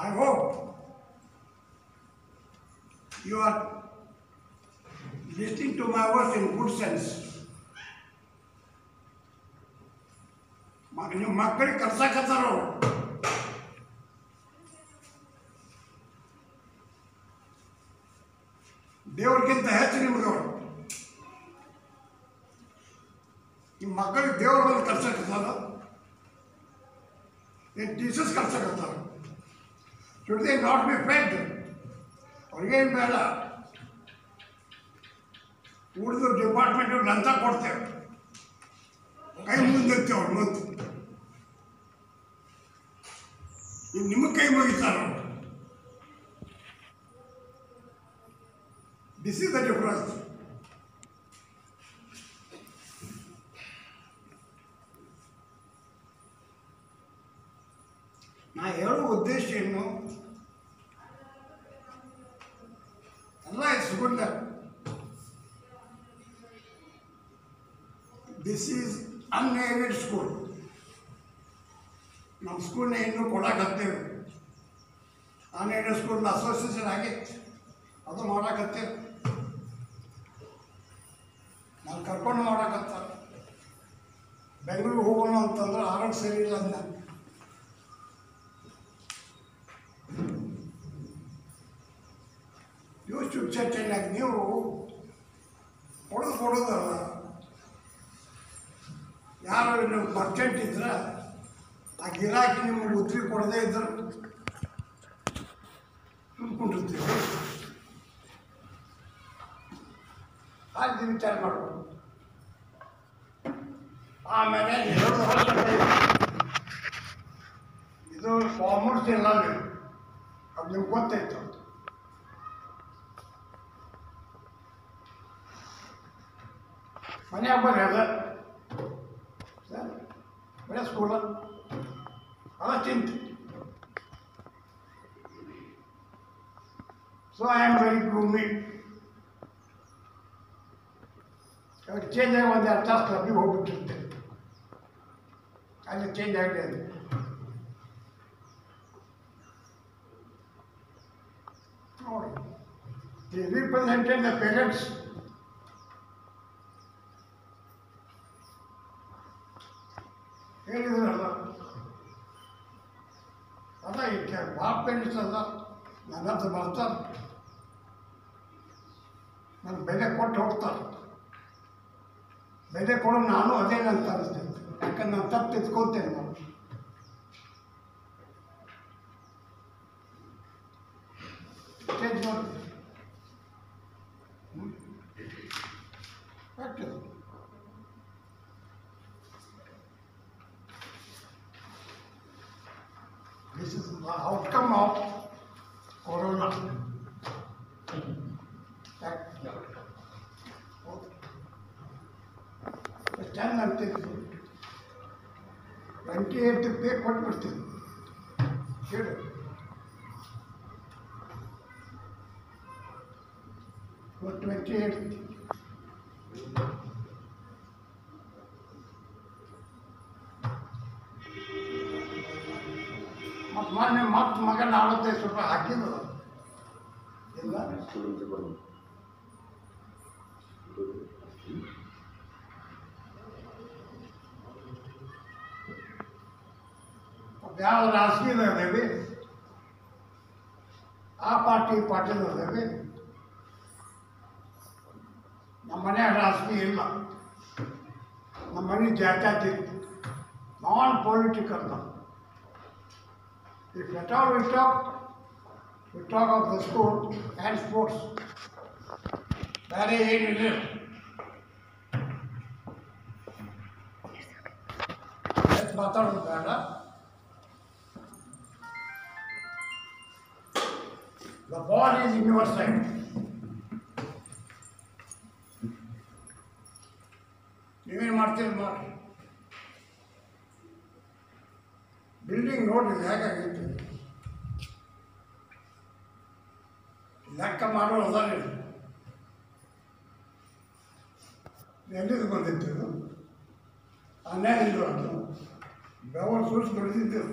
I hope you are listening to my words in good sense. ನಿಮ್ಮ ಮಕ್ಕಳಿಗೆ ಕರ್ಸಕತ್ತಾರ ಅವರು. ದೇವ್ರಿಗಿಂತ ಹೆಚ್ಚು ನಿಮ್ಗೆ ಅವರು. ನಿಮ್ಮ ಮಕ್ಕಳಿಗೆ ದೇವ್ರ ಬಂದು ಕರ್ಸಕತ್ತಾರ, ಏನು teachers ಕರ್ಸಕತ್ತಾರ. Should they not be fed? ಅವ್ರಿಗೇನು ಬೇಡ, ಉಳಿದು ಡಿಪಾರ್ಟ್ಮೆಂಟ್ ಲಂಚ ಕೊಡ್ತೇವೆ, ಕೈ ಮುಂದಿರ್ತೇವೆ. ಅವ್ರು ಮುಂದೆ ಈಗ ನಿಮಗೆ ಕೈ ಮುಗಿತಾರ. This is the difference. ನಾ ಹೇಳುವ ಉದ್ದೇಶ ಏನು, ಎಲ್ಲ it's good. This is unaided school. ನಮ್ಮ ಸ್ಕೂಲ್ನ ಇನ್ನೂ ಕೊಡಕತ್ತೇವೆ. ಅನ್ಏಡೆಡ್ ಸ್ಕೂಲ್ನ ಅಸೋಸಿಯೇಷನ್ ಆಗಿತ್ತು, ಅದು ಮಾಡಕತ್ತೇವೆ. ನಾನು ಕರ್ಕೊಂಡು ಮಾಡಕತ್ತ. ಬೆಂಗಳೂರು ಹೋಗೋಣ ಅಂತಂದ್ರೆ ಆರೋಗ್ಯ ಸರಿ ಇಲ್ಲ ಅಂದ. ನೀವು ಚರ್ಚೆನಾಗ ನೀವು ಕೊಡೋದಲ್ಲ. ಯಾರು ನೀವು ಮರ್ಚೆಂಟ್ ಇದ್ರೆ ಆ ಗಿರಾಕಿ ನಿಮಗೆ ಉದ್ರಿ ಕೊಡದೇ ಇದ್ರೆ ತುಂಬಿಕೊಂಡಿರ್ತೀವಿ. ಹಾಗೆ ವಿಚಾರ ಮಾಡ್ಬೋದು. ಆಮೇಲೆ 2 ವರ್ಷ ಇದು ಕಾಮರ್ಸ್ ಇಲ್ಲ, ನೀವು ಅದು ನಿಮ್ಗೆ ಗೊತ್ತಾಯ್ತು. ಮನೆ ಹಬ್ಬ ಅದ ಬರೀ ಸ್ಕೂಲ ಅದ ಚಿಂತೆ. So I am very gloomy. Change ಆಗಿ 1-2 ತಾಸು ಕ್ಲಬ್ಬಿಗೆ ಹೋಗ್ಬಿಟ್ಟಿರುತ್ತೆ. ಅಲ್ಲಿ ಚೇಂಜ್ ಆಗಿದೆ ಅದು. ನೋಡಿ, ದಿ ರಿಪ್ರೆಸೆಂಟೆಡ್ ದ ಪೇರೆಂಟ್ಸ್. ಹೇಳಿದ್ರಲ್ಲ, ಅದ ಈಗ ಭಾಳ ಪೇರೆಂಟ್ಸ್ ಅಲ್ಲ ನನ್ನ ಹತ್ರ ಬರ್ತಾರೆ, ನನ್ನ ಬೆಲೆ ಕೊಟ್ಟು ಹೋಗ್ತಾರೆ. ಬೆಲೆ ಕೊಡೋ ನಾನು ಅದೇ ಅಂತ ಅನಿಸ್ತೇನೆ. ಯಾಕಂದ್ರೆ ನಾನು ತಪ್ಪು ತಿದ್ಕೊತೇನೆ. ನಾನು ಚೇಂಜ್ ಮಾಡಿ This is the outcome of Corona. ಚಂದ ಅಂತಿದ್ದು 28 ಪೇ ಕೊಟ್ಬಿಡ್ತೀನಿ. ಹೇಳು, ಇವತ್ತು 28. ಮತ್ತು ಮೊನ್ನೆ ಮಗ 45 ರೂಪಾಯಿ ಹಾಕಿದ್ರು ಇಲ್ಲ. ಯಾವ ರಾಜಕೀಯದವಿ ಆ ಪಾರ್ಟಿದವಿ. ನಮ್ಮ ಮನೆ ರಾಜಕೀಯ ಇಲ್ಲ. ನಮ್ಮ ಮನೆ ಜಾತ್ಯಾತೀತ, ನಾನ್ political. If at all we talk of the school and sports. ಬೇರೆ ಏನಿಲ್ಲ. ಮಾತಾಡೋದು ಬೇಡ. The ball is in your side. ನೀವೇ ಏನು ಮಾಡ್ತೀರಿ ಮಾಡಿ. ಬಿಲ್ಡಿಂಗ್ ನೋಡ್ರಿ ಹೇಗಾಗೈತೆ, ಲೆಕ್ಕ ಮಾಡೋರು ಅದಾರೆ. ಎಲ್ಲಿದು ಬಂದಿತ್ತು ಇದು? ಅನ್ಯಾಯದಿಂದ ಅದು ಬೆವರು ಸೂಚಿ ದುಡಿದಿದ್ದು.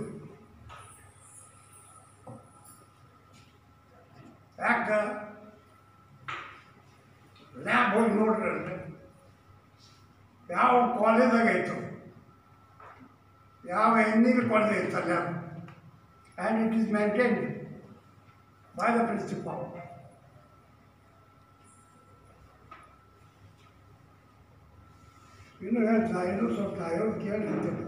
ಯಾಕೆ ಲ್ಯಾಬ್ ಹೋಗಿ ನೋಡ್ರಿ ಅಂದರೆ ಯಾವ ಕಾಲೇಜಾಗ ಐತು, ಯಾವ ಎಂಜಿನಿಯರ್ ಕಾಲೇಜ್ ಐತ lab, and it is maintained by the principal. ಇನ್ನೂ ಹೇಳ್ತೀನಿ, ಇನ್ನೂ ಸ್ವಲ್ಪ ನಾ ಹೇಳೋದು ಕೇಳಿರ್ತೇನೆ,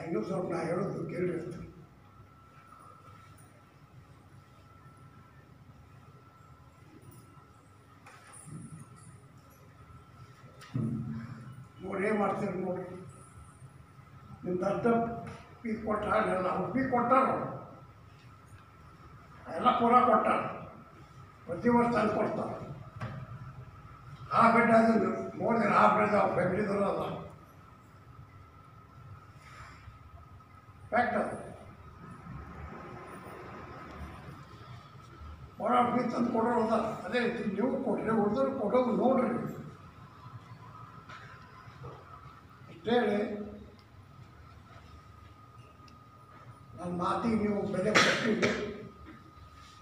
ಇನ್ನೂ ಸ್ವಲ್ಪ ನಾ ಹೇಳೋದು ಕೇಳಿರ್ತೇನೆ. ನೋಡಿ ಏನು ಮಾಡ್ತೀರಿ ನೋಡಿ. ನಿಮ್ಮ ದಡ್ಡ ಪೀಕ್ ಕೊಟ್ಟಾರ, ಅವ್ರು ಪೀಕ್ ಕೊಟ್ಟಾರ, ಎಲ್ಲ ಪೂರ ಕೊಟ್ಟಾರ, ಪ್ರತಿ ವರ್ಷ ತಂದು ಕೊಡ್ತಾರೆ. ಹಾಫ್ ಬೆಡ್ ಅದನ್ನು ಮೋರ್ ದೆನ್ ಹಾಫ್ ಬೆಡ್ ಅವ್ರ ಫ್ಯಾಮಿಲಿದವರು ಅದ ಫ್ಯಾಕ್ಟ್. ಅದು ಭಾಳ ಫೀಸ್ ತಂದು ಕೊಡೋರು ಅದ. ಅದೇ ರೀತಿ ನೀವು ಕೊಟ್ಟರೆ ಉಳಿದ್ರು ಕೊಡೋದು ನೋಡ್ರಿ. ಅಷ್ಟೇ ಹೇಳಿ ನನ್ನ ಮಾತಿಗೆ ನೀವು ಬೆಲೆ ಕೊಟ್ಟಿರಿ.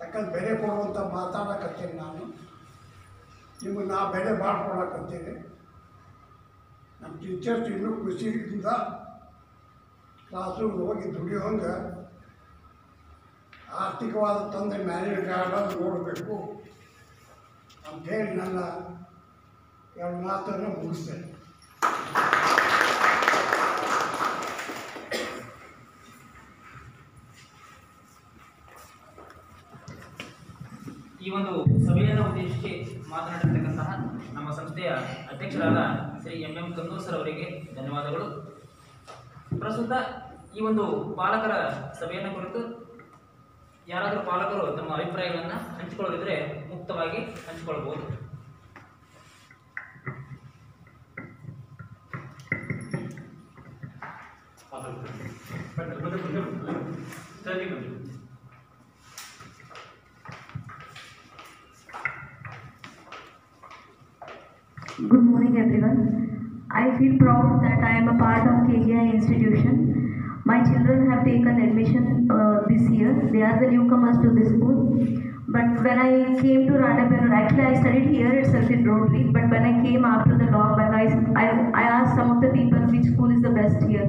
ಯಾಕಂದ್ರೆ ಬೆಲೆ ಕೊಡುವಂಥ ಮಾತಾಡಕತ್ತೀನಿ ನಾನು. ನಿಮಗೆ ನಾ ಬೆಲೆ ಮಾಡ್ಕೊಳಕತ್ತೀನಿ. ನಮ್ಮ ಟೀಚರ್ಸ್ ಇನ್ನೂ ಖುಷಿಯಿಂದ ಕ್ಲಾಸ್ರೂಮ್ಗೆ ಹೋಗಿ ದುಡಿಯೋಂಗೆ ಆರ್ಥಿಕವಾದ ತೊಂದರೆ ಮ್ಯಾನೇಜ್ ಆಗೋದು ನೋಡಬೇಕು ಅಂಥೇಳಿ ನನ್ನ ಎರಡು ಮಾತನ್ನು ಮುಗಿಸ್ತೇನೆ. ಈ ಒಂದು ಸಭೆಯನ್ನು ಉದ್ದೇಶಿಸಿ ಮಾತನಾಡಿರ್ತಕ್ಕಂತಹ ನಮ್ಮ ಸಂಸ್ಥೆಯ ಅಧ್ಯಕ್ಷರಾದ ಶ್ರೀ ಎಂ ಕನ್ನೂರ್ ಸರ್ ಅವರಿಗೆ ಧನ್ಯವಾದಗಳು. ಪ್ರಸ್ತುತ ಈ ಒಂದು ಪಾಲಕರ ಸಭೆಯನ್ನು ಕುರಿತು ಯಾರಾದರೂ ಪಾಲಕರು ತಮ್ಮ ಅಭಿಪ್ರಾಯಗಳನ್ನು ಹಂಚಿಕೊಳ್ಳದಿದ್ದರೆ ಮುಕ್ತವಾಗಿ ಹಂಚಿಕೊಳ್ಳಬಹುದು. Good morning everyone. I feel proud that I am a part of KGI institution. My children have taken admission this year. They are the newcomers to this school. But when I came to Radhapenur, actually I studied here itself in Rotary, but when I came after the lockdown, I asked some of the people which school is the best here.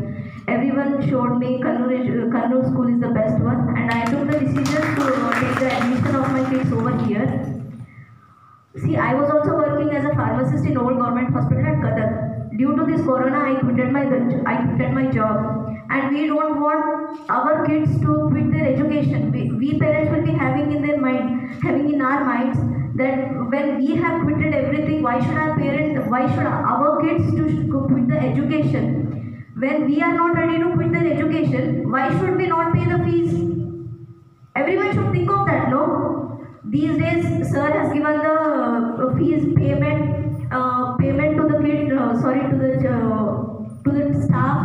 Everyone showed me Kannur school is the best one, and I took the decision to take the admission of my kids over here. See, I was also working as a pharmacist in old government hospital at Cuttack. Due to this corona, I quitted my job, and we don't want our kids to quit their education. We parents will be having in our minds that when we have quitted everything, why should our kids to quit the education? When we are not ready to quit their education, why should we not pay the fees? Everyone should think of that, no? These days, sir has given the fees payment to the kid, to the staff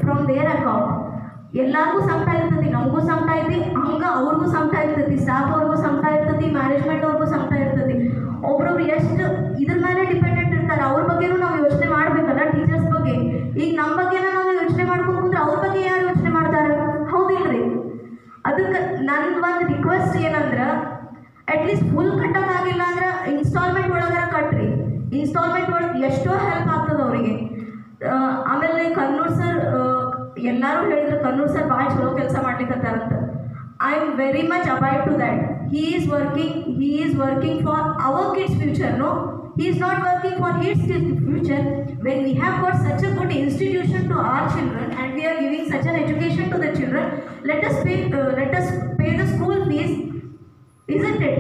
from their account. ಎಲ್ಲರಿಗೂ ಸಂಕಟ ಇರ್ತದೆ, ನಮಗೂ ಸಂಕಟ ಐತಿ, ಹಂಗೆ ಅವ್ರಿಗೂ ಸಂಕಟ ಇರ್ತದೆ, ಸ್ಟಾಫ್ ಅವ್ರಿಗೂ ಸಂಕಟ ಇರ್ತದೆ, ಮ್ಯಾನೇಜ್ಮೆಂಟ್ ಅವ್ರಿಗೂ ಸಂಕಟ ಇರ್ತದೆ. ಒಬ್ಬೊಬ್ರು ಎಷ್ಟು ಇದ್ರ ಮೇಲೆ ಡಿಪೆಂಡೆಂಟ್ ಇರ್ತಾರೆ. ಅವ್ರ ಬಗ್ಗೆನೂ ನಾವು ಯೋಚನೆ ಮಾಡಬೇಕಲ್ಲ, ಟೀಚರ್ಸ್ ಬಗ್ಗೆ. ಈಗ ನಮ್ಮ ಬಗ್ಗೆನ ನಾವು ಯೋಚನೆ ಮಾಡ್ಕೊಂಡು ಕುಂದ್ರೆ ಅವ್ರ ಬಗ್ಗೆ ಯಾರು ಯೋಚನೆ ಮಾಡ್ತಾರೆ? ಹೌದಿಲ್ರಿ? ಅದಕ್ಕೆ ನನ್ನ ಒಂದು ರಿಕ್ವೆಸ್ಟ್ ಏನಂದ್ರೆ, ಅಟ್ಲೀಸ್ಟ್ ಫುಲ್ ಕಟ್ಟೋಕ್ಕಾಗಿಲ್ಲ ಅಂದ್ರೆ ಇನ್ಸ್ಟಾಲ್ಮೆಂಟ್ ಒಳಗಾರ ಕಟ್ರಿ. ಇನ್ಸ್ಟಾಲ್ಮೆಂಟ್ ಒಳಗೆ ಎಷ್ಟೋ ಹೆಲ್ಪ್ ಆಗ್ತದೆ ಅವರಿಗೆ. ಆಮೇಲೆ ಕನ್ನೂರ್ ಸರ್ ಎಲ್ಲರೂ ಹೇಳಿದ್ರು ಕನ್ನೂರ್ ಸರ್ ಭಾಳ ಚಲೋ ಕೆಲಸ ಮಾಡ್ಲಿಕ್ಕತ್ತಾರಂತ. I am very much abide to that. he is working for our kids' future, no? He is not working for his future. When we have got such a good institution to our children and we are giving such an education to the children, let us pay the school fees, isn't it?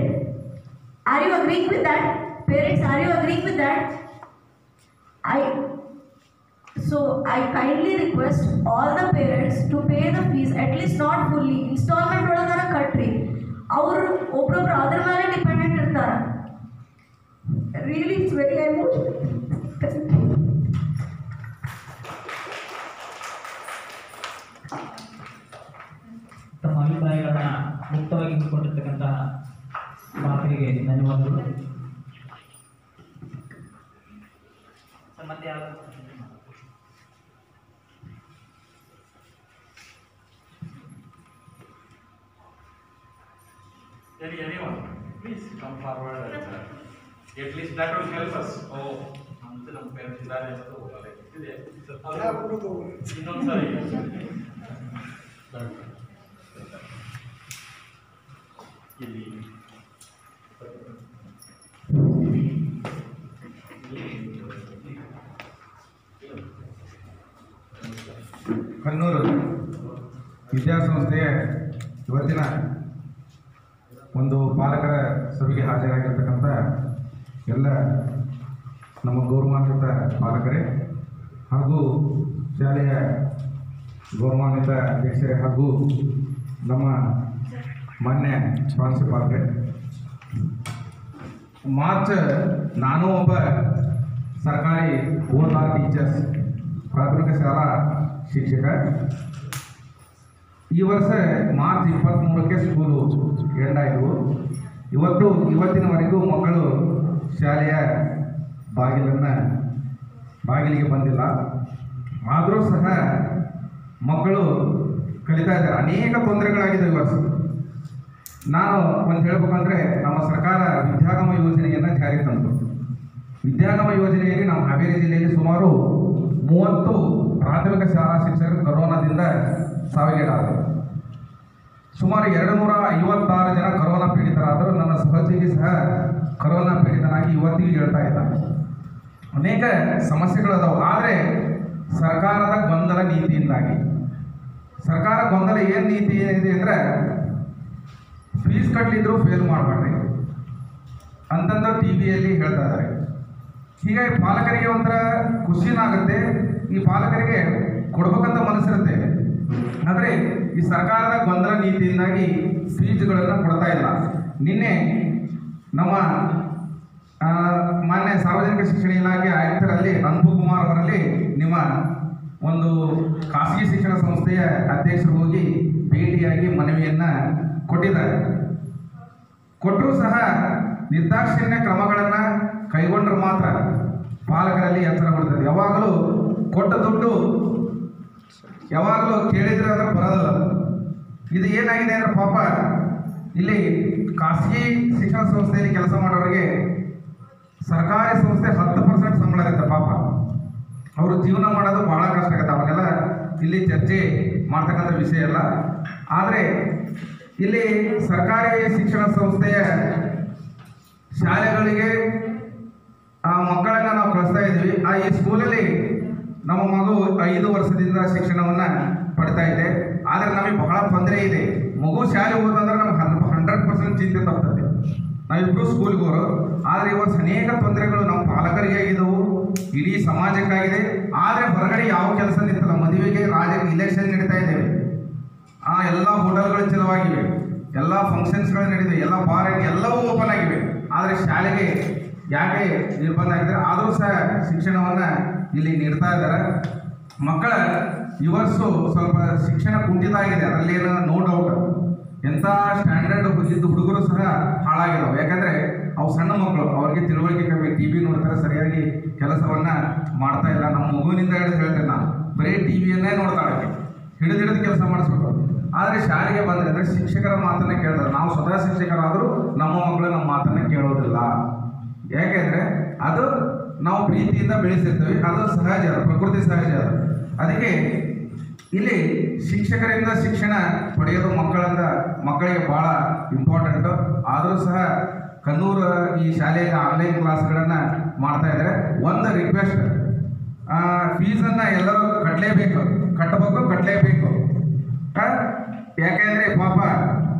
Are you agreeing with that? Parents, are you agreeing with that? I kindly request all the parents to pay the fees, at least not fully. Installment ಒಳಗಾರ ಕಟ್ರಿ. ಅವರು ಒಬ್ಬೊಬ್ರು ಅದ್ರ ಮೇಲೆ dependent ಇರ್ತಾರೆ. Really, it's very emotional. ಅಭಿಪ್ರಾಯಗಳನ್ನ ಮುಕ್ತವಾಗಿ ಇಟ್ಟುಕೊಂಡಿರ್ತಕ್ಕಂತಹ ಮಾತಿಗೆ ಧನ್ಯವಾದಗಳು. Sir ಮತ್ತೆ ಯಾವ anyone, please come forward and at least that will help us. Oh, ಅಂತ ನಮ್ಮ ಪೇರೆಂಟ್ಸ್ ಇದ್ದಾರೆ ಅಂತ ಇದೆ. ಇನ್ನೊಂದು ಸರಿ ಇಲ್ಲಿ ಕಣ್ಣೂರು ವಿದ್ಯಾಸಂಸ್ಥೆಯ ಇವತ್ತಿನ ಒಂದು ಪಾಲಕರ ಸಭೆಗೆ ಹಾಜರಾಗಿರ್ತಕ್ಕಂಥ ಎಲ್ಲ ನಮ್ಮ ಗೌರವಾನ್ವಿತ ಪಾಲಕರೇ ಹಾಗೂ ಶಾಲೆಯ ಗೌರವಾನ್ವಿತ ಅಧ್ಯಕ್ಷರೇ ಹಾಗೂ ನಮ್ಮ ಮಾನ್ಯ ಪ್ರಾಂಶುಪಾಲರೇ, ಮಾರ್ಚ್ ನಾನು ಒಬ್ಬ ಸರ್ಕಾರಿ OR ಟೀಚರ್ಸ್ ಪ್ರಾಥಮಿಕ ಶಾಲಾ ಶಿಕ್ಷಕ. ಈ ವರ್ಷ ಮಾರ್ಚ್ 23ಕ್ಕೆ ಸ್ಕೂಲು ಎಂಡ್ ಆಯಿತು. ಇವತ್ತಿನವರೆಗೂ ಮಕ್ಕಳು ಶಾಲೆಯ ಬಾಗಿಲಿಗೆ ಬಂದಿಲ್ಲ. ಆದರೂ ಸಹ ಮಕ್ಕಳು ಕಲಿತಾ ಇದ್ದಾರೆ. ಅನೇಕ ತೊಂದರೆಗಳಾಗಿದೆ ಈ ವರ್ಷ. ನಾನು ಒಂದು ಹೇಳ್ಬೇಕಂದ್ರೆ ನಮ್ಮ ಸರ್ಕಾರ ವಿದ್ಯಾಗಮ ಯೋಜನೆಯನ್ನು ಜಾರಿಗೆ ತಂತು. ವಿದ್ಯಾಗಮ ಯೋಜನೆಯಲ್ಲಿ ನಮ್ಮ ಹಾವೇರಿ ಜಿಲ್ಲೆಯಲ್ಲಿ ಸುಮಾರು 30 ಪ್ರಾಥಮಿಕ ಶಾಲಾ ಶಿಕ್ಷಕರು ಕೊರೋನಾದಿಂದ ಸಾವಿಗೀಡಾದರು. ಸುಮಾರು 256 ಜನ ಕೊರೋನಾ ಪೀಡಿತರಾದರು. ನನ್ನ ಸಹೋದ್ಯೋಗಿ ಸಹ ಕೊರೋನಾ ಪೀಡಿತನಾಗಿ ಇವತ್ತಿಗೆ ಹೇಳ್ತಾ ಇದ್ದಾನೆ. ಅನೇಕ ಸಮಸ್ಯೆಗಳದಾವು. ಆದರೆ ಸರ್ಕಾರದ ಗೊಂದಲ ನೀತಿಯಿಂದಾಗಿ, ಸರ್ಕಾರ ಗೊಂದಲ ಏನು ನೀತಿ ಏನಿದೆ ಅಂದರೆ ಫೀಸ್ ಕಟ್ಟಲಿದ್ರು ಫೇಲ್ ಮಾಡಬೇಡ್ರಿ ಅಂತಂದು ಟಿವಿಯಲ್ಲಿ ಹೇಳ್ತಾ ಇದ್ದಾರೆ. ಹೀಗಾಗಿ ಪಾಲಕರಿಗೆ ಒಂಥರ ಖುಷಿನಾಗುತ್ತೆ. ಈ ಪಾಲಕರಿಗೆ ಕೊಡ್ಬೇಕಂತ ಮನಸ್ಸಿರುತ್ತೆ. ಆದರೆ ಈ ಸರ್ಕಾರದ ಗೊಂದಲ ನೀತಿಯಿಂದಾಗಿ ಫೀಸ್ಗಳನ್ನು ಕೊಡ್ತಾ ಇಲ್ಲ. ನಿನ್ನೆ ನಮ್ಮ ಮಾನ್ಯ ಸಾರ್ವಜನಿಕ ಶಿಕ್ಷಣ ಇಲಾಖೆ ಆಯುಕ್ತರಲ್ಲಿ ಅನುಪಮ್ ಕುಮಾರ್ ಅವರಲ್ಲಿ ನಿಮ್ಮ ಒಂದು ಖಾಸಗಿ ಶಿಕ್ಷಣ ಸಂಸ್ಥೆಯ ಅಧ್ಯಕ್ಷರು ಹೋಗಿ ಭೇಟಿಯಾಗಿ ಮನವಿಯನ್ನು ಕೊಟ್ಟಿದ್ದಾರೆ. ಕೊಟ್ಟರೂ ಸಹ ನಿರ್ದಾಕ್ಷಿಣ್ಯ ಕ್ರಮಗಳನ್ನು ಕೈಗೊಂಡ್ರೆ ಮಾತ್ರ ಪಾಲಕರಲ್ಲಿ ಎಚ್ಚರ ಬರ್ತದೆ. ಯಾವಾಗಲೂ ಕೊಟ್ಟ ದುಡ್ಡು ಯಾವಾಗಲೂ ಕೇಳಿದರೆ ಅದರ ಬರೋದಿಲ್ಲ. ಇದು ಏನಾಗಿದೆ ಅಂದರೆ ಪಾಪ ಇಲ್ಲಿ ಖಾಸಗಿ ಶಿಕ್ಷಣ ಸಂಸ್ಥೆಯಲ್ಲಿ ಕೆಲಸ ಮಾಡೋರಿಗೆ ಸರ್ಕಾರಿ ಸಂಸ್ಥೆ 10% ಸಂಬಳ ಇರುತ್ತೆ. ಪಾಪ ಅವರು ಜೀವನ ಮಾಡೋದು ಬಹಳ ಕಷ್ಟ ಆಗುತ್ತೆ. ಅವನ್ನೆಲ್ಲ ಇಲ್ಲಿ ಚರ್ಚೆ ಮಾಡ್ತಕ್ಕಂಥ ವಿಷಯ ಅಲ್ಲ. ಆದರೆ ಇಲ್ಲಿ ಸರ್ಕಾರಿ ಶಿಕ್ಷಣ ಸಂಸ್ಥೆಯ ಶಾಲೆಗಳಿಗೆ ಮಕ್ಕಳನ್ನು ನಾವು ಕಳಿಸ್ತಾ ಇದ್ದೀವಿ. ಈ ಸ್ಕೂಲಲ್ಲಿ ನಮ್ಮ ಮಗು 5 ವರ್ಷದಿಂದ ಶಿಕ್ಷಣವನ್ನು ಪಡ್ತಾ ಇದೆ. ಆದರೆ ನಮಗೆ ಬಹಳ ತೊಂದರೆ ಇದೆ. ಮಗು ಶಾಲೆ ಹೋದಂದ್ರೆ ನಮ್ಗೆ 100% ಚಿಂತೆ ತಪ್ತದೆ. ನಾವಿಬ್ಬರು ಸ್ಕೂಲ್ಗೆ ಹೋರು. ಆದರೆ ಇವತ್ತು ಅನೇಕ ತೊಂದರೆಗಳು ನಮ್ಮ ಪಾಲಕರಿಗೆ ಆಗಿದ್ದವು, ಇಡೀ ಸಮಾಜಕ್ಕಾಗಿದೆ. ಆದರೆ ಹೊರಗಡೆ ಯಾವ ಕೆಲಸ ನಿಂತಿಲ್ಲ. ಮದುವೆಗೆ ಇಲೆಕ್ಷನ್ ನಡೀತಾ ಇದ್ದೇವೆ. ಎಲ್ಲ ಹೋಟೆಲ್ಗಳು ಚಲವಾಗಿವೆ, ಎಲ್ಲ ಫಂಕ್ಷನ್ಸ್ಗಳು ನಡೀತಿವೆ, ಎಲ್ಲ ಬಾರ್ ಎಲ್ಲವೂ ಓಪನ್ ಆಗಿವೆ. ಆದರೆ ಶಾಲೆಗೆ ಯಾಕೆ ನಿರ್ಬಂಧ ಆಗಿದೆ? ಆದರೂ ಸಹ ಶಿಕ್ಷಣವನ್ನು ಇಲ್ಲಿ ನೀಡ್ತಾ ಇದ್ದಾರೆ. ಮಕ್ಕಳ ಈ ವರ್ಷ ಸ್ವಲ್ಪ ಶಿಕ್ಷಣ ಕುಂಠಿತ ಆಗಿದೆ, ಅದರಲ್ಲೇನು ನೋ ಡೌಟ್. ಎಂಥ ಸ್ಟ್ಯಾಂಡರ್ಡ್ ಇದ್ದು ಹುಡುಗರು ಸಹ ಹಾಳಾಗಿದ್ದಾವೆ. ಯಾಕಂದರೆ ಅವು ಸಣ್ಣ ಮಕ್ಕಳು, ಅವ್ರಿಗೆ ತಿಳುವಳಿಕೆ ಕಮ್ಮಿ, TV ನೋಡ್ತಾರೆ, ಸರಿಯಾಗಿ ಕೆಲಸವನ್ನು ಮಾಡ್ತಾ ಇಲ್ಲ. ನಮ್ಮ ಮಗುವಿನಿಂದ ಹೇಳ್ತೇನೆ ನಾನು, ಬರೀ TVಯನ್ನೇ ನೋಡ್ತಾಳೆ, ಹಿಡಿದು ಕೆಲಸ ಮಾಡಿಸ್ಬೇಕು. ಆದರೆ ಶಾಲೆಗೆ ಬಂದರೆ ಅಂದರೆ ಶಿಕ್ಷಕರ ಮಾತನ್ನು ಕೇಳ್ತಾರೆ. ನಾವು ಸ್ವತಃ ಶಿಕ್ಷಕರಾದರೂ ನಮ್ಮ ಮಕ್ಕಳು ನಮ್ಮ ಮಾತನ್ನು ಕೇಳೋದಿಲ್ಲ. ಯಾಕೆಂದರೆ ಅದು ನಾವು ಪ್ರೀತಿಯಿಂದ ಬೆಳೆಸಿರ್ತೀವಿ, ಅದು ಸಹಜ, ಪ್ರಕೃತಿ ಸಹಜ. ಅದಕ್ಕೆ ಇಲ್ಲಿ ಶಿಕ್ಷಕರಿಂದ ಶಿಕ್ಷಣ ಪಡೆಯೋದು ಮಕ್ಕಳಿಗೆ ಭಾಳ ಇಂಪಾರ್ಟೆಂಟು. ಆದರೂ ಸಹ ಕಣ್ಣೂರು ಈ ಶಾಲೆಯಲ್ಲಿ ಆನ್ಲೈನ್ ಕ್ಲಾಸ್ಗಳನ್ನು ಮಾಡ್ತಾ ಇದ್ದಾರೆ. ಒಂದು ರಿಕ್ವೆಸ್ಟ್, ಫೀಸನ್ನು ಎಲ್ಲರೂ ಕಟ್ಟಲೇಬೇಕು. ಯಾಕೆಂದರೆ ಪಾಪ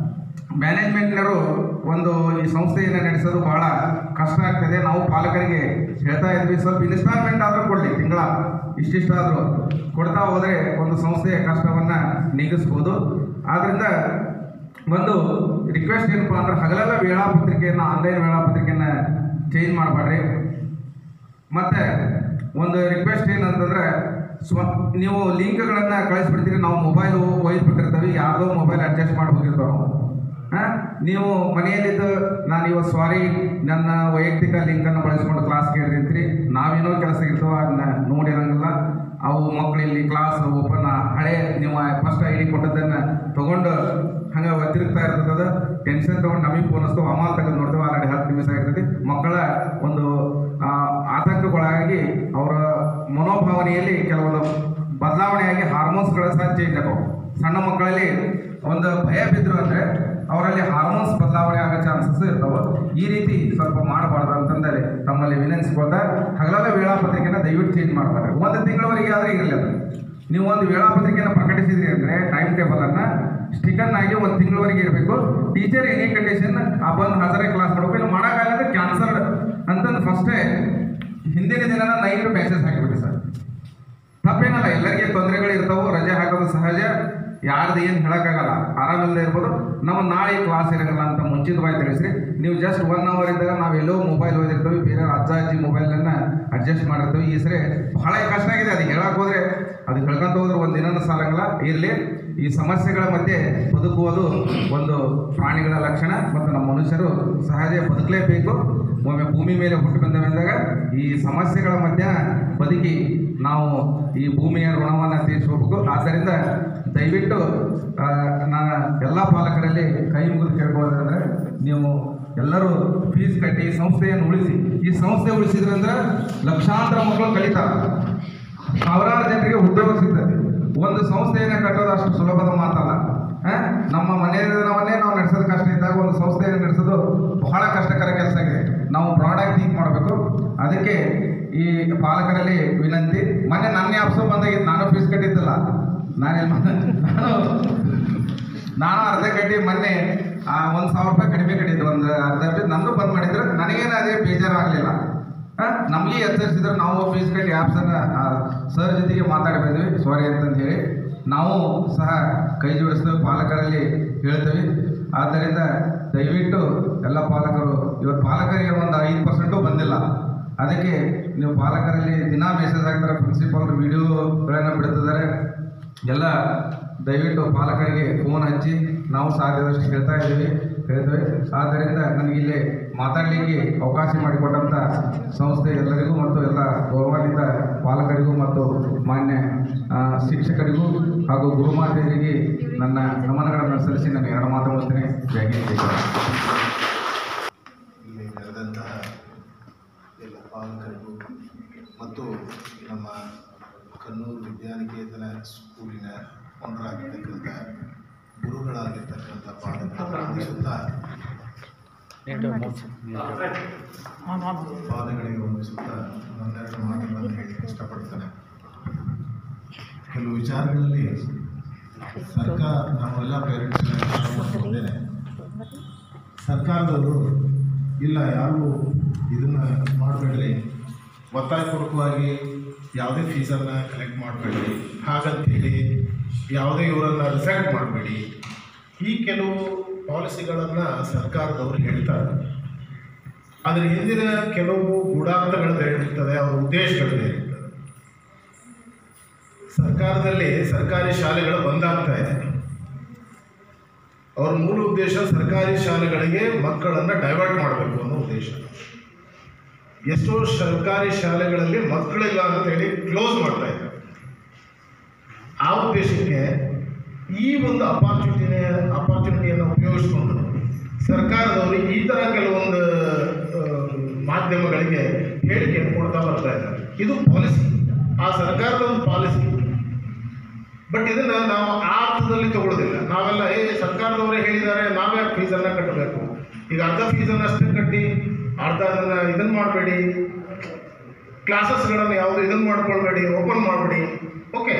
ಮ್ಯಾನೇಜ್ಮೆಂಟ್ನವರು ಒಂದು ಈ ಸಂಸ್ಥೆಯನ್ನು ನಡೆಸೋದು ಭಾಳ ಕಷ್ಟ ಆಗ್ತದೆ. ನಾವು ಪಾಲಕರಿಗೆ ಹೇಳ್ತಾ ಇದ್ವಿ, ಸ್ವಲ್ಪ ಇನ್ಸ್ಟಾಲ್ಮೆಂಟ್ ಆದರೂ ಕೊಡಲಿ, ತಿಂಗಳ ಇಷ್ಟಿಷ್ಟಾದರೂ ಕೊಡ್ತಾ ಹೋದರೆ ಒಂದು ಸಂಸ್ಥೆಯ ಕಷ್ಟವನ್ನು ನೀಗಿಸ್ಬೋದು. ಆದ್ದರಿಂದ ಒಂದು ರಿಕ್ವೆಸ್ಟ್ ಏನಪ್ಪ ಅಂದ್ರೆ, ಹಗಲೆಲ್ಲ ವೇಳಾಪತ್ರಿಕೆಯನ್ನು, ಆನ್ಲೈನ್ ವೇಳಾಪತ್ರಿಕೆಯನ್ನು ಚೇಂಜ್ ಮಾಡಬೇಡ್ರಿ. ಮತ್ತು ಒಂದು ರಿಕ್ವೆಸ್ಟ್ ಏನಂತಂದರೆ, ನೀವು ಲಿಂಕ್ಗಳನ್ನು ಕಳಿಸ್ಬಿಡ್ತೀರಿ, ನಾವು ಮೊಬೈಲ್ ಒಯ್ದುಬಿಟ್ಟಿರ್ತೀವಿ, ಯಾವುದೋ ಮೊಬೈಲ್ ಅಡ್ಜಸ್ಟ್ ಮಾಡಿ ಹೋಗಿರ್ತಾವೆ ನಾವು. ನೀವು ಮನೆಯಲ್ಲಿದ್ದು ನಾನು ಇವತ್ತು ಸಾರಿ ನನ್ನ ವೈಯಕ್ತಿಕ ಲಿಂಕನ್ನು ಬಳಸ್ಕೊಂಡು ಕ್ಲಾಸ್ ಕೇಳಿರ್ತೀರಿ, ನಾವೇನೋ ಕೆಲಸ ಇರ್ತವೆ ಅದನ್ನ ನೋಡಿರಂಗಿಲ್ಲ. ಅವು ಮಕ್ಕಳಿಲ್ಲಿ ಕ್ಲಾಸ್ ಓಪನ್ ಹಳೆ ನೀವು ಫಸ್ಟ್ ID ಕೊಟ್ಟದ್ದನ್ನು ತೊಗೊಂಡು ಹಂಗೆ ಒತ್ತಿರ್ತಾ ಇರ್ತದೆ. ಟೆನ್ಷನ್ ತೊಗೊಂಡು ನಮಗೆ ಫೋನ್ ಹಚ್ತವೆ, ಅಮಾಲ್ ತೆಗೆದು ನೋಡ್ತೇವೆ, ಆಲ್ರೆಡಿ 10 ನಿಮಿಷ ಆಗಿರ್ತೈತಿ. ಮಕ್ಕಳ ಒಂದು ಆತಂಕಗೊಳಗಾಗಿ ಅವರ ಮನೋಭಾವನೆಯಲ್ಲಿ ಕೆಲವೊಂದು ಬದಲಾವಣೆಯಾಗಿ ಹಾರ್ಮೋನ್ಸ್ಗಳು ಸಹ ಚೇಂಜ್ ಆಗವು. ಸಣ್ಣ ಮಕ್ಕಳಲ್ಲಿ ಒಂದು ಭಯ ಬಿದ್ದರು ಅಂದರೆ ಅವರಲ್ಲಿ ಹಾರ್ಮೋನ್ಸ್ ಬದಲಾವಣೆ ಆಗೋ ಚಾನ್ಸಸ್ ಇರ್ತಾವೆ. ಈ ರೀತಿ ಸ್ವಲ್ಪ ಮಾಡಬಾರ್ದು ಅಂತಂದರೆ ತಮ್ಮಲ್ಲಿ ವಿನಂತಿಸ್ಕೊಳ್ತಾ ಹಗಲೆಲ್ಲ ವೇಳಾಪತ್ರಿಕೆನ ದಯವಿಟ್ಟು ಚೇಂಜ್ ಮಾಡಬೇಡ್ರಿ. ಒಂದು ತಿಂಗಳವರೆಗೆ ಆದರೆ ಇರಲಿ ಅದು. ನೀವು ಒಂದು ವೇಳಾಪತ್ರಿಕೆಯನ್ನು ಪ್ರಕಟಿಸಿದ್ರಿ ಅಂದರೆ ಟೈಮ್ ಟೇಬಲನ್ನು ಸ್ಟಿಕನ್ ಆಗಿ ಒಂದು ತಿಂಗಳವರೆಗೆ ಇರಬೇಕು. ಟೀಚರ್ ಎನಿ ಕಂಡೀಷನ್ ಬಂದು ಹಾಜರೇ ಕ್ಲಾಸ್ ಮಾಡಬೇಕು. ಇಲ್ಲ ಮಾಡೋಕ್ಕಾಗಲ್ಲ ಕ್ಯಾನ್ಸಲ್ಡ್ ಅಂತಂದು ಫಸ್ಟೇ ಹಿಂದಿನ ದಿನ ನೈಟ್ ಮೆಸೇಜ್ ಹಾಕಿಬಿಡಿ ಸರ್. ತಪ್ಪೇನಲ್ಲ, ಎಲ್ಲರಿಗೆ ತೊಂದರೆಗಳು ಇರ್ತಾವೆ, ರಜೆ ಹಾಕೋದು ಸಹಜ, ಯಾರ್ದು ಏನು ಹೇಳೋಕ್ಕಾಗಲ್ಲ, ಆರಾಮಿಲ್ಲದೆ ಇರ್ಬೋದು. ನಮ್ಮ ನಾಳೆ ಕ್ಲಾಸ್ ಇರೋಲ್ಲ ಅಂತ ಮುಂಚಿತವಾಗಿ ತಿಳಿಸ್ರಿ. ನೀವು ಜಸ್ಟ್ 1 hour ಇದ್ದಾಗ ನಾವೆಲ್ಲೋ ಮೊಬೈಲ್ ಓದಿರ್ತೀವಿ, ಬೇರೆ ಅಜ್ಜ ಅಜ್ಜಿ ಮೊಬೈಲನ್ನು ಅಡ್ಜಸ್ಟ್ ಮಾಡಿರ್ತೀವಿ. ಈ ಸರಿ ಬಹಳ ಕಷ್ಟ ಆಗಿದೆ. ಅದು ಹೇಳಕ್ಕೆ ಹೋದರೆ ಅದು ಹೇಳ್ಕೊಂತ ಹೋದ್ರೆ ಒಂದು ದಿನನೂ ಸಾಲಂಗಿಲ್ಲ. ಇರಲಿ, ಈ ಸಮಸ್ಯೆಗಳ ಮಧ್ಯೆ ಬದುಕುವುದು ಒಂದು ಪ್ರಾಣಿಗಳ ಲಕ್ಷಣ ಮತ್ತು ನಮ್ಮ ಮನುಷ್ಯರು ಸಹಜ ಬದುಕಲೇಬೇಕು. ಒಮ್ಮೆ ಭೂಮಿ ಮೇಲೆ ಹುಟ್ಟು ಬಂದಾಗ ಈ ಸಮಸ್ಯೆಗಳ ಮಧ್ಯ ಬದುಕಿ ನಾವು ಈ ಭೂಮಿಯ ಋಣವನ್ನು ತೀರಿಸಬೇಕು. ಆದ್ದರಿಂದ ದಯವಿಟ್ಟು ನಾನು ಎಲ್ಲ ಪಾಲಕರಲ್ಲಿ ಕೈ ಮುಗಿದು ಕೇಳ್ಬೋದಂದ್ರೆ ನೀವು ಎಲ್ಲರೂ ಫೀಸ್ ಕಟ್ಟಿ ಸಂಸ್ಥೆಯನ್ನು ಉಳಿಸಿ. ಈ ಸಂಸ್ಥೆ ಉಳಿಸಿದ್ರಂದ್ರೆ ಲಕ್ಷಾಂತರ ಮಕ್ಕಳು ಕಲಿತಾರೆ, ಸಾವಿರಾರು ಜನರಿಗೆ ಉದ್ಯೋಗ ಸಿಗ್ತದೆ. ಒಂದು ಸಂಸ್ಥೆಯನ್ನು ಕಟ್ಟೋದು ಅಷ್ಟು ಸುಲಭದ ಮಾತಲ್ಲ. ನಮ್ಮ ಮನೆಯವನ್ನೇ ನಾವು ನಡೆಸೋದು ಕಷ್ಟ ಇದ್ದಾಗ ಒಂದು ಸಂಸ್ಥೆಯನ್ನು ನಡೆಸೋದು ಬಹಳ ಕಷ್ಟಕರ ಕೆಲಸ ಆಗಿದೆ. ನಾವು ಪ್ರಾಡಕ್ಟ್ ಥಿಂಕ್ ಮಾಡಬೇಕು. ಅದಕ್ಕೆ ಈ ಪಾಲಕರಲ್ಲಿ ವಿನಂತಿ. ಮೊನ್ನೆ ನನ್ನ ಆಪ್ಸು ಬಂದಾಗಿದ್ದು, ನಾನು ಫೀಸ್ ಕಟ್ಟಿದ್ದಿಲ್ಲ, ನಾನು ಅರ್ಧ ಕಟ್ಟಿ ಮೊನ್ನೆ 1,000 ರೂಪಾಯಿ ಕಡಿಮೆ ಕಟ್ಟಿದ್ದು, ಒಂದು ಅರ್ಧ ನಂದು ಬಂದ್ ಮಾಡಿದ್ರೆ ನನಗೇನು ಅದೇ ಬೇಜಾರಾಗಲಿಲ್ಲ. ನಮಗೆ ಎಚ್ಚರಿಸಿದ್ರೆ ನಾವು ಫೀಸ್ ಕಟ್ಟಿ ಆ್ಯಪ್ಸನ್ನು ಸರ್ ಜೊತೆಗೆ ಮಾತಾಡಿ ಬಂದ್ವಿ, ಸಾರಿ ಅಂತಂದು ಹೇಳಿ ನಾವು ಸಹ ಕೈ ಜೋಡಿಸ್ತೇವೆ, ಪಾಲಕರಲ್ಲಿ ಹೇಳ್ತೇವೆ. ಆದ್ದರಿಂದ ದಯವಿಟ್ಟು ಎಲ್ಲ ಪಾಲಕರು, ಇವತ್ತು ಪಾಲಕರಿಗೆ ಒಂದು 5% ಬಂದಿಲ್ಲ. ಅದಕ್ಕೆ ನೀವು ಪಾಲಕರಲ್ಲಿ ದಿನ ಮೆಸೇಜ್ ಹಾಕ್ತಾರೆ, ಪ್ರಿನ್ಸಿಪಾಲ್ರು ವಿಡಿಯೋಗಳನ್ನು ಬಿಡ್ತಿದ್ದಾರೆ. ಎಲ್ಲ ದಯವಿಟ್ಟು ಪಾಲಕರಿಗೆ ಫೋನ್ ಹಚ್ಚಿ ನಾವು ಸಾಧ್ಯದಷ್ಟು ಹೇಳ್ತೇವೆ. ಆದ್ದರಿಂದ ನನಗಿಲ್ಲಿ ಮಾತಾಡಲಿಕ್ಕೆ ಅವಕಾಶ ಮಾಡಿಕೊಟ್ಟಂಥ ಸಂಸ್ಥೆ ಎಲ್ಲರಿಗೂ ಮತ್ತು ಎಲ್ಲ ಗೌರವಾನ್ವಿತ ಪಾಲಕರಿಗೂ ಮತ್ತು ಮಾನ್ಯ ಶಿಕ್ಷಕರಿಗೂ ಹಾಗೂ ಗುರುಮಾತೆಯರಿಗೆ ನನ್ನ ನಮನಗಳನ್ನು ಸಲ್ಲಿಸಿ ನಾನು 2 ಮಾತು ಮುಗಿಸ್ತೇನೆ. ಜೈ ಹಿಂದ್, ಜೈ ಭಾರತ್. ಇಲ್ಲಿ ನಡೆದಂತಹ ಎಲ್ಲ ಪಾಲಕರಿಗೂ ಮತ್ತು ನಮ್ಮ ಕನ್ನೂರು ವಿದ್ಯಾನಿಕೇತನ ಸ್ಕೂಲಿನ ಓನರ್ ಆಗಿರ್ತಕ್ಕಂಥ ಗುರುಗಳಾಗಿರ್ತಕ್ಕಂಥ ಪಾಲಕರಿಗೆ ವಂದಿಸುತ್ತಾ ಒಂದೆರಡು ಮಾತುಗಳನ್ನು ಹೇಳಲಿಕ್ಕೆ ಇಷ್ಟಪಡ್ತೇನೆ. ಕೆಲವು ವಿಚಾರಗಳಲ್ಲಿ ಸರ್ಕಾರ, ನಾವೆಲ್ಲ ಪೇರೆಂಟ್ಸ್ ಬಂದೇನೆ, ಸರ್ಕಾರದವರು ಇಲ್ಲ ಯಾರು ಇದನ್ನು ಮಾಡಬೇಡ್ರಿ, ಒತ್ತಾಯಪೂರ್ವಕವಾಗಿ ಯಾವುದೇ ಫೀಸನ್ನು ಕಲೆಕ್ಟ್ ಮಾಡಬೇಡ್ರಿ, ಹಾಗಂತೇಳಿ ಯಾವುದೇ ಇವರನ್ನು ರಿಸೆಕ್ಟ್ ಮಾಡಬೇಡಿ, ಈ ಕೆಲವು ಪಾಲಿಸಿಗಳನ್ನು ಸರ್ಕಾರದವರು ಹೇಳ್ತಾರೆ. ಅದರ ಹಿಂದಿನ ಕೆಲವು ಗೂಢಾರ್ಥಗಳು ಬೇರೆ ಅವರ ಉದ್ದೇಶಗಳು ಬೇರೆ ಇರ್ತದೆ. ಸರ್ಕಾರದಲ್ಲಿ ಸರ್ಕಾರಿ ಶಾಲೆಗಳು ಬಂದಾಗ್ತಾ ಇದೆ. ಅವ್ರ ಮೂಲ ಉದ್ದೇಶ ಸರ್ಕಾರಿ ಶಾಲೆಗಳಿಗೆ ಮಕ್ಕಳನ್ನು ಡೈವರ್ಟ್ ಮಾಡಬೇಕು ಅನ್ನೋ ಉದ್ದೇಶ. ಎಷ್ಟೋ ಸರ್ಕಾರಿ ಶಾಲೆಗಳಲ್ಲಿ ಮಕ್ಕಳಿಲ್ಲ ಅಂತೇಳಿ ಕ್ಲೋಸ್ ಮಾಡ್ತಾ ಇದ್ದಾರೆ. ಆ ಉದ್ದೇಶಕ್ಕೆ ಈ ಒಂದು ಅಪಾರ್ಚುನಿಟಿಯನ್ನು ಉಪಯೋಗಿಸ್ಕೊಂಡು ಸರ್ಕಾರದವರು ಈ ಥರ ಕೆಲವೊಂದು ಮಾಧ್ಯಮಗಳಿಗೆ ಹೇಳಿಕೆಯನ್ನು ಕೊಡ್ತಾ ಬರ್ತಾ ಇದ್ದಾರೆ. ಇದು ಪಾಲಿಸಿ, ಆ ಸರ್ಕಾರದ ಒಂದು ಪಾಲಿಸಿ. ಬಟ್ ಇದನ್ನು ನಾವು ಆ ಅರ್ಥದಲ್ಲಿ ತಗೊಳ್ಳೋದಿಲ್ಲ. ನಾವೆಲ್ಲ ಸರ್ಕಾರದವರೇ ಹೇಳಿದ್ದಾರೆ, ನಾವೇ ಫೀಸನ್ನು ಕಟ್ಟಬೇಕು, ಈಗ ಅರ್ಧ ಫೀಸನ್ನು ಅಷ್ಟೇ ಕಟ್ಟಿ ಅರ್ಧ ಇದನ್ನು ಮಾಡಬೇಡಿ, ಕ್ಲಾಸಸ್ಗಳನ್ನು ಯಾವುದು ಇದನ್ನು ಮಾಡ್ಕೊಳ್ಬೇಡಿ, ಓಪನ್ ಮಾಡಬೇಡಿ. ಓಕೆ,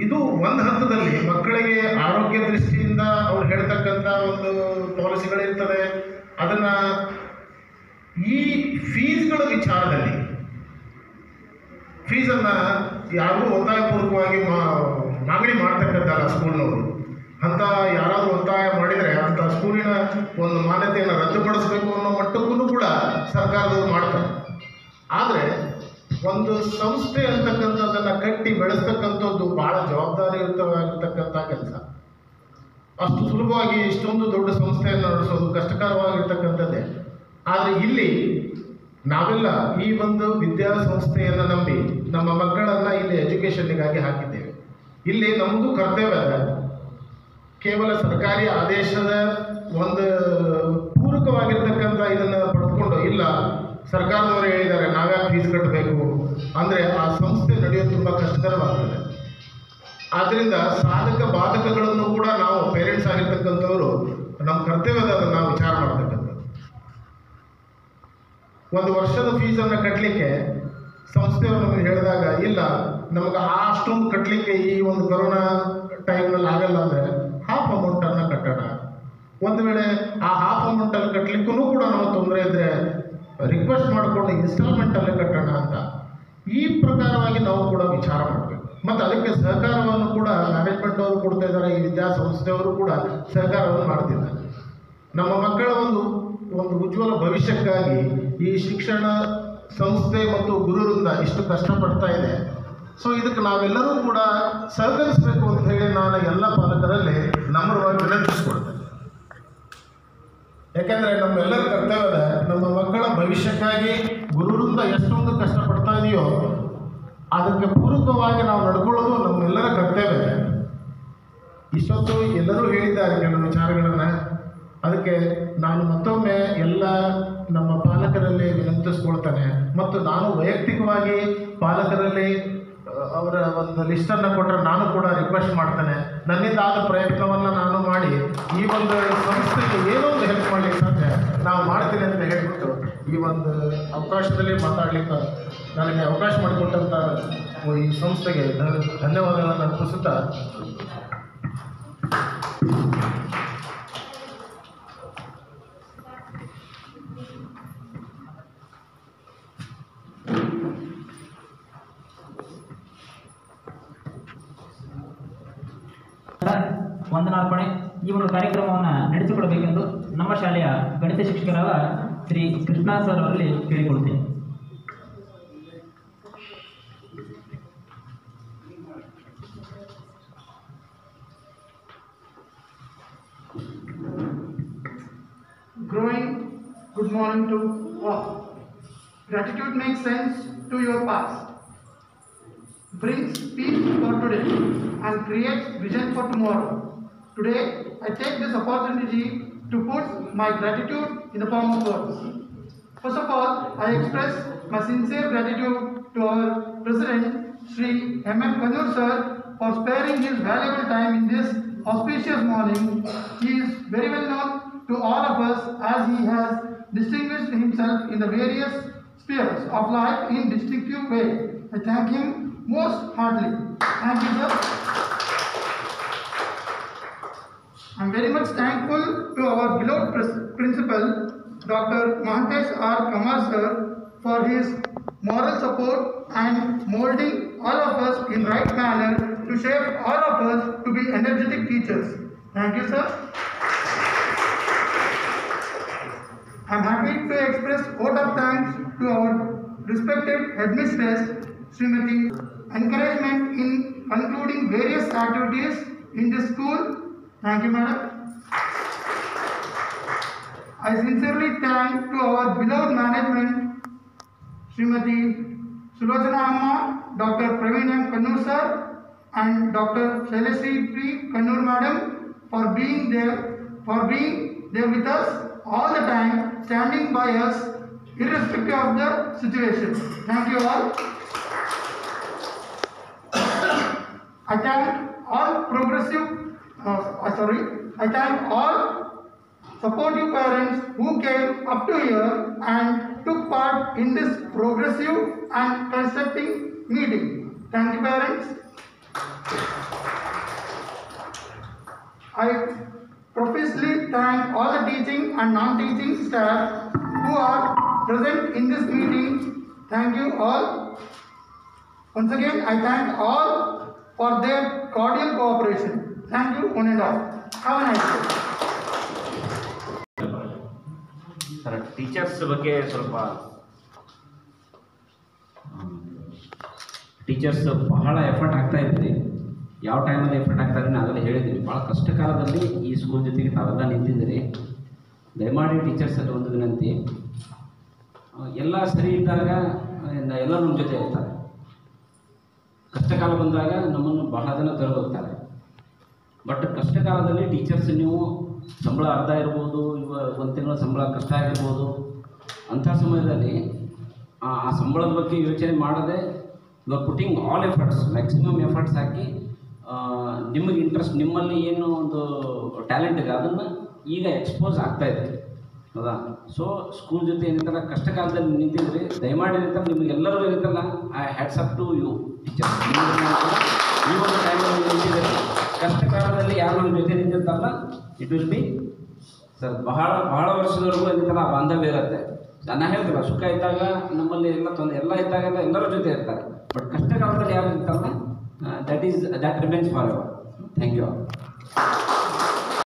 ಇದು ಒಂದು ಹಂತದಲ್ಲಿ ಮಕ್ಕಳಿಗೆ ಆರೋಗ್ಯ ದೃಷ್ಟಿಯಿಂದ ಅವ್ರು ಹೇಳ್ತಕ್ಕಂಥ ಒಂದು ಪಾಲಿಸಿಗಳಿರ್ತದೆ. ಅದನ್ನು ಈ ಫೀಸ್ಗಳ ವಿಚಾರದಲ್ಲಿ ಫೀಸನ್ನು ಯಾರೂ ಒತ್ತಾಯಪೂರ್ವಕವಾಗಿ ಮಾಗಣಿ ಮಾಡ್ತಕ್ಕಂಥಲ್ಲ ಸ್ಕೂಲ್ನವರು. ಅಂತ ಯಾರಾದರೂ ಒತ್ತಾಯ ಮಾಡಿದರೆ ಅಂಥ ಸ್ಕೂಲಿನ ಒಂದು ಮಾನ್ಯತೆಯನ್ನು ರದ್ದುಪಡಿಸಬೇಕು ಅನ್ನೋ ಮಟ್ಟಕ್ಕೂ ಕೂಡ ಸರ್ಕಾರದವರು ಮಾಡ್ತಾರೆ. ಆದರೆ ಒಂದು ಸಂಸ್ಥೆ ಅಂತಕ್ಕಂಥದ್ದನ್ನು ಕಟ್ಟಿ ಬೆಳೆಸ್ತಕ್ಕಂಥದ್ದು ಬಹಳ ಜವಾಬ್ದಾರಿಯುತವಾಗಿರ್ತಕ್ಕಂಥ ಕೆಲಸ. ಅಷ್ಟು ಸುಲಭವಾಗಿ ಇಷ್ಟೊಂದು ದೊಡ್ಡ ಸಂಸ್ಥೆಯನ್ನು ನಡೆಸೋದು ಕಷ್ಟಕರವಾಗಿರ್ತಕ್ಕಂಥದ್ದೇ. ಆದರೆ ಇಲ್ಲಿ ನಾವೆಲ್ಲ ಈ ಒಂದು ವಿದ್ಯಾಸಂಸ್ಥೆಯನ್ನು ನಂಬಿ ನಮ್ಮ ಮಕ್ಕಳನ್ನು ಇಲ್ಲಿ ಎಜುಕೇಷನ್ನಿಗಾಗಿ ಹಾಕಿದ್ದೇವೆ. ಇಲ್ಲಿ ನಮ್ಮದು ಕರ್ತವ್ಯ ಕೇವಲ ಸರ್ಕಾರಿ ಆದೇಶದ ಒಂದು ಪೂರಕವಾಗಿರ್ತಕ್ಕಂಥ ಇದನ್ನು ಪಡೆದುಕೊಂಡು ಇಲ್ಲ ಸರ್ಕಾರದವರು ಹೇಳಿದ್ದಾರೆ ನಾವ್ಯಾಕೆ ಫೀಸ್ ಕಟ್ಟಬೇಕು ಅಂದರೆ ಆ ಸಂಸ್ಥೆ ನಡೆಯೋದು ತುಂಬ ಕಷ್ಟಕರವಾಗ್ತದೆ. ಆದ್ದರಿಂದ ಸಾಧಕ ಬಾಧಕಗಳನ್ನು ಕೂಡ ನಾವು ಪೇರೆಂಟ್ಸ್ ಆಗಿರ್ತಕ್ಕಂಥವರು ನಮ್ಮ ಕರ್ತವ್ಯದ ನಾವು ವಿಚಾರ ಮಾಡ್ತಕ್ಕಂಥದ್ದು. ಒಂದು ವರ್ಷದ ಫೀಸನ್ನು ಕಟ್ಟಲಿಕ್ಕೆ ಸಂಸ್ಥೆಯವರು ನಮಗೆ ಹೇಳಿದಾಗ ಇಲ್ಲ ನಮಗೆ ಅಷ್ಟೊಂದು ಕಟ್ಟಲಿಕ್ಕೆ ಈ ಒಂದು ಕೊರೋನಾ ಟೈಮ್ನಲ್ಲಿ ಆಗಲ್ಲ ಅಂದರೆ ಹಾಫ್ ಅಮೌಂಟನ್ನು ಕಟ್ಟೋಣ. ಒಂದು ವೇಳೆ ಆ ಹಾಫ್ ಅಮೌಂಟನ್ನು ಕಟ್ಟಲಿಕ್ಕೂ ಕೂಡ ನಾವು ತೊಂದರೆ ಇದ್ದರೆ ರಿಕ್ವೆಸ್ಟ್ ಮಾಡಿಕೊಂಡು ಇನ್ಸ್ಟಾಲ್ಮೆಂಟಲ್ಲೇ ಕಟ್ಟೋಣ ಅಂತ ಈ ಪ್ರಕಾರವಾಗಿ ನಾವು ಕೂಡ ವಿಚಾರ ಮಾಡಬೇಕು. ಮತ್ತು ಅದಕ್ಕೆ ಸಹಕಾರವನ್ನು ಕೂಡ ಮ್ಯಾನೇಜ್ಮೆಂಟ್ ಅವರು ಕೊಡ್ತಾ ಇದ್ದಾರೆ, ಈ ವಿದ್ಯಾಸಂಸ್ಥೆಯವರು ಕೂಡ ಸಹಕಾರವನ್ನು ಮಾಡ್ತಿದ್ದಾರೆ. ನಮ್ಮ ಮಕ್ಕಳ ಒಂದು ಉಜ್ವಲ ಭವಿಷ್ಯಕ್ಕಾಗಿ ಈ ಶಿಕ್ಷಣ ಸಂಸ್ಥೆ ಮತ್ತು ಗುರುವೃಂದ ಇಷ್ಟು ಕಷ್ಟಪಡ್ತಾ ಇದೆ. ಸೊ ಇದಕ್ಕೆ ನಾವೆಲ್ಲರೂ ಕೂಡ ಸಹಕರಿಸಬೇಕು ಅಂತ ಹೇಳಿ ನಾನು ಎಲ್ಲ ಪಾಲಕರಲ್ಲಿ ನಮ್ರವಾಗಿ ವಿನಂತಿಸ್ಕೊಡ್ತೇನೆ. ಯಾಕೆಂದರೆ ನಮ್ಮೆಲ್ಲರ ಕರ್ತವ್ಯದ ನಮ್ಮ ಮಕ್ಕಳ ಭವಿಷ್ಯಕ್ಕಾಗಿ ಗುರುವೃಂದ ಎಷ್ಟೊಂದು ಕಷ್ಟಪಡ್ತಾ ಇದೆಯೋ ಅದಕ್ಕೆ ಪೂರಕವಾಗಿ ನಾವು ನಡ್ಕೊಳ್ಳೋದು ನಮ್ಮೆಲ್ಲರ ಕರ್ತವ್ಯ. ಇಷ್ಟೊತ್ತು ಎಲ್ಲರೂ ಹೇಳಿದ್ದಾರೆ ಕೆಲವು ವಿಚಾರಗಳನ್ನು. ಅದಕ್ಕೆ ನಾನು ಮತ್ತೊಮ್ಮೆ ಎಲ್ಲ ನಮ್ಮ ಪಾಲಕರಲ್ಲಿ ವಿನಂತಿಸ್ಕೊಳ್ತೇನೆ ಮತ್ತು ನಾನು ವೈಯಕ್ತಿಕವಾಗಿ ಪಾಲಕರಲ್ಲಿ ಅವರ ಒಂದು ಲಿಸ್ಟನ್ನು ಕೊಟ್ಟರೆ ನಾನು ಕೂಡ ರಿಕ್ವೆಸ್ಟ್ ಮಾಡ್ತೇನೆ. ನನ್ನಿಂದ ಆದ ಪ್ರಯತ್ನವನ್ನು ನಾನು ಮಾಡಿ ಈ ಒಂದು ಸಂಸ್ಥೆಗೆ ಏನೋ ಒಂದು ಹೆಲ್ಪ್ ಮಾಡಲಿಕ್ಕೆ ಸಾಧ್ಯ ನಾವು ಮಾಡ್ತೀನಿ ಅಂತ ಹೇಳ್ಬಿಟ್ಟು ಈ ಒಂದು ಅವಕಾಶದಲ್ಲಿ ಮಾತಾಡಲಿಕ್ಕೆ ನನಗೆ ಅವಕಾಶ ಮಾಡಿಕೊಟ್ಟಂಥ ಈ ಸಂಸ್ಥೆಗೆ ಧನ್ಯವಾದಗಳನ್ನು ಅರ್ಪಿಸುತ್ತಾ ವಂದನಾರ್ಪಣೆ ಈ ಒಂದು ಕಾರ್ಯಕ್ರಮವನ್ನು ನಡೆಸಿಕೊಡಬೇಕೆಂದು ನಮ್ಮ ಶಾಲೆಯ ಗಣಿತ ಶಿಕ್ಷಕರಾದ ಶ್ರೀ ಕೃಷ್ಣ ಸರ್ ಅವರಲ್ಲಿ ಕೇಳಿಕೊಳ್ತೇನೆ. Growing, good morning to all. Gratitude makes sense to your past, brings peace for today, and creates vision for tomorrow. Today, I take this opportunity to put my gratitude in the form of words. First of all, I express my sincere gratitude to our President, Sri M.M. Kannur sir, for sparing his valuable time in this auspicious morning. He is very well known to all of us as he has distinguished himself in the various spheres of life in distinctive way. I thank him most heartily. Thank you, sir. I am very much thankful to our beloved principal, Dr. Mahantesh R. Kamar sir, for his moral support and molding all of us in right manner to shape all of us to be energetic teachers. Thank you, sir. I am happy to express vote of thanks to our respected headmistress, Srimati, encouragement in concluding various activities in this school. Thank you, madam. I sincerely thank to our beloved management, Srimati Sulochana Amma, Dr. Praveen M. Kannur sir, and Dr. Shaileshri P. Kannur madam for being there with us all the time, standing by us irrespective of the situation. Thank you all. I thank all I thank all supportive parents who came up to here and took part in this progressive and constructive meeting. Thank you, parents. I profusely thank all the teaching and non-teaching staff who are present in this meeting. Thank you all. Once again, I thank all for their cordial cooperation. Thank you, one and all. Have a nice day. Sir teachers ಬಗ್ಗೆ ಸ್ವಲ್ಪ teachers ಬಹಳ effort ಆಗ್ತಾ ಇದ್ರಿ. ಯಾವ ಟೈಮಲ್ಲಿ effort ಆಗ್ತಾ ಇದ್ದೀನಿ ನಾವೆಲ್ಲ ಹೇಳಿದ್ದೀವಿ. ಭಾಳ ಕಷ್ಟ ಕಾಲದಲ್ಲಿ ಈ ಸ್ಕೂಲ್ ಜೊತೆಗೆ ತಾವೆಲ್ಲ ನಿಂತಿದ್ದೀರಿ. ದಯಮಾಡಿ ಟೀಚರ್ಸಲ್ಲಿ ಒಂದು ವಿನಂತಿ, ಎಲ್ಲ ಸರಿ ಇದ್ದಾಗ ಎಲ್ಲ ನಮ್ಮ ಜೊತೆ ಇರ್ತಾರೆ. ಕಷ್ಟ ಕಾಲ ಬಂದಾಗ ನಮ್ಮನ್ನು ಬಹಳ ಜನ ತೊರೆದೋಗ್ತಾರೆ. ಬಟ್ ಕಷ್ಟ ಕಾಲದಲ್ಲಿ ಟೀಚರ್ಸ್ ನೀವು ಸಂಬಳ ಅರ್ಧ ಇರ್ಬೋದು, ಒಂದು ತಿಂಗಳ ಸಂಬಳ ಕಷ್ಟ ಆಗಿರ್ಬೋದು. ಅಂಥ ಸಮಯದಲ್ಲಿ ಆ ಸಂಬಳದ ಬಗ್ಗೆ ಯೋಚನೆ ಮಾಡದೆ you are putting all efforts, maximum efforts ಹಾಕಿ ನಿಮಗೆ ಇಂಟ್ರೆಸ್ಟ್, ನಿಮ್ಮಲ್ಲಿ ಏನು ಒಂದು ಟ್ಯಾಲೆಂಟ್ ಇದೆ ಅದನ್ನು ಈಗ ಎಕ್ಸ್ಪೋಸ್ ಆಗ್ತಾಯಿದೆ, ಹೌದಾ? ಸೊ ಸ್ಕೂಲ್ ಜೊತೆ ಏನಂತಲ್ಲ ಕಷ್ಟ ಕಾಲದಲ್ಲಿ ನಿಂತಿದ್ರಿ. ದಯಮಾಡಿ ಏನಂತಾರೆ ನಿಮಗೆಲ್ಲರೂ ಏನಂತಲ್ಲ I hats off to you teachers. ಈ ಒಂದು ಟೈಮಲ್ಲಿ ನಿಂತಿದ್ದೀರಿ, ಕಷ್ಟ ಕಾಲದಲ್ಲಿ ಯಾರು ನಮ್ಮ ಜೊತೆ ನಿಂತಿರ್ತಾರಲ್ಲ ಇಟ್ ವಿಲ್ ಬಿ ಸರ್ ಬಹಳ ವರ್ಷದವರೆಗೂ ಏನಂತಲ್ಲ ಆ ಬಾಂಧವ್ಯ ಇರುತ್ತೆ. ನಾನು ಹೇಳ್ತಿಲ್ಲ, ಸುಖ ಇದ್ದಾಗ ನಮ್ಮಲ್ಲಿ ಎಲ್ಲ ಇದ್ದಾಗ ಎಲ್ಲರ ಜೊತೆ ಇರ್ತಾರೆ. ಬಟ್ ಕಷ್ಟ ಕಾಲದಲ್ಲಿ ಯಾರು ಇರ್ತಾರಲ್ಲ that remains forever. Thank you all.